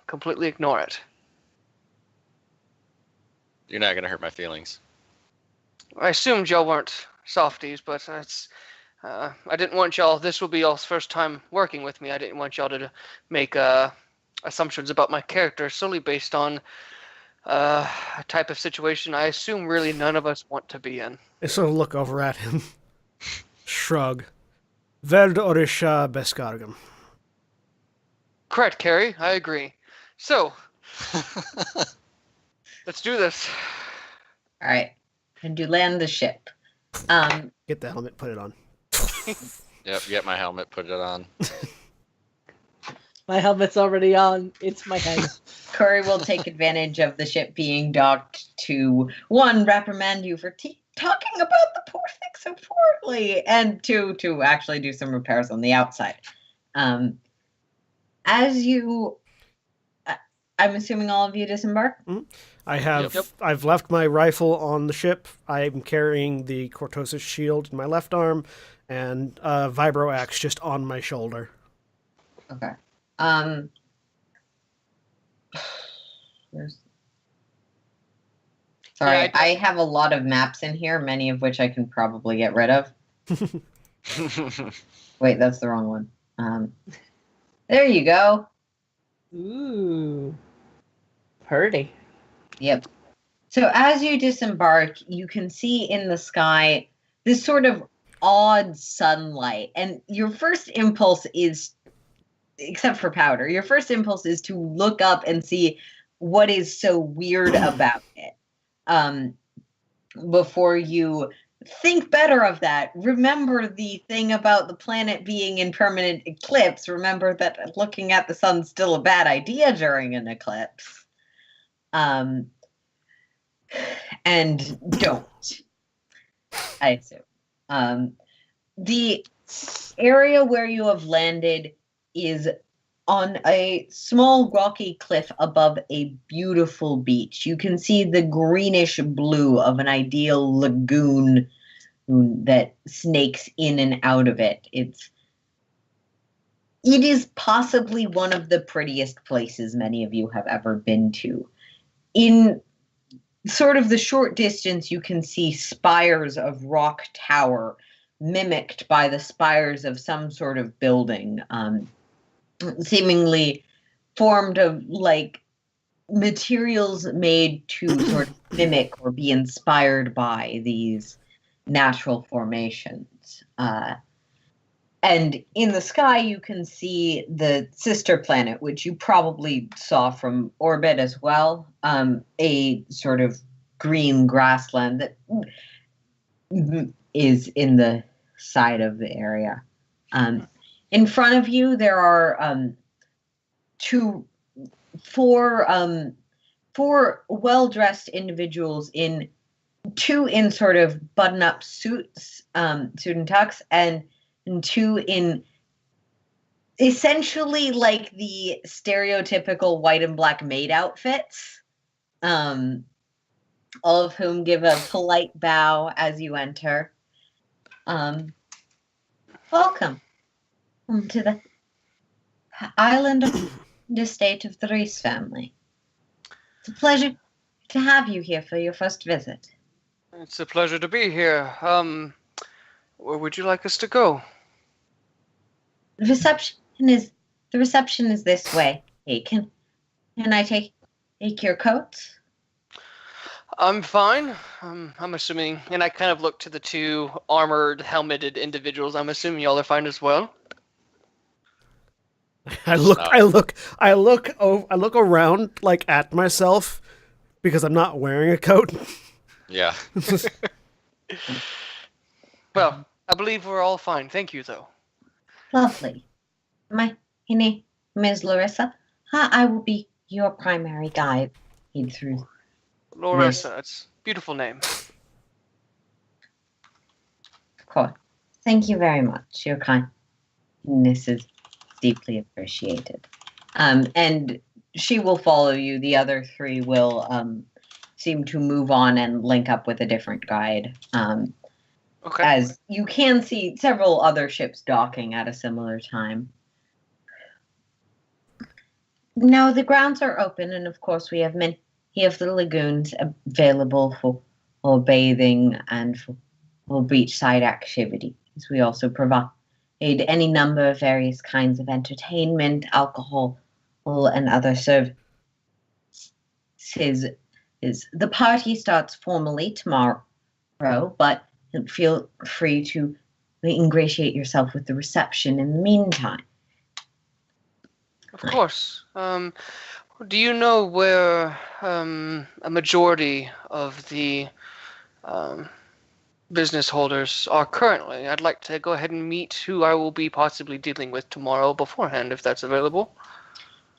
Speaker 4: Completely ignore it.
Speaker 5: You're not gonna hurt my feelings.
Speaker 4: I assumed y'all weren't softies, but I didn't want y'all. This will be y'all's first time working with me. I didn't want y'all to make assumptions about my character solely based on a type of situation I assume really none of us want to be in.
Speaker 1: I sort of look over at him, shrug. Verd orisha beskargam.
Speaker 4: Correct, Carrie. I agree. So, let's do this.
Speaker 2: All right. And you land the ship.
Speaker 1: Get the helmet, put it on.
Speaker 5: Yep, get my helmet, put it on.
Speaker 3: My helmet's already on. It's my head.
Speaker 2: Corey will take advantage of the ship being docked to, one, reprimand you for talking about the poor thing so poorly, and two, to actually do some repairs on the outside. As you, I'm assuming all of you disembark?
Speaker 1: I've left my rifle on the ship. I'm carrying the Cortosis shield in my left arm, and a vibro axe just on my shoulder.
Speaker 2: Okay. Sorry, I have a lot of maps in here, many of which I can probably get rid of. Wait, that's the wrong one. There you go.
Speaker 3: Ooh. Pretty.
Speaker 2: Yep. So as you disembark, you can see in the sky this sort of odd sunlight. And your first impulse is, except for Powder, your first impulse is to look up and see what is so weird about it. Before you think better of that, remember the thing about the planet being in permanent eclipse. Remember that looking at the sun's still a bad idea during an eclipse. And don't, I assume. The area where you have landed is on a small rocky cliff above a beautiful beach. You can see the greenish blue of an ideal lagoon that snakes in and out of it. It is possibly one of the prettiest places many of you have ever been to. In sort of the short distance, you can see spires of rock tower mimicked by the spires of some sort of building, seemingly formed of like materials made to sort of mimic or be inspired by these natural formations. And in the sky, you can see the sister planet, which you probably saw from orbit as well, a sort of green grassland that is in the side of the area. In front of you, there are four well-dressed individuals two in sort of button-up suits, suit and tux, and two in essentially like the stereotypical white and black maid outfits, all of whom give a polite bow as you enter. Welcome to the island of the estate of the Reese family. It's a pleasure to have you here for your first visit.
Speaker 4: It's a pleasure to be here. Where would you like us to go?
Speaker 2: The reception is this way. Hey, can I take your coats?
Speaker 4: I'm fine. I'm assuming, and I kind of look to the two armored, helmeted individuals. I'm assuming y'all are fine as well.
Speaker 1: I look around like at myself because I'm not wearing a coat.
Speaker 5: Yeah.
Speaker 4: Well, I believe we're all fine. Thank you, though.
Speaker 2: Lovely. My name is Larissa. I will be your primary guide through
Speaker 4: Loressa, it's a beautiful name.
Speaker 2: Of course. Thank you very much. Your kindness is deeply appreciated. And she will follow you. The other three will seem to move on and link up with a different guide.
Speaker 4: Okay.
Speaker 2: As you can see several other ships docking at a similar time. No, the grounds are open, and of course we have many of the lagoons available for bathing and for beachside activities. We also provide any number of various kinds of entertainment, alcohol, and other services. The party starts formally tomorrow, but feel free to ingratiate yourself with the reception in the meantime.
Speaker 4: Of course. Do you know where a majority of the business holders are currently? I'd like to go ahead and meet who I will be possibly dealing with tomorrow beforehand, if that's available.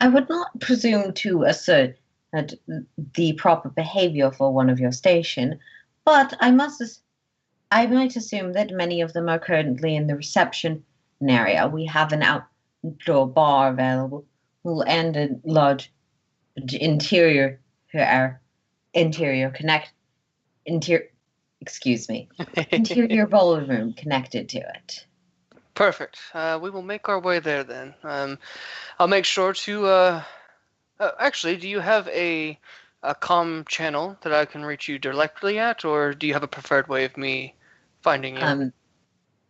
Speaker 2: I would not presume to assert that the proper behavior for one of your station, but I might assume that many of them are currently in the reception area. We have an outdoor bar available and a large interior ballroom connected to it.
Speaker 4: Perfect. We will make our way there then. I'll make sure to. Actually, do you have a comm channel that I can reach you directly at, or do you have a preferred way of me finding you?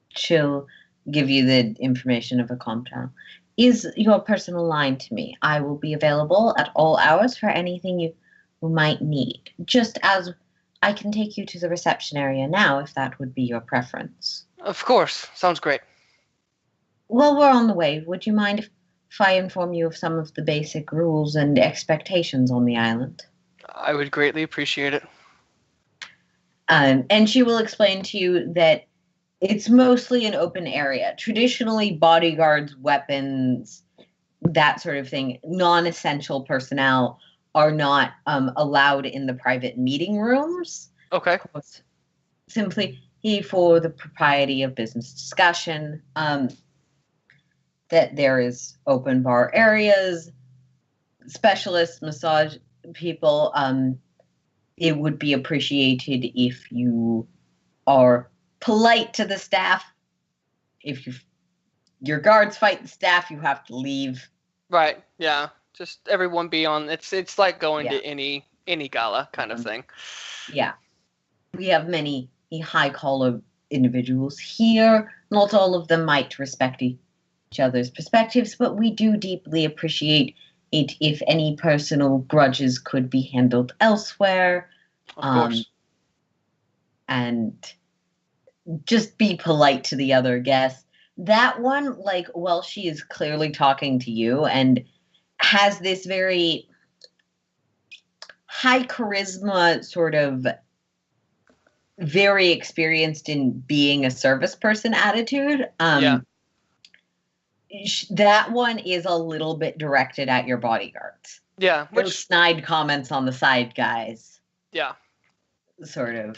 Speaker 2: She'll give you the information of a comm channel. Is your personal line to me. I will be available at all hours for anything you might need. Just as I can take you to the reception area now, if that would be your preference.
Speaker 4: Of course. Sounds great.
Speaker 2: Well, we're on the way. Would you mind if I inform you of some of the basic rules and expectations on the island?
Speaker 4: I would greatly appreciate it.
Speaker 2: And she will explain to you that it's mostly an open area. Traditionally, bodyguards, weapons, that sort of thing, non-essential personnel are not allowed in the private meeting rooms.
Speaker 4: Okay.
Speaker 2: Simply for the propriety of business discussion, that there is open bar areas, specialists, massage people. It would be appreciated if you are polite to the staff. If your guards fight the staff, you have to leave.
Speaker 4: Right. Yeah. Just everyone be on. It's like going to any gala kind of thing.
Speaker 2: Yeah. We have many high collar individuals here. Not all of them might respect each other's perspectives, but we do deeply appreciate it if any personal grudges could be handled elsewhere.
Speaker 4: Of course.
Speaker 2: And just be polite to the other guests. That one, she is clearly talking to you and has this very high charisma, sort of very experienced in being a service person attitude. That one is a little bit directed at your bodyguards.
Speaker 4: Yeah.
Speaker 2: Those snide comments on the side guys.
Speaker 4: Yeah.
Speaker 2: Sort of.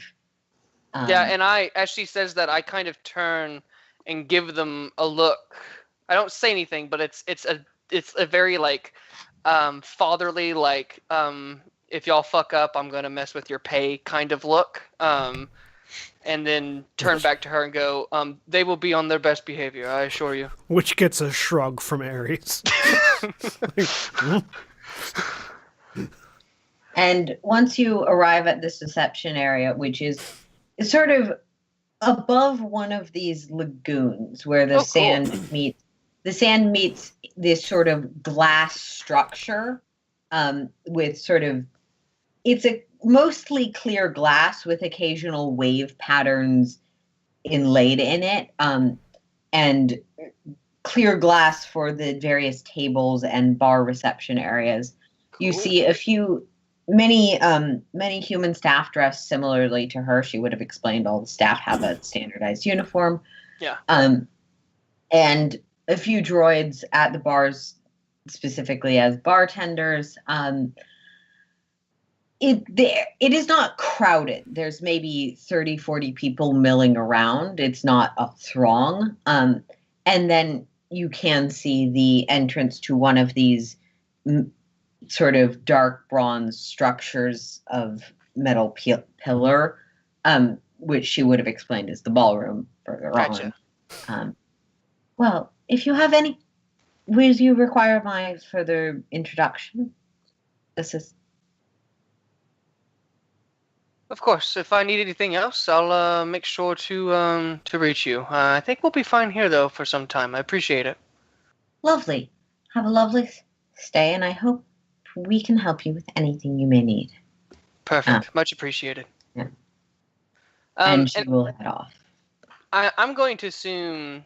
Speaker 4: Yeah, and as she says that, I kind of turn and give them a look. I don't say anything, but it's a very fatherly, if y'all fuck up, I'm gonna mess with your pay kind of look. And then turn back to her and go, they will be on their best behavior, I assure you.
Speaker 1: Which gets a shrug from Ares.
Speaker 2: And once you arrive at this reception area, which is sort of above one of these lagoons where the sand meets this sort of glass structure, with sort of, it's a mostly clear glass with occasional wave patterns inlaid in it. And clear glass for the various tables and bar reception areas. You
Speaker 4: Cool.
Speaker 2: see many human staff dressed similarly to her. She would have explained all the staff have a standardized uniform.
Speaker 4: Yeah.
Speaker 2: And a few droids at the bars, specifically as bartenders. It is not crowded. There's maybe 30, 40 people milling around. It's not a throng. And then you can see the entrance to one of these sort of dark bronze structures of metal pillar, which she would have explained as the ballroom further
Speaker 4: Gotcha.
Speaker 2: on. Well, if you have any, would you require my further introduction?
Speaker 4: Of course, if I need anything else, I'll make sure to reach you. I think we'll be fine here though for some time. I appreciate it.
Speaker 2: Lovely. Have a lovely stay, and I hope we can help you with anything you may need.
Speaker 4: Perfect. Much appreciated.
Speaker 2: Yeah. And she will head off.
Speaker 4: I'm going to assume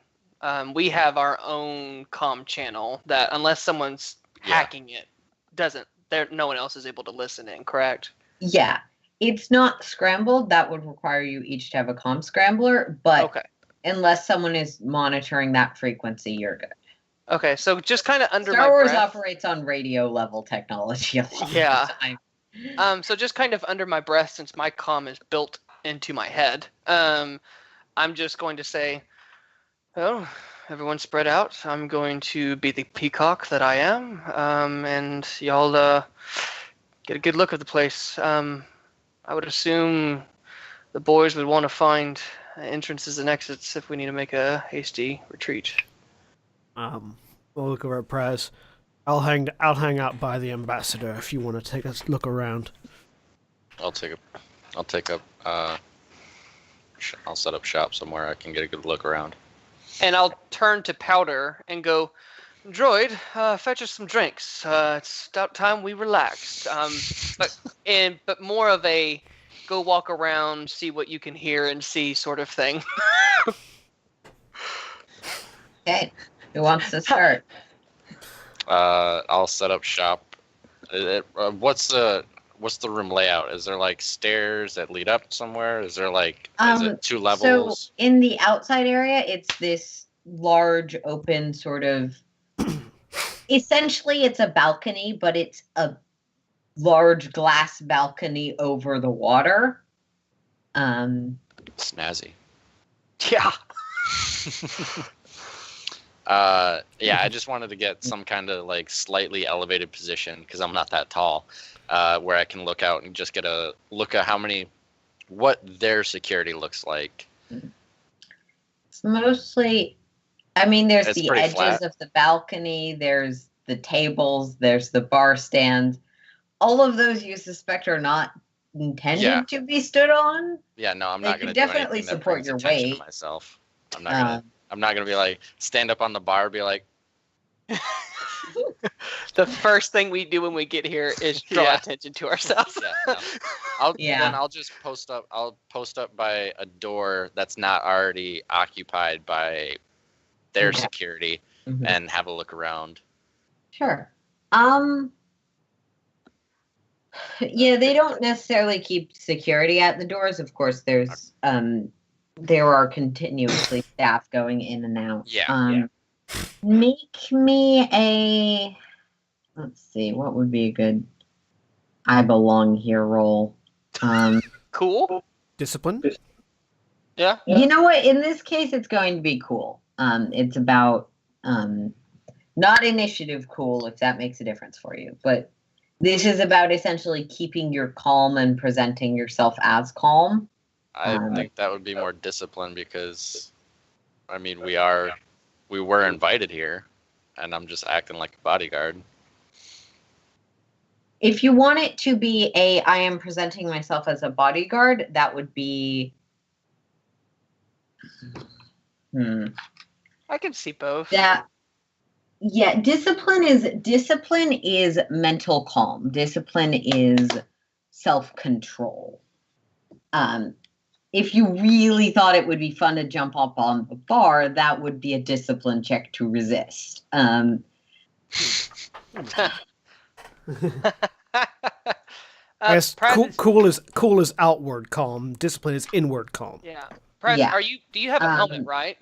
Speaker 4: we have our own comm channel that unless someone's hacking it, no one else is able to listen in, correct?
Speaker 2: Yeah. It's not scrambled. That would require you each to have a comm scrambler, but unless someone is monitoring that frequency, you're good.
Speaker 4: Okay, so just kind of under my
Speaker 2: Star Wars
Speaker 4: breath.
Speaker 2: operates on radio level technology a lot of the time.
Speaker 4: So just kind of under my breath, since my comm is built into my head, I'm just going to say, oh, everyone spread out. I'm going to be the peacock that I am, and y'all get a good look at the place. I would assume the boys would want to find entrances and exits if we need to make a hasty retreat.
Speaker 1: We'll look over at Prez. I'll hang out by the ambassador if you want to take a look around.
Speaker 5: I'll set up shop somewhere I can get a good look around.
Speaker 4: And I'll turn to Powder and go, Droid, fetch us some drinks. It's about time we relaxed. But more of a go walk around, see what you can hear and see sort of thing.
Speaker 2: Okay, who wants to start?
Speaker 5: I'll set up shop. What's the room layout? Is there like stairs that lead up somewhere? Is there like is it 2 levels?
Speaker 2: So in the outside area, it's this large open sort of. Essentially, it's a balcony, but it's a large glass balcony over the water.
Speaker 5: Snazzy.
Speaker 4: Yeah.
Speaker 5: I just wanted to get some kind of like slightly elevated position because I'm not that tall, where I can look out and just get a look at what their security looks like.
Speaker 2: It's mostly, there's
Speaker 5: It's
Speaker 2: the
Speaker 5: pretty
Speaker 2: edges
Speaker 5: flat.
Speaker 2: of the balcony, there's the tables, there's the bar stand. All of those you suspect are not intended to be stood on.
Speaker 5: Yeah, no, I'm not going to
Speaker 2: definitely
Speaker 5: do anything that
Speaker 2: support
Speaker 5: brings
Speaker 2: your
Speaker 5: attention
Speaker 2: weight.
Speaker 5: to myself. I'm not gonna be like stand up on the bar, be like.
Speaker 4: The first thing we do when we get here is draw attention to ourselves.
Speaker 5: Then I'll just post up. I'll post up by a door that's not already occupied by their security and have a look around.
Speaker 2: Sure. They don't necessarily keep security at the doors. Of course, there are continuously staff going in and out. Make me a. Let's see, what would be a good I belong here roll?
Speaker 4: Cool.
Speaker 1: Discipline?
Speaker 4: Yeah.
Speaker 2: You know what? In this case, it's going to be cool. It's about not initiative cool, if that makes a difference for you. But this is about essentially keeping your calm and presenting yourself as calm.
Speaker 5: I think that would be more discipline because, we were invited here, and I'm just acting like a bodyguard.
Speaker 2: If you want it to be I am presenting myself as a bodyguard, that would be.
Speaker 4: I can see both.
Speaker 2: Discipline is mental calm. Discipline is self-control. if you really thought it would be fun to jump up on the bar, that would be a discipline check to resist.
Speaker 1: I guess
Speaker 4: Praz,
Speaker 1: cool is outward calm. Discipline is inward calm.
Speaker 4: yeah. Praz,
Speaker 2: Yeah.
Speaker 4: do you have a helmet, right?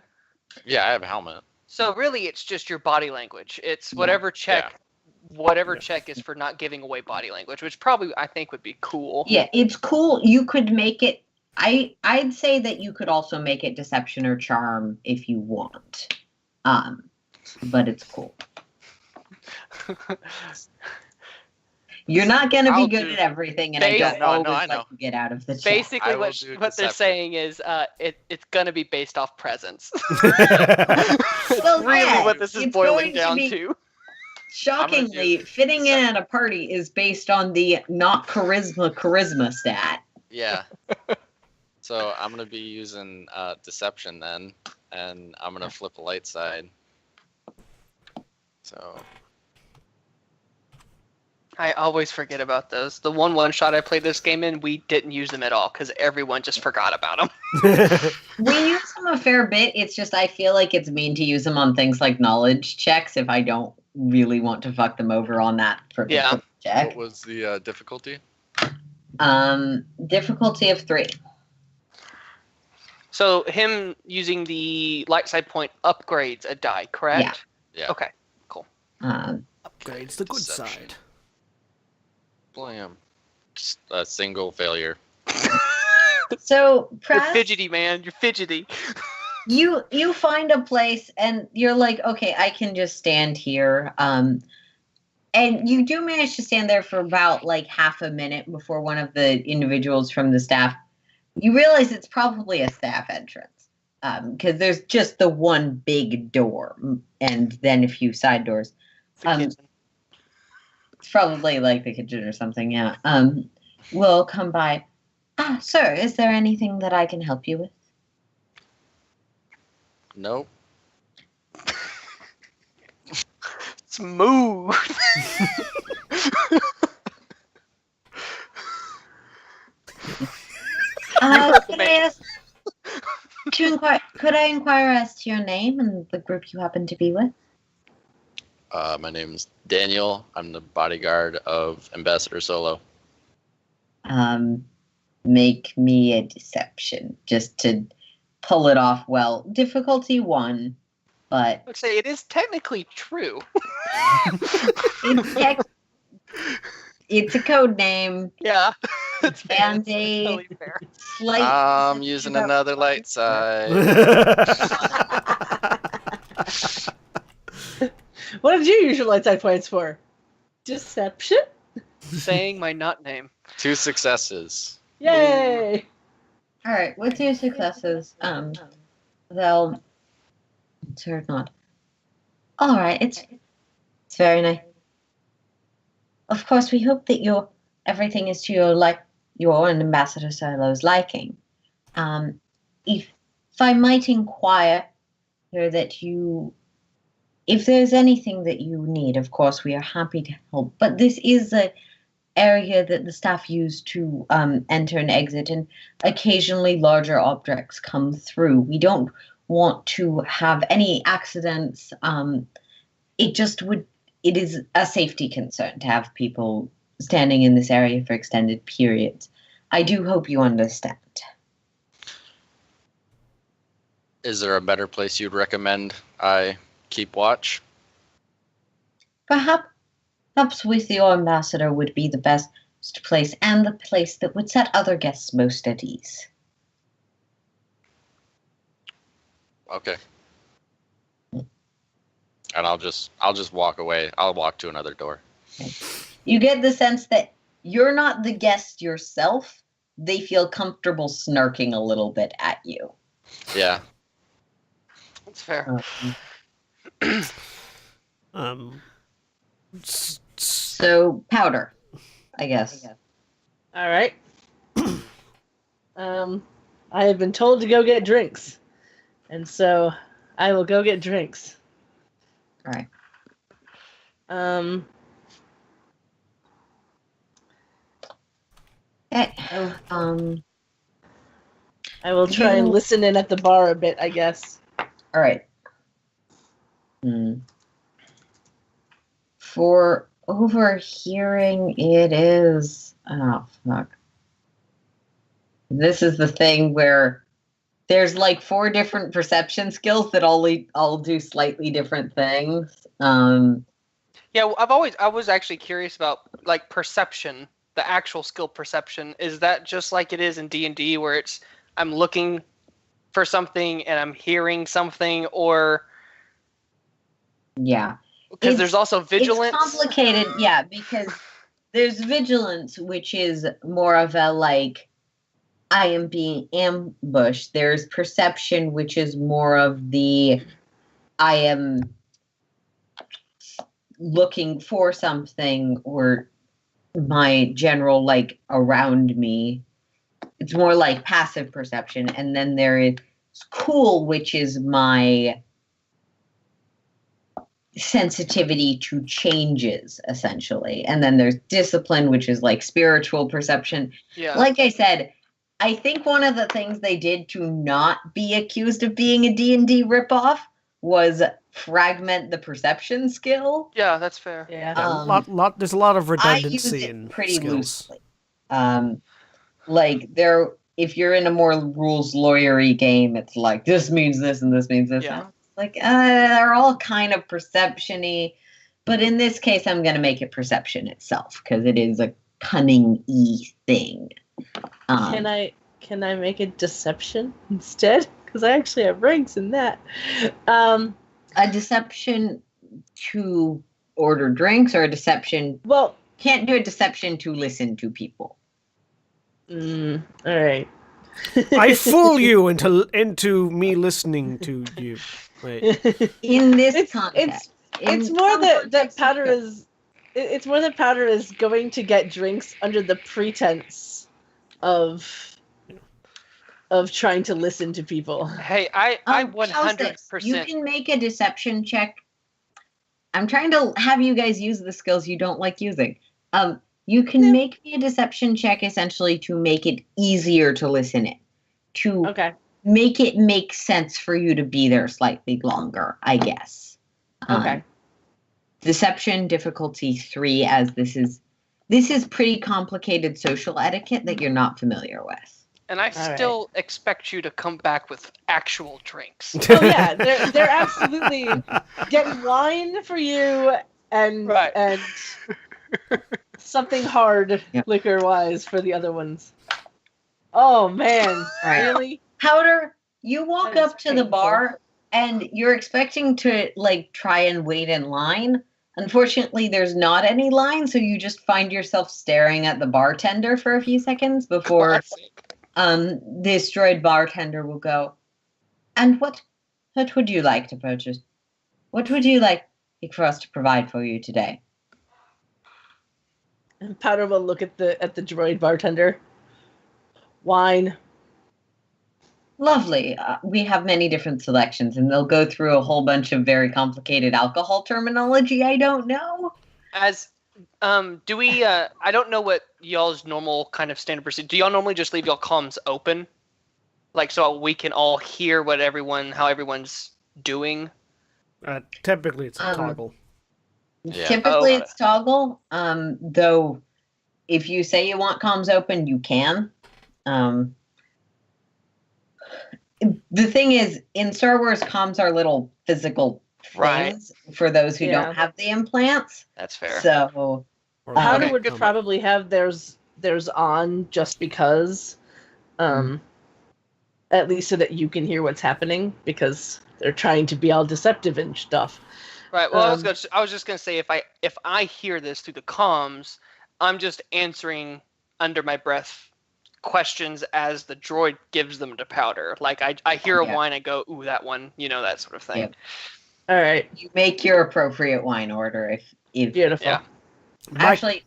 Speaker 5: Yeah, I have a helmet.
Speaker 4: So really, it's just your body language. It's
Speaker 2: Yeah.
Speaker 4: whatever check is for not giving away body language, which probably I think would be cool.
Speaker 2: Yeah, it's cool. You could make it. I'd say that you could also make it deception or charm if you want. But it's cool. You're not going to be good at everything, and I don't always let you get out of the chat.
Speaker 4: Basically, what they're saying is it's going to be based off presence.
Speaker 2: Well,
Speaker 4: really what this is boiling down to.
Speaker 2: Shockingly, fitting in at a party is based on the not charisma stat.
Speaker 5: Yeah. So I'm going to be using deception then, and I'm going to flip a light side. So...
Speaker 4: I always forget about those. The one shot I played this game in, we didn't use them at all because everyone just forgot about them.
Speaker 2: We use them a fair bit. It's just I feel like it's mean to use them on things like knowledge checks if I don't really want to fuck them over on that particular check.
Speaker 5: What was the difficulty?
Speaker 2: Difficulty of 3.
Speaker 4: So him using the light side point upgrades a die, correct?
Speaker 5: Yeah.
Speaker 4: Okay, cool.
Speaker 1: Upgrades the good
Speaker 5: Deception.
Speaker 1: side.
Speaker 5: Blam. Just a single failure.
Speaker 2: So,
Speaker 4: You're
Speaker 2: Praz,
Speaker 4: fidgety, man. You're fidgety.
Speaker 2: you find a place and you're like, okay, I can just stand here. And you do manage to stand there for about like half a minute before one of the individuals from the staff, you realize it's probably a staff entrance. Because there's just the one big door and then a few side doors. It's probably like the kitchen or something, yeah. We'll come by. Sir, is there anything that I can help you with?
Speaker 5: Nope.
Speaker 4: Smooth.
Speaker 2: Could I ask could I inquire as to your name and the group you happen to be with?
Speaker 5: My name's Daniel. I'm the bodyguard of Ambassador Solo.
Speaker 2: Make me a deception just to pull it off well. Difficulty 1, but
Speaker 4: I'd say it is technically true.
Speaker 2: it's a code name.
Speaker 4: Yeah. It's
Speaker 2: And
Speaker 4: fair.
Speaker 2: a
Speaker 4: Totally fair.
Speaker 2: slight
Speaker 5: I'm using another light side.
Speaker 3: What did you use your light side points for? Deception?
Speaker 4: Saying my nut name.
Speaker 5: 2 successes.
Speaker 3: Yay!
Speaker 2: All right, with your successes, they'll sort of nod. All right, it's very nice. Of course, we hope that everything is to your and Ambassador Solo's liking. If I might inquire that if there's anything that you need, of course, we are happy to help. But this is an area that the staff use to enter and exit, and occasionally larger objects come through. We don't want to have any accidents. It is a safety concern to have people standing in this area for extended periods. I do hope you understand.
Speaker 5: Is there a better place you'd recommend I keep watch?
Speaker 2: Perhaps with your ambassador would be the best place and the place that would set other guests most at ease.
Speaker 5: Okay. And I'll just walk away. I'll walk to another door.
Speaker 2: You get the sense that you're not the guest yourself. They feel comfortable snarking a little bit at you.
Speaker 5: Yeah.
Speaker 4: That's fair.
Speaker 2: So powder, I guess.
Speaker 3: All right. I have been told to go get drinks, and so I will go get drinks.
Speaker 2: All right.
Speaker 3: I I will try and listen in at the bar a bit, I guess.
Speaker 2: All right. For overhearing, it is. Oh, fuck. This is the thing where there's like 4 different perception skills that all do slightly different things.
Speaker 4: Yeah, I was actually curious about like perception, the actual skill perception. Is that just like it is in D&D where it's I'm looking for something and I'm hearing something, or
Speaker 2: Yeah.
Speaker 4: because there's also vigilance?
Speaker 2: It's complicated, yeah, because there's vigilance, which is more of a like I am being ambushed. There's perception, which is more of the I am looking for something, or my general like around me. It's more like passive perception. And then there is cool, which is my sensitivity to changes, essentially. And then there's discipline, which is like spiritual perception.
Speaker 4: Yeah.
Speaker 2: Like I said, I think one of the things they did to not be accused of being a D&D ripoff was fragment the perception skill.
Speaker 4: Yeah, that's fair.
Speaker 3: Yeah.
Speaker 1: There's a lot of
Speaker 2: I
Speaker 1: redundancy
Speaker 2: use
Speaker 1: in
Speaker 2: it pretty
Speaker 1: skills.
Speaker 2: loosely. Like if you're in a more rules lawyery game, it's like this means this and this means this.
Speaker 4: Yeah.
Speaker 2: And it's like they're all kind of perception-y, but in this case, I'm going to make it perception itself because it is a cunning-y thing.
Speaker 3: Can I make it deception instead? Because I actually have ranks in that.
Speaker 2: A deception to order drinks, or a deception?
Speaker 3: Well,
Speaker 2: can't do a deception to listen to people.
Speaker 3: all right.
Speaker 1: I fool you into me listening to you. Wait.
Speaker 2: In this context,
Speaker 3: it's more that Powder is. It's more that Powder is going to get drinks under the pretense of trying to listen to people.
Speaker 4: Hey, I 100%.
Speaker 2: You can make a deception check. I'm trying to have you guys use the skills you don't like using. You can make me a deception check essentially to make it easier to listen in. To make it make sense for you to be there slightly longer, I guess.
Speaker 3: Okay.
Speaker 2: Deception difficulty 3, as this is pretty complicated social etiquette that you're not familiar with.
Speaker 4: And I still expect you to come back with actual drinks.
Speaker 3: Oh yeah, they're absolutely getting wine for you and something hard liquor wise for the other ones. Oh man, really?
Speaker 2: Powder, you walk up to the bar and you're expecting to like try and wait in line. Unfortunately, there's not any line, so you just find yourself staring at the bartender for a few seconds before this droid bartender will go, and what would you like to purchase? What would you like for us to provide for you today?
Speaker 3: And Powder will look at the droid bartender. Wine.
Speaker 2: Lovely. We have many different selections, and they'll go through a whole bunch of very complicated alcohol terminology I don't know.
Speaker 4: Do we, I don't know what y'all's normal kind of standard procedure. Do y'all normally just leave y'all comms open? Like, so we can all hear how everyone's doing?
Speaker 1: Typically, it's a toggle.
Speaker 5: Yeah.
Speaker 2: Typically, it's toggle. Though, if you say you want comms open, you can. The thing is, in Star Wars, comms are little physical things for those who don't have the implants.
Speaker 5: That's fair.
Speaker 2: So,
Speaker 3: Powder would probably have theirs on just because, at least so that you can hear what's happening, because they're trying to be all deceptive and stuff.
Speaker 4: Right. Well, I was just gonna say if I hear this through the comms, I'm just answering under my breath questions as the droid gives them to Powder. Like I hear a wine, I go, ooh, that one, that sort of thing.
Speaker 2: Yep.
Speaker 3: All right.
Speaker 2: You make your appropriate wine order if
Speaker 3: Beautiful.
Speaker 4: Yeah.
Speaker 2: Actually,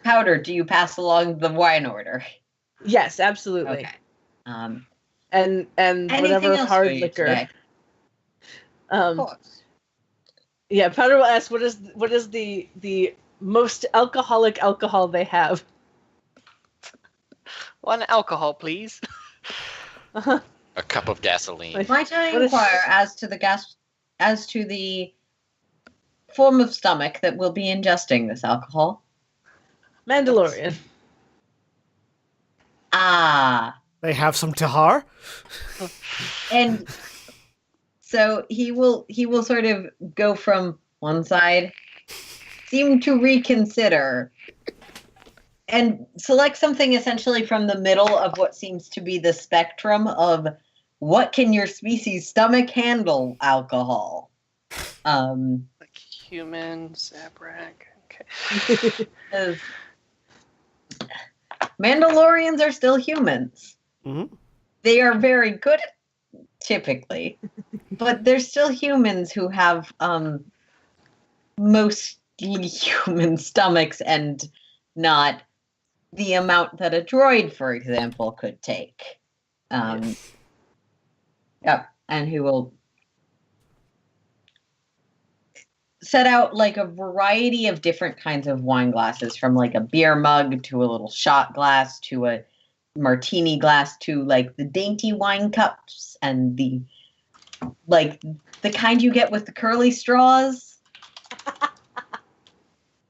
Speaker 2: Powder, do you pass along the wine order?
Speaker 3: Yes, absolutely.
Speaker 2: Okay.
Speaker 3: And whatever hard liquor.
Speaker 2: Today? Of course.
Speaker 3: Yeah, Powder will ask what is the most alcoholic alcohol they have.
Speaker 4: One alcohol, please.
Speaker 3: Uh-huh.
Speaker 5: A cup of gasoline.
Speaker 2: Might I
Speaker 3: What is-
Speaker 2: inquire as to the form of stomach that will be ingesting this alcohol?
Speaker 3: Mandalorian.
Speaker 2: Ah,
Speaker 1: They have some tahar?
Speaker 2: and so he will sort of go from one side, seem to reconsider, and select something essentially from the middle of what seems to be the spectrum of what can your species stomach handle alcohol.
Speaker 4: Like human, Zabrak. Okay.
Speaker 2: As Mandalorians are still humans.
Speaker 1: Mm-hmm.
Speaker 2: They are very good, typically, but they're still humans who have mostly human stomachs and not the amount that a droid, for example, could take.
Speaker 3: Yes.
Speaker 2: Yep, and who will set out like a variety of different kinds of wine glasses, from like a beer mug to a little shot glass to a martini glass to like the dainty wine cups and the kind you get with the curly straws.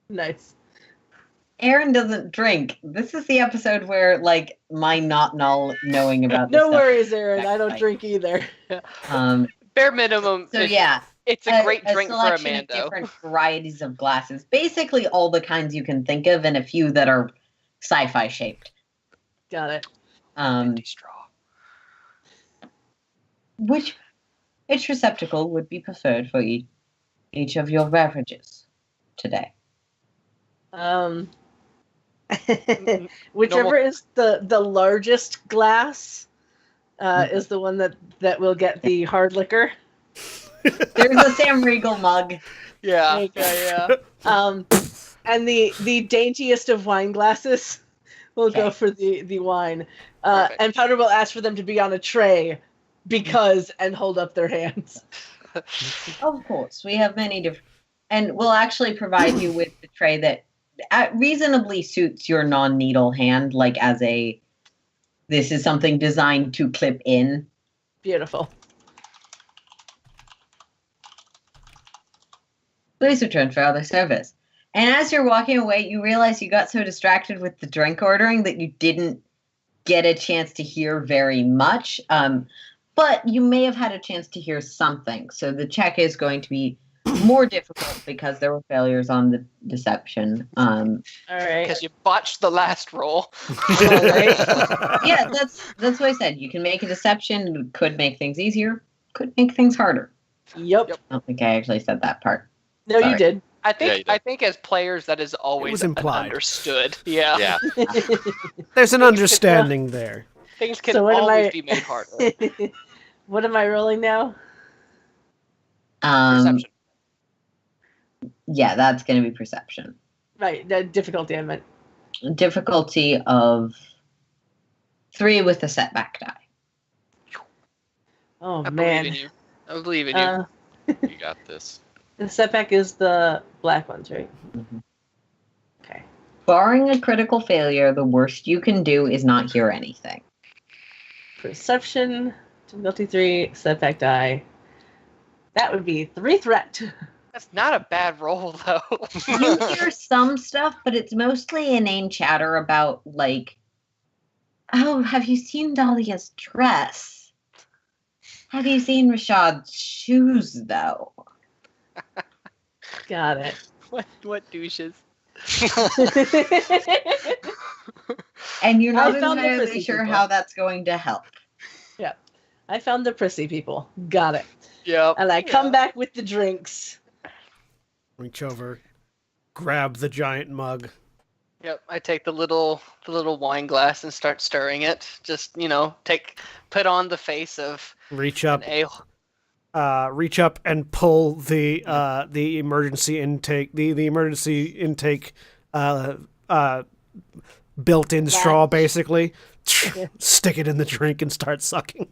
Speaker 3: Nice.
Speaker 2: Aaron doesn't drink. This is the episode where like my not knowing about this
Speaker 3: No
Speaker 2: stuff.
Speaker 3: worries, Aaron. I don't drink either.
Speaker 4: Bare minimum.
Speaker 2: So yeah,
Speaker 4: It's a great drink for a
Speaker 2: selection of
Speaker 4: Mando.
Speaker 2: different varieties of glasses. Basically, all the kinds you can think of, and a few that are sci-fi shaped.
Speaker 3: Got it.
Speaker 4: Empty straw.
Speaker 2: Which receptacle would be preferred for each of your beverages today?
Speaker 3: Whichever
Speaker 4: Normal.
Speaker 3: is the largest glass is the one that will get the hard liquor.
Speaker 2: There's a Sam Riegel mug.
Speaker 4: Yeah.
Speaker 3: There you go.
Speaker 4: Yeah.
Speaker 3: And the daintiest of wine glasses will go
Speaker 2: Okay.
Speaker 3: for the wine.
Speaker 4: Perfect.
Speaker 3: And Powder will ask for them to be on a tray because and hold up their hands.
Speaker 2: Of course, we have many different, and we'll actually provide you with the tray that reasonably suits your non-needle hand, like this is something designed to clip in.
Speaker 3: Beautiful.
Speaker 2: Please return for other service. And as you're walking away, you realize you got so distracted with the drink ordering that you didn't get a chance to hear very much. But you may have had a chance to hear something. So the check is going to be more difficult because there were failures on the deception.
Speaker 3: All right.
Speaker 4: Because you botched the last roll.
Speaker 2: Yeah, that's what I said. You can make a deception, could make things easier, could make things harder.
Speaker 3: Yep.
Speaker 2: I don't think I actually said that part.
Speaker 3: No,
Speaker 2: Sorry.
Speaker 3: you did.
Speaker 4: I
Speaker 5: Yeah, you
Speaker 4: think
Speaker 5: did.
Speaker 4: I think as players that is always
Speaker 1: was implied.
Speaker 4: understood. Yeah.
Speaker 5: Yeah.
Speaker 1: There's an understanding there.
Speaker 4: Things can
Speaker 3: So what am
Speaker 4: always
Speaker 3: I-
Speaker 4: be made harder.
Speaker 3: What am I rolling now?
Speaker 4: Perception.
Speaker 2: Yeah, that's going to be perception.
Speaker 3: Right, the difficulty I meant.
Speaker 2: Difficulty of 3 with a setback die.
Speaker 3: Oh
Speaker 4: I
Speaker 3: man.
Speaker 4: believe in you. I believe in you.
Speaker 5: You got this.
Speaker 3: The setback is the black ones, right?
Speaker 2: Mhm.
Speaker 3: Okay.
Speaker 2: Barring a critical failure, the worst you can do is not hear anything.
Speaker 3: Perception, difficulty 3, setback die. That would be 3 threat.
Speaker 4: That's not a bad roll though.
Speaker 2: You hear some stuff, but it's mostly inane chatter about, like, oh, have you seen Dahlia's dress? Have you seen Rashad's shoes, though?
Speaker 3: Got it.
Speaker 4: what douches?
Speaker 2: And you're not
Speaker 3: I found the
Speaker 2: entirely
Speaker 3: prissy
Speaker 2: sure
Speaker 3: people.
Speaker 2: how that's going to help.
Speaker 3: I found the prissy people. Got it.
Speaker 4: Yep.
Speaker 3: And I come back with the drinks.
Speaker 1: Reach over, grab the giant mug.
Speaker 4: Yep. I take the little wine glass and start stirring it. Just put on the face of
Speaker 1: Reach up,
Speaker 4: an ale.
Speaker 1: reach up and pull the emergency intake, the emergency intake, built-in straw, basically. Stick it in the drink and start sucking.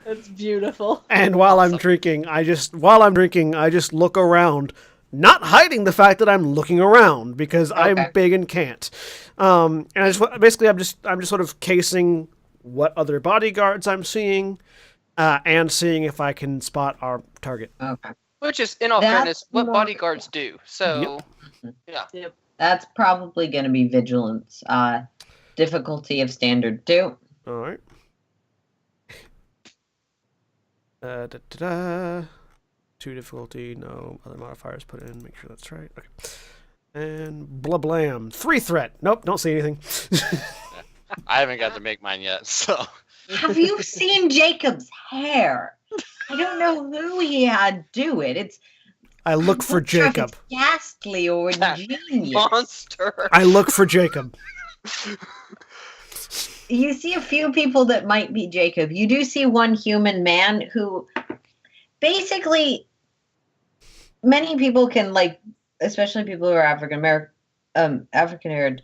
Speaker 3: That's beautiful.
Speaker 1: And while I'm
Speaker 4: Awesome.
Speaker 1: drinking, I just look around not hiding the fact that I'm looking around because I'm big and can't. And I'm just sort of casing what other bodyguards I'm seeing, and seeing if I can spot our target.
Speaker 2: Okay.
Speaker 4: Which is, in all fairness, what bodyguards do. So, yeah.
Speaker 3: Yep.
Speaker 2: That's probably going to be vigilance. Difficulty of standard 2.
Speaker 1: All right. 2 difficulty, no other modifiers put in. Make sure that's right. Okay. And blah blam. 3 threat. Nope, don't see anything.
Speaker 5: I haven't got to make mine yet, so.
Speaker 2: Have you seen Jacob's hair? I don't know who he had do it. It's
Speaker 1: I look for Jacob.
Speaker 2: Ghastly or ingenious.
Speaker 4: Monster.
Speaker 1: I look for Jacob.
Speaker 2: You see a few people that might be Jacob. You do see one human man who basically many people can, like, especially people who are African haired,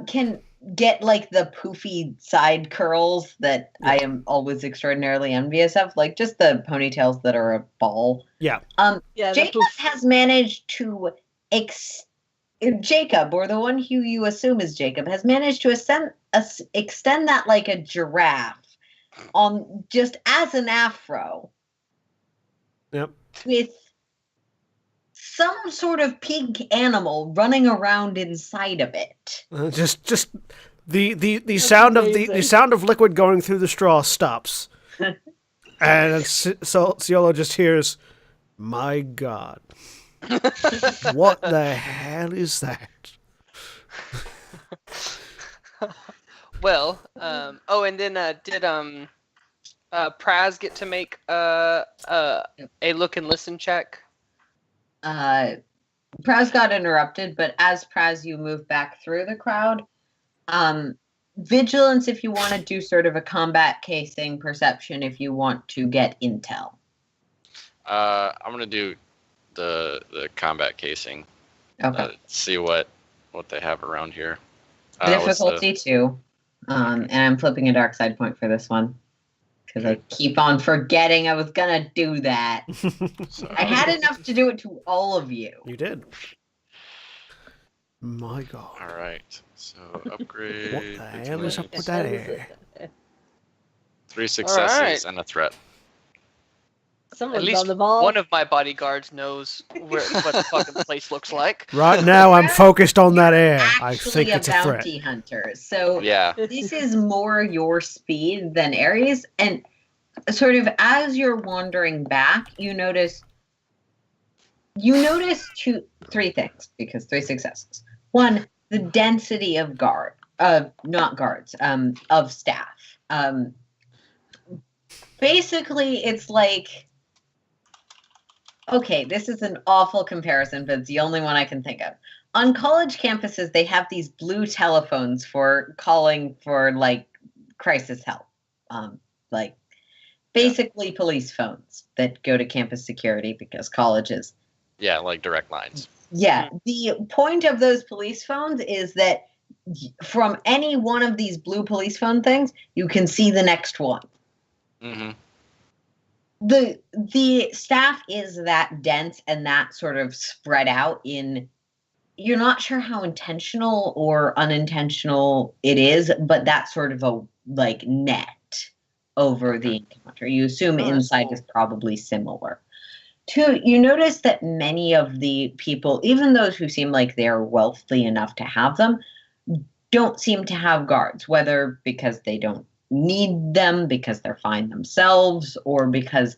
Speaker 2: can get like the poofy side curls that I am always extraordinarily envious of, like just the ponytails that are a ball.
Speaker 1: Yeah.
Speaker 2: Jacob has managed to Jacob, or the one who you assume is Jacob, has managed to extend that like a giraffe on just as an afro.
Speaker 1: Yep.
Speaker 2: With some sort of pink animal running around inside of it.
Speaker 1: Just the sound
Speaker 3: amazing.
Speaker 1: of the sound of liquid going through the straw stops, and so Ciolo just hears, "My God, what the hell is that?"
Speaker 4: Well, and then did Praz get to make a look and listen check?
Speaker 2: Praz got interrupted, but as Praz, you move back through the crowd. Vigilance if you want to do sort of a combat casing, perception if you want to get intel.
Speaker 5: I'm gonna do the combat casing.
Speaker 2: Okay.
Speaker 5: See what they have around here.
Speaker 2: Difficulty 2. And I'm flipping a dark side point for this one. Because I keep on forgetting I was going to do that.
Speaker 5: So,
Speaker 2: I had enough to do it to all of you.
Speaker 1: You did. My God.
Speaker 5: all right. So upgrade.
Speaker 1: What the hell is up with that air?
Speaker 5: 3 successes
Speaker 4: right.
Speaker 5: and a threat.
Speaker 3: Someone's
Speaker 4: At least
Speaker 3: on the ball.
Speaker 4: one of my bodyguards knows what the fucking place looks like.
Speaker 1: Right now, I'm focused on that air. I
Speaker 2: Actually
Speaker 1: think it's a threat.
Speaker 2: bounty hunter. So
Speaker 5: Yeah.
Speaker 2: this is more your speed than Ares. And sort of as you're wandering back, you notice 3 things, because 3 successes. 1, the density of of staff. Basically, it's like, okay, this is an awful comparison, but it's the only one I can think of. On college campuses, they have these blue telephones for calling for, like, crisis help. Like, basically police phones that go to campus security because colleges.
Speaker 5: Yeah, like direct lines.
Speaker 2: Yeah, the point of those police phones is that from any one of these blue police phone things, you can see the next one.
Speaker 5: Mm-hmm.
Speaker 2: The staff is that dense and that sort of spread out in, you're not sure how intentional or unintentional it is, but that sort of a like net over the encounter. You assume inside is probably similar. 2, you notice that many of the people, even those who seem like they're wealthy enough to have them, don't seem to have guards, whether because they don't need them, because they're fine themselves, or because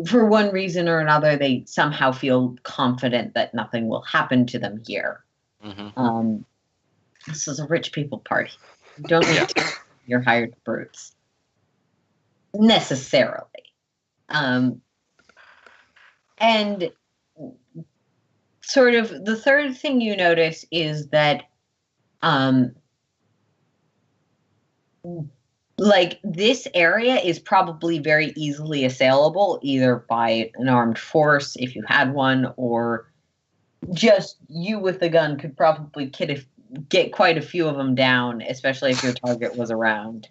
Speaker 2: for one reason or another they somehow feel confident that nothing will happen to them here.
Speaker 5: Mm-hmm.
Speaker 2: This is a rich people party. You don't need your hired brutes necessarily. And sort of the third thing you notice is that like this area is probably very easily assailable, either by an armed force if you had one, or just you with a gun could probably get quite a few of them down, especially if your target was around.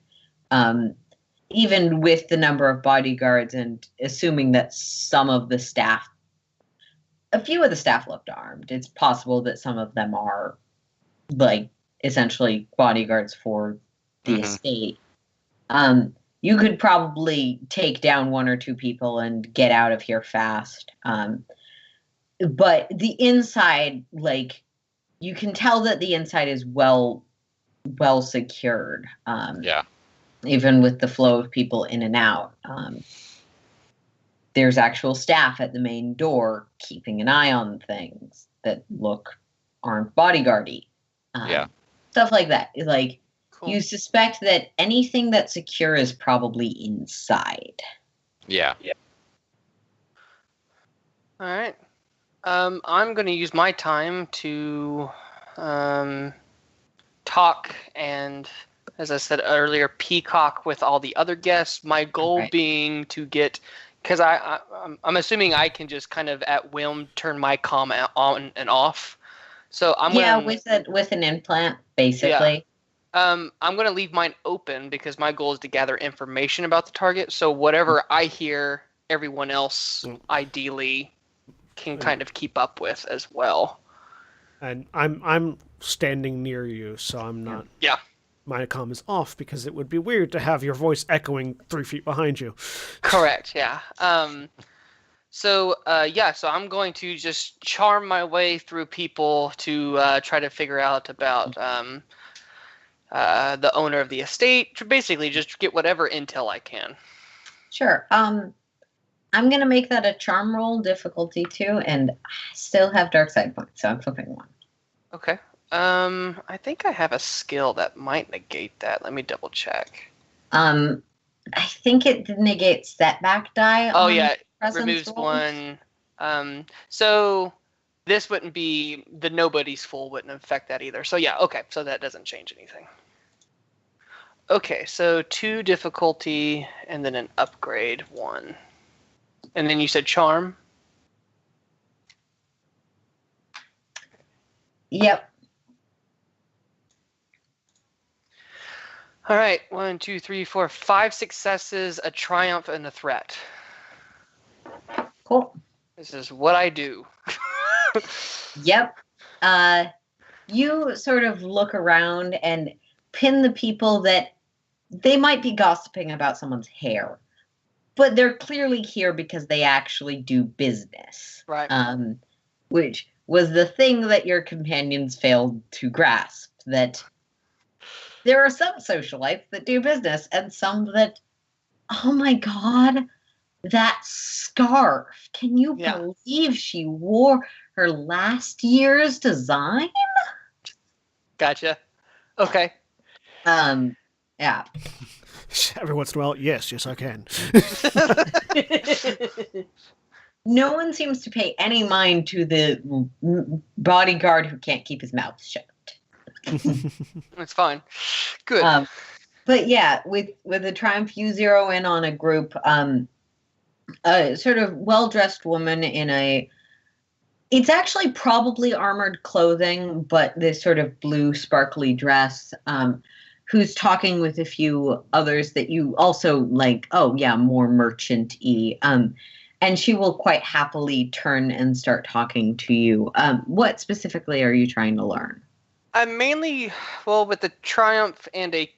Speaker 2: Even with the number of bodyguards and assuming that some of the staff a few of the staff looked armed. It's possible that some of them are, like, essentially bodyguards for the estate. You could probably take down 1 or 2 people and get out of here fast. But the inside, like, you can tell that the inside is well secured.
Speaker 5: Yeah.
Speaker 2: Even with the flow of people in and out. There's actual staff at the main door keeping an eye on things that look armed bodyguardy. Stuff like that. Like,
Speaker 4: Cool.
Speaker 2: you suspect that anything that's secure is probably inside.
Speaker 5: Yeah.
Speaker 4: All right. I'm going to use my time to talk and, as I said earlier, peacock with all the other guests. My goal being to get, because I'm assuming I can just kind of at whim turn my comm on and off. So I'm
Speaker 2: with an implant, basically.
Speaker 4: Yeah. I'm going to leave mine open because my goal is to gather information about the target. So whatever I hear, everyone else ideally can kind of keep up with as well.
Speaker 1: And I'm standing near you, so I'm not.
Speaker 4: Yeah.
Speaker 1: My comm is off because it would be weird to have your voice echoing 3 feet behind you.
Speaker 4: Correct. Yeah. So I'm going to just charm my way through people to try to figure out about the owner of the estate, to basically just get whatever intel I can.
Speaker 2: Sure. I'm going to make that a charm roll, difficulty 2, and I still have dark side points, so I'm flipping 1.
Speaker 4: Okay. I think I have a skill that might negate that. Let me double check.
Speaker 2: I think it negates setback die.
Speaker 4: Oh yeah,
Speaker 2: removes
Speaker 4: rolls. 1. So this wouldn't be the nobody's full wouldn't affect that either. So yeah, okay. So that doesn't change anything. Okay, so 2 difficulty and then an upgrade 1. And then you said charm?
Speaker 2: Yep.
Speaker 4: All right, 1, 2, 3, 4, 5 successes, a triumph, and a threat.
Speaker 2: Cool.
Speaker 4: This is what I do.
Speaker 2: Yep. You sort of look around and pin the people that they might be gossiping about someone's hair, but they're clearly here because they actually do business.
Speaker 4: Right.
Speaker 2: Which was the thing that your companions failed to grasp, that there are some socialites that do business and some that, oh my God, that scarf. Can you believe she wore her last year's design?
Speaker 4: Gotcha. Okay.
Speaker 2: Yeah.
Speaker 1: Every once in a while, yes, I can.
Speaker 2: No one seems to pay any mind to the bodyguard who can't keep his mouth shut.
Speaker 4: That's fine. Good.
Speaker 2: But yeah, with the Triumph, you zero in on a group, a sort of well-dressed woman in it's actually probably armored clothing, but this sort of blue sparkly dress, who's talking with a few others that you also like, oh yeah, more merchant-y. And she will quite happily turn and start talking to you. What specifically are you trying to learn?
Speaker 4: I'm mainly, with the Triumph and a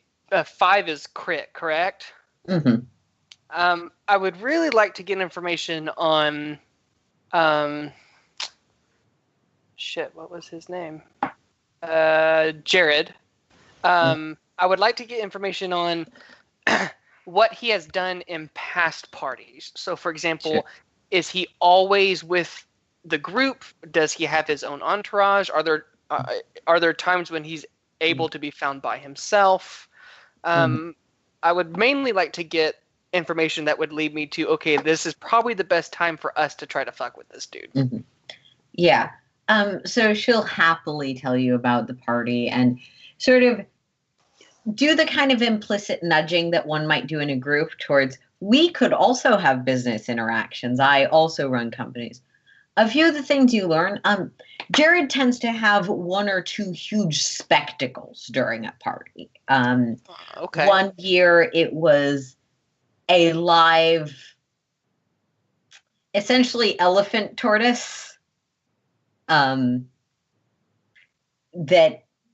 Speaker 4: 5 is crit, correct?
Speaker 2: Mm-hmm.
Speaker 4: I would really like to get information on, what was his name? Jared. I would like to get information on what he has done in past parties. So, for example, is he always with the group? Does he have his own entourage? Are there times when he's able to be found by himself? I would mainly like to get information that would lead me to, okay, this is probably the best time for us to try to fuck with this dude.
Speaker 2: Mm-hmm. Yeah. So she'll happily tell you about the party and sort of do the kind of implicit nudging that one might do in a group towards, we could also have business interactions. I also run companies. A few of the things you learn, Jared tends to have 1 or 2 huge spectacles during a party.
Speaker 4: Okay.
Speaker 2: One year it was a live, essentially elephant tortoise that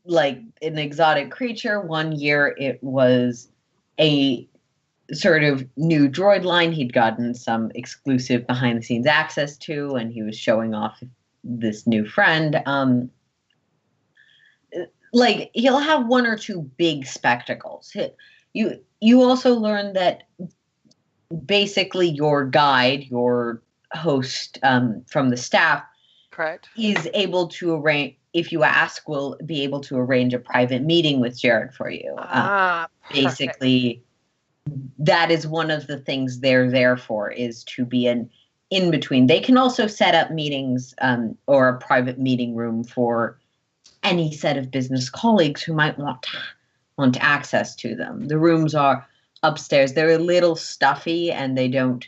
Speaker 2: like an exotic creature. One year it was a sort of new droid line he'd gotten some exclusive behind the scenes access to, and he was showing off this new friend. Like he'll have one or two big spectacles. You also learn that basically your guide, your host from the staff,
Speaker 4: Correct.
Speaker 2: is able to arrange, if you ask, will be able to arrange a private meeting with Jared for you. Basically, that is one of the things they're there for, is to be an in between. They can also set up meetings or a private meeting room for any set of business colleagues who might want access to them. The rooms are upstairs. They're a little stuffy, and they don't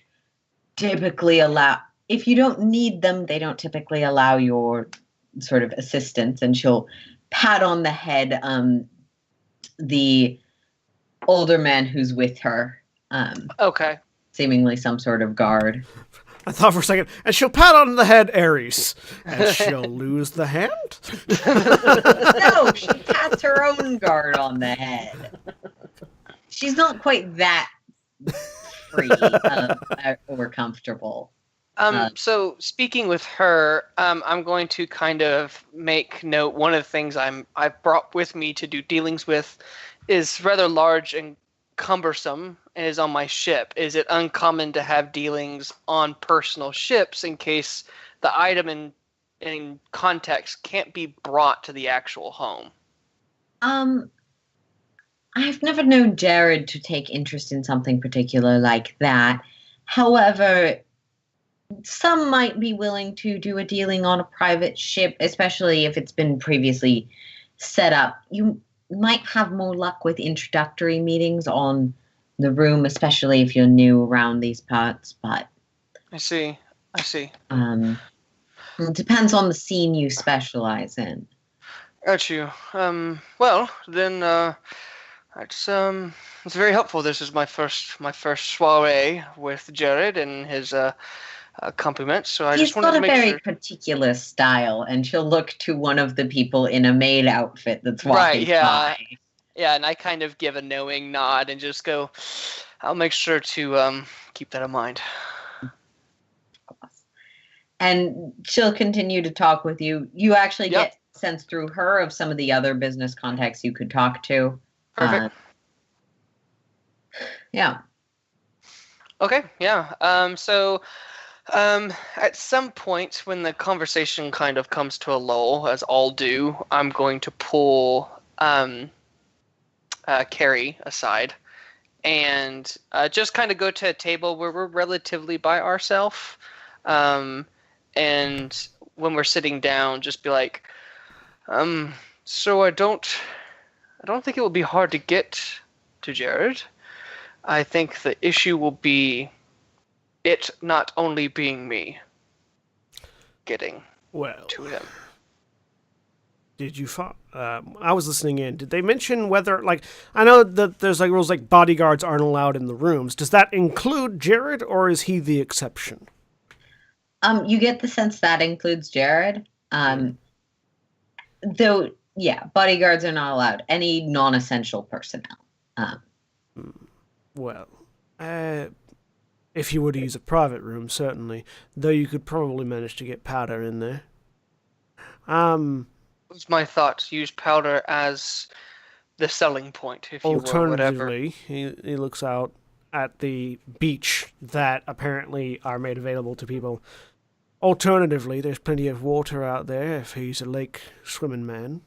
Speaker 2: typically allow, if you don't need them, they don't typically allow your sort of assistance. And she'll pat on the head the older man who's with her.
Speaker 4: Okay.
Speaker 2: Seemingly some sort of guard.
Speaker 1: I thought for a second, and she'll pat on the head Ares, and she'll lose the hand?
Speaker 2: No, she pats her own guard on the head. She's not quite that free or comfortable.
Speaker 4: So speaking with her, I'm going to kind of make note. One of the things I've brought with me to do dealings with is rather large and cumbersome, and is on my ship. Is it uncommon to have dealings on personal ships in case the item in context can't be brought to the actual home?
Speaker 2: I've never known Jared to take interest in something particular like that. However, some might be willing to do a dealing on a private ship, especially if it's been previously set up. You might have more luck with introductory meetings on the room, especially if you're new around these parts. But
Speaker 4: I see.
Speaker 2: It depends on the scene you specialize in.
Speaker 4: Got you. Well, then it's very helpful. This is my first soiree with Jared and his compliments. So I
Speaker 2: He's
Speaker 4: just wanted to make
Speaker 2: got a
Speaker 4: sure.
Speaker 2: very particular style, and she'll look to one of the people in a maid outfit that's walking
Speaker 4: Right, yeah.
Speaker 2: by.
Speaker 4: Yeah, and I kind of give a knowing nod and just go, I'll make sure to keep that in mind.
Speaker 2: And she'll continue to talk with you. You actually
Speaker 4: Yep.
Speaker 2: get a sense through her of some of the other business contacts you could talk to.
Speaker 4: Perfect.
Speaker 2: Yeah.
Speaker 4: Okay, yeah. So at some point when the conversation kind of comes to a lull, as all do, I'm going to pull Carrie aside and just kind of go to a table where we're relatively by ourselves. And when we're sitting down, just be like, so I don't think it will be hard to get to Jared. I think the issue will be it not only being me getting to him.
Speaker 1: Did you I was listening in. Did they mention whether, like, I know that there's like rules like bodyguards aren't allowed in the rooms. Does that include Jared, or is he the exception?
Speaker 2: You get the sense that includes Jared. Though, yeah, bodyguards are not allowed. Any non-essential personnel.
Speaker 1: If you were to use a private room, certainly. Though you could probably manage to get powder in there.
Speaker 4: Was my thought, use powder as the selling point, if you will, whatever.
Speaker 1: Alternatively, he looks out at the beach that apparently are made available to people. Alternatively, there's plenty of water out there if he's a lake swimming man.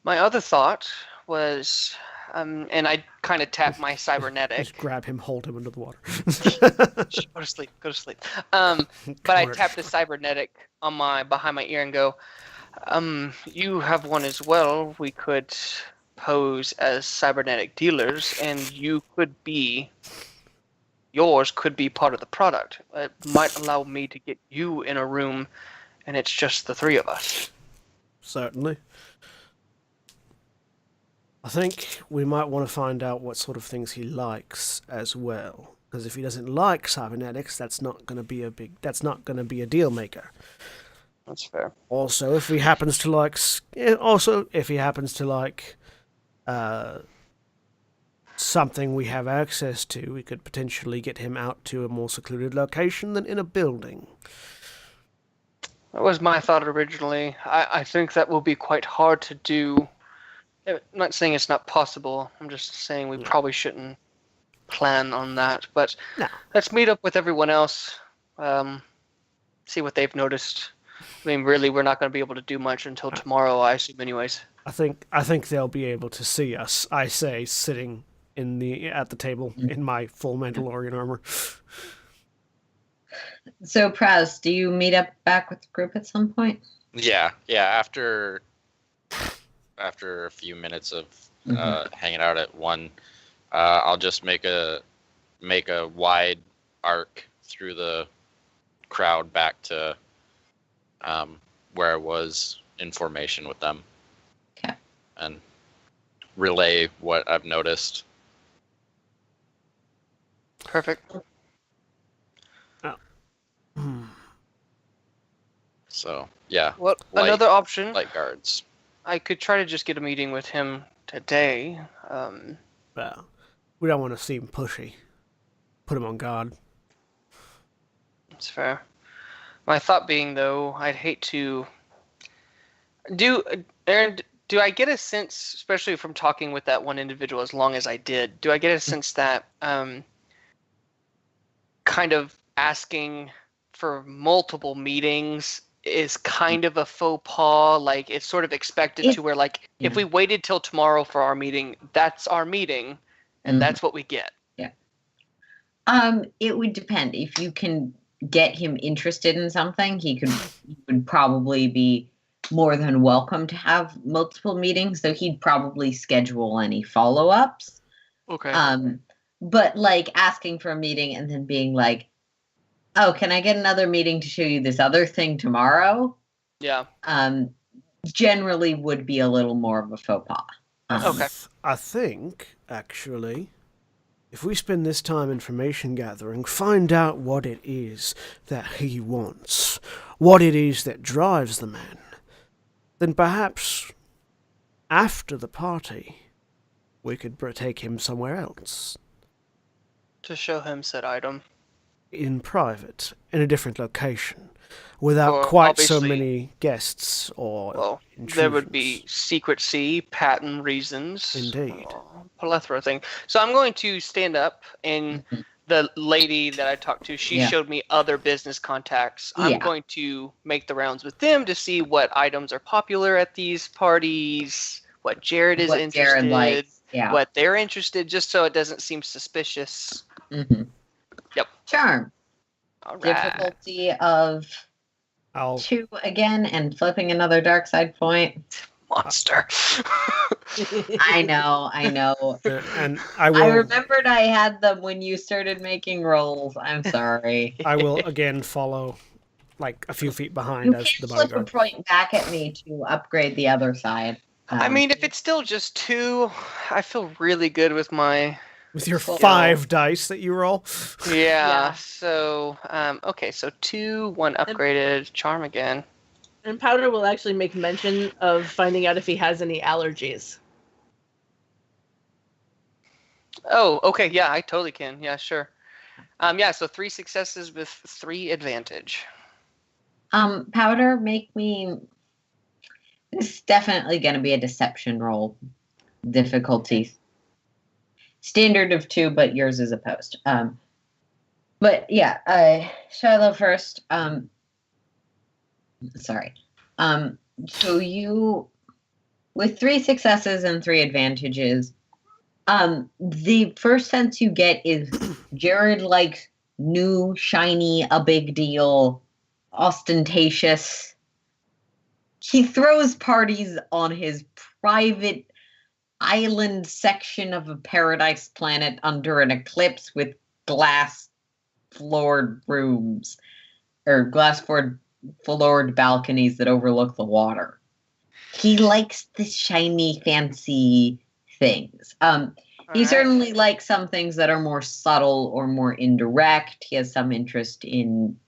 Speaker 4: My other thought was, and I kind of tap my cybernetic.
Speaker 1: Just grab him, hold him under the water.
Speaker 4: Go to sleep. But I tap the cybernetic on behind my ear and go, you have one as well. We could pose as cybernetic dealers, and yours could be part of the product. It might allow me to get you in a room, and it's just the three of us.
Speaker 1: Certainly. I think we might want to find out what sort of things he likes as well. Because if he doesn't like cybernetics, that's not going to be a deal maker.
Speaker 4: That's fair.
Speaker 1: Also, if he happens to like something we have access to, we could potentially get him out to a more secluded location than in a building.
Speaker 4: That was my thought originally. I think that will be quite hard to do. I'm not saying it's not possible. I'm just saying we probably shouldn't plan on that. But
Speaker 1: No.
Speaker 4: let's meet up with everyone else. See what they've noticed. I mean, really, we're not going to be able to do much until tomorrow, I assume, anyways.
Speaker 1: I think they'll be able to see us. I say, sitting at the table in my full Mandalorian armor.
Speaker 2: So, Praz, do you meet up back with the group at some point?
Speaker 5: Yeah. After a few minutes of hanging out at one, I'll just make a wide arc through the crowd back to where I was in formation with them.
Speaker 2: Okay.
Speaker 5: And relay what I've noticed.
Speaker 4: Perfect.
Speaker 5: So, yeah.
Speaker 4: What another option?
Speaker 5: Light guards.
Speaker 4: I could try to just get a meeting with him today.
Speaker 1: Well, we don't want to seem pushy. Put him on guard.
Speaker 4: That's fair. My thought being, though, I'd hate to... Do I get a sense, especially from talking with that one individual as long as I did, do I get a sense that kind of asking for multiple meetings is kind of a faux pas? Like, it's sort of expected to where, like, if we waited till tomorrow for our meeting, that's our meeting, and that's what we get.
Speaker 2: Yeah. It would depend. If you can get him interested in something, he would probably be more than welcome to have multiple meetings, though he'd probably schedule any follow-ups.
Speaker 4: Okay.
Speaker 2: But like asking for a meeting and then being like, oh, can I get another meeting to show you this other thing tomorrow?
Speaker 4: Yeah.
Speaker 2: Generally would be a little more of a faux pas.
Speaker 4: Okay.
Speaker 1: I think, actually, if we spend this time information gathering, find out what it is that he wants, what it is that drives the man, then perhaps after the party, we could take him somewhere else.
Speaker 4: To show him said item.
Speaker 1: In private, in a different location, without
Speaker 4: Well,
Speaker 1: quite so
Speaker 4: obviously-
Speaker 1: many guests or
Speaker 4: There would be
Speaker 1: intrusions.
Speaker 4: secrecy, patent reasons.
Speaker 1: Indeed.
Speaker 4: Plethora of things. So I'm going to stand up, and the lady that I talked to, she showed me other business contacts. I'm going to make the rounds with them to see what items are popular at these parties, what Jared is interested,
Speaker 2: Jared likes,
Speaker 4: what they're interested, just so it doesn't seem suspicious.
Speaker 2: Mm-hmm.
Speaker 4: Yep.
Speaker 2: Charm.
Speaker 4: All right.
Speaker 2: Difficulty of 2 again, and flipping another dark side point.
Speaker 4: Monster.
Speaker 2: I know.
Speaker 1: And I will.
Speaker 2: I remembered I had them when you started making rolls. I'm sorry.
Speaker 1: I will again follow, like a few feet behind
Speaker 2: You
Speaker 1: as
Speaker 2: can
Speaker 1: the
Speaker 2: flip a
Speaker 1: bodyguard.
Speaker 2: point back at me to upgrade the other side.
Speaker 4: I mean, if it's still just 2, I feel really good with my...
Speaker 1: With your 5 dice that you roll.
Speaker 4: Yeah. So, okay, so 2, 1 upgraded, charm again.
Speaker 3: And Powder will actually make mention of finding out if he has any allergies.
Speaker 4: Oh, okay, yeah, I totally can. Yeah, sure. Yeah, so 3 successes with 3 advantage.
Speaker 2: Powder, make me... This is definitely going to be a deception roll. Difficulty. Standard of 2, but yours is opposed. But yeah, Shiloh first. Sorry. So you, with 3 successes and 3 advantages, the first sense you get is Jared likes new, shiny, a big deal, ostentatious. He throws parties on his private island section of a paradise planet under an eclipse with glass-floored rooms, or glass-floored balconies that overlook the water. He likes the shiny, fancy things. He certainly likes some things that are more subtle or more indirect. He has some interest in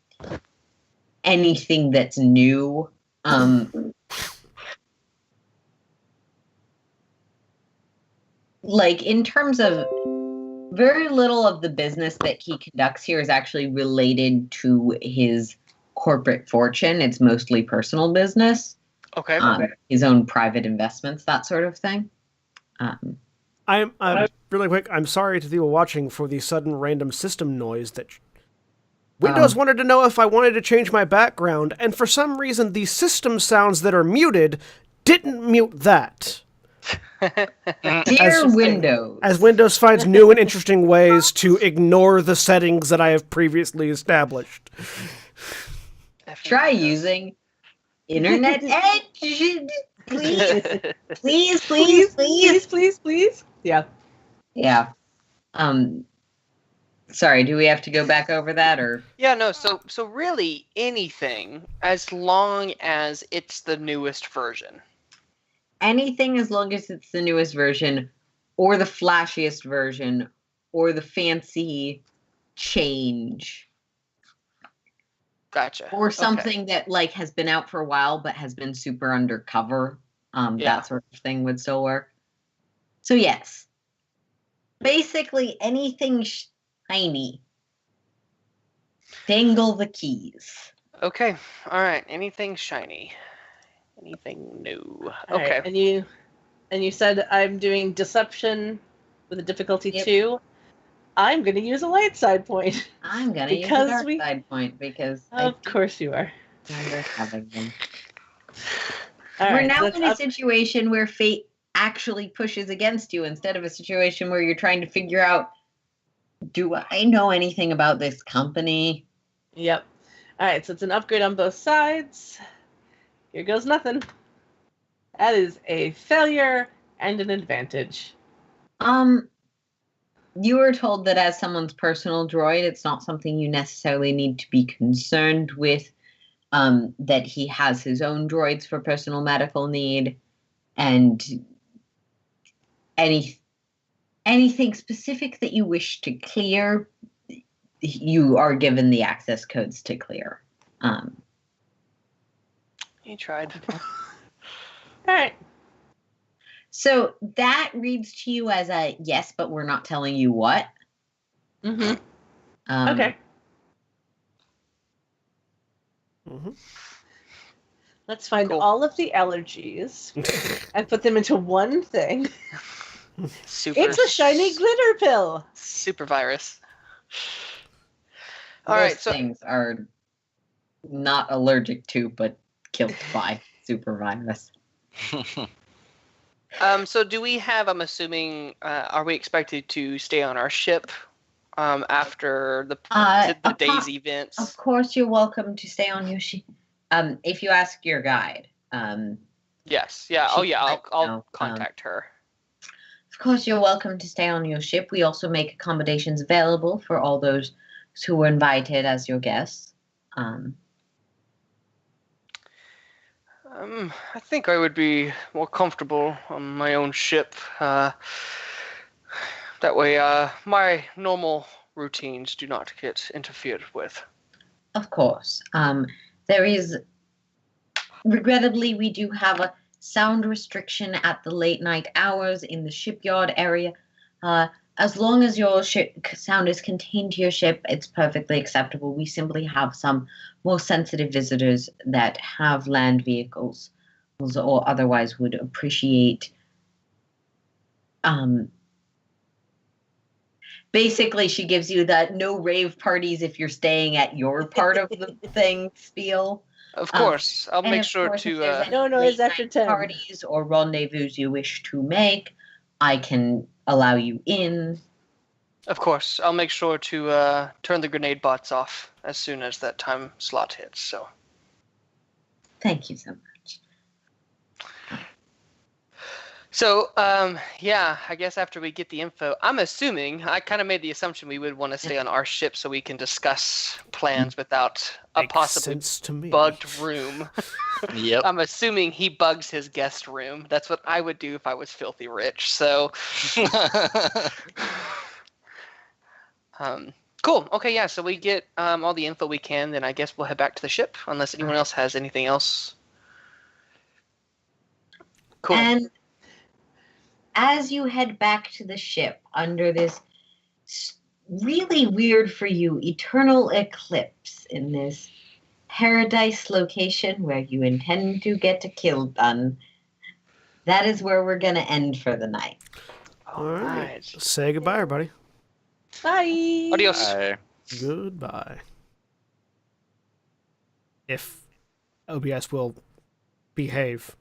Speaker 2: anything that's new. Like in terms of very little of the business that he conducts here is actually related to his corporate fortune. It's mostly personal business.
Speaker 4: Okay.
Speaker 2: His own private investments, that sort of thing.
Speaker 1: I'm really quick. I'm sorry to the people watching for the sudden random system noise that Windows wanted to know if I wanted to change my background, and for some reason the system sounds that are muted didn't mute that.
Speaker 2: Dear Windows.
Speaker 1: As Windows finds new and interesting ways to ignore the settings that I have previously established.
Speaker 2: Try using Internet Edge. Please.
Speaker 3: Yeah.
Speaker 2: Yeah. Sorry, do we have to go back over that or?
Speaker 4: Yeah, no, so really anything as long as it's the newest version.
Speaker 2: Anything as long as it's the newest version or the flashiest version or the fancy change.
Speaker 4: Gotcha.
Speaker 2: Or something that like has been out for a while but has been super undercover. That sort of thing would still work. So yes. Basically anything shiny. Dangle the keys.
Speaker 4: Okay. All right. Anything shiny. Anything new.
Speaker 3: All
Speaker 4: Okay.
Speaker 3: Right. And you said I'm doing deception with a difficulty 2. I'm going to use a light side point.
Speaker 2: I'm going to use a dark side point because
Speaker 3: of course you are.
Speaker 2: Having them.
Speaker 3: We're
Speaker 2: now in a situation where fate actually pushes against you instead of a situation where you're trying to figure out, do I know anything about this company?
Speaker 3: Yep. All right, so it's an upgrade on both sides. Here goes nothing. That is a failure and an advantage.
Speaker 2: You were told that as someone's personal droid, it's not something you necessarily need to be concerned with. That he has his own droids for personal medical need, and anything specific that you wish to clear, you are given the access codes to clear.
Speaker 4: He tried.
Speaker 3: All right.
Speaker 2: So that reads to you as a yes, but we're not telling you what.
Speaker 3: Mm-hmm. Okay.
Speaker 1: Mm-hmm.
Speaker 3: Let's find all of the allergies and put them into one thing. It's a shiny glitter pill.
Speaker 4: Super virus.
Speaker 2: All right, so things are not allergic to, but killed by super virus.
Speaker 4: So do we have, I'm assuming, are we expected to stay on our ship after the day's events?
Speaker 2: Of course, you're welcome to stay on your ship. If you ask your guide.
Speaker 4: Yes. Yeah. Oh, yeah. I'll contact her.
Speaker 2: Of course, you're welcome to stay on your ship. We also make accommodations available for all those who were invited as your guests.
Speaker 4: I think I would be more comfortable on my own ship. That way, my normal routines do not get interfered with.
Speaker 2: Of course. There is, regrettably, we do have a sound restriction at the late night hours in the shipyard area. As long as your sound is contained to your ship, it's perfectly acceptable. We simply have some more sensitive visitors that have land vehicles or otherwise would appreciate. Basically, she gives you that no rave parties if you're staying at your part of the thing spiel.
Speaker 4: Of course. I'll make sure to...
Speaker 3: no noise after 10.
Speaker 2: Parties or rendezvous you wish to make, I can allow you in.
Speaker 4: Of course. I'll make sure to turn the grenade bots off as soon as that time slot hits. So.
Speaker 2: Thank you so much.
Speaker 4: So, yeah, I guess after we get the info, I'm assuming, I kind of made the assumption we would want to stay on our ship so we can discuss plans without a possibly bugged room.
Speaker 5: Yep.
Speaker 4: I'm assuming he bugs his guest room. That's what I would do if I was filthy rich. So, Cool. Okay, yeah. So we get all the info we can. Then I guess we'll head back to the ship, unless anyone else has anything else. Cool.
Speaker 2: And as you head back to the ship under this really weird for you eternal eclipse in this paradise location where you intend to get a kill done, that is where we're going to end for the night.
Speaker 1: All right.
Speaker 4: right.
Speaker 1: Say goodbye, everybody.
Speaker 3: Bye.
Speaker 4: Adios.
Speaker 5: I
Speaker 1: Goodbye. If OBS will behave.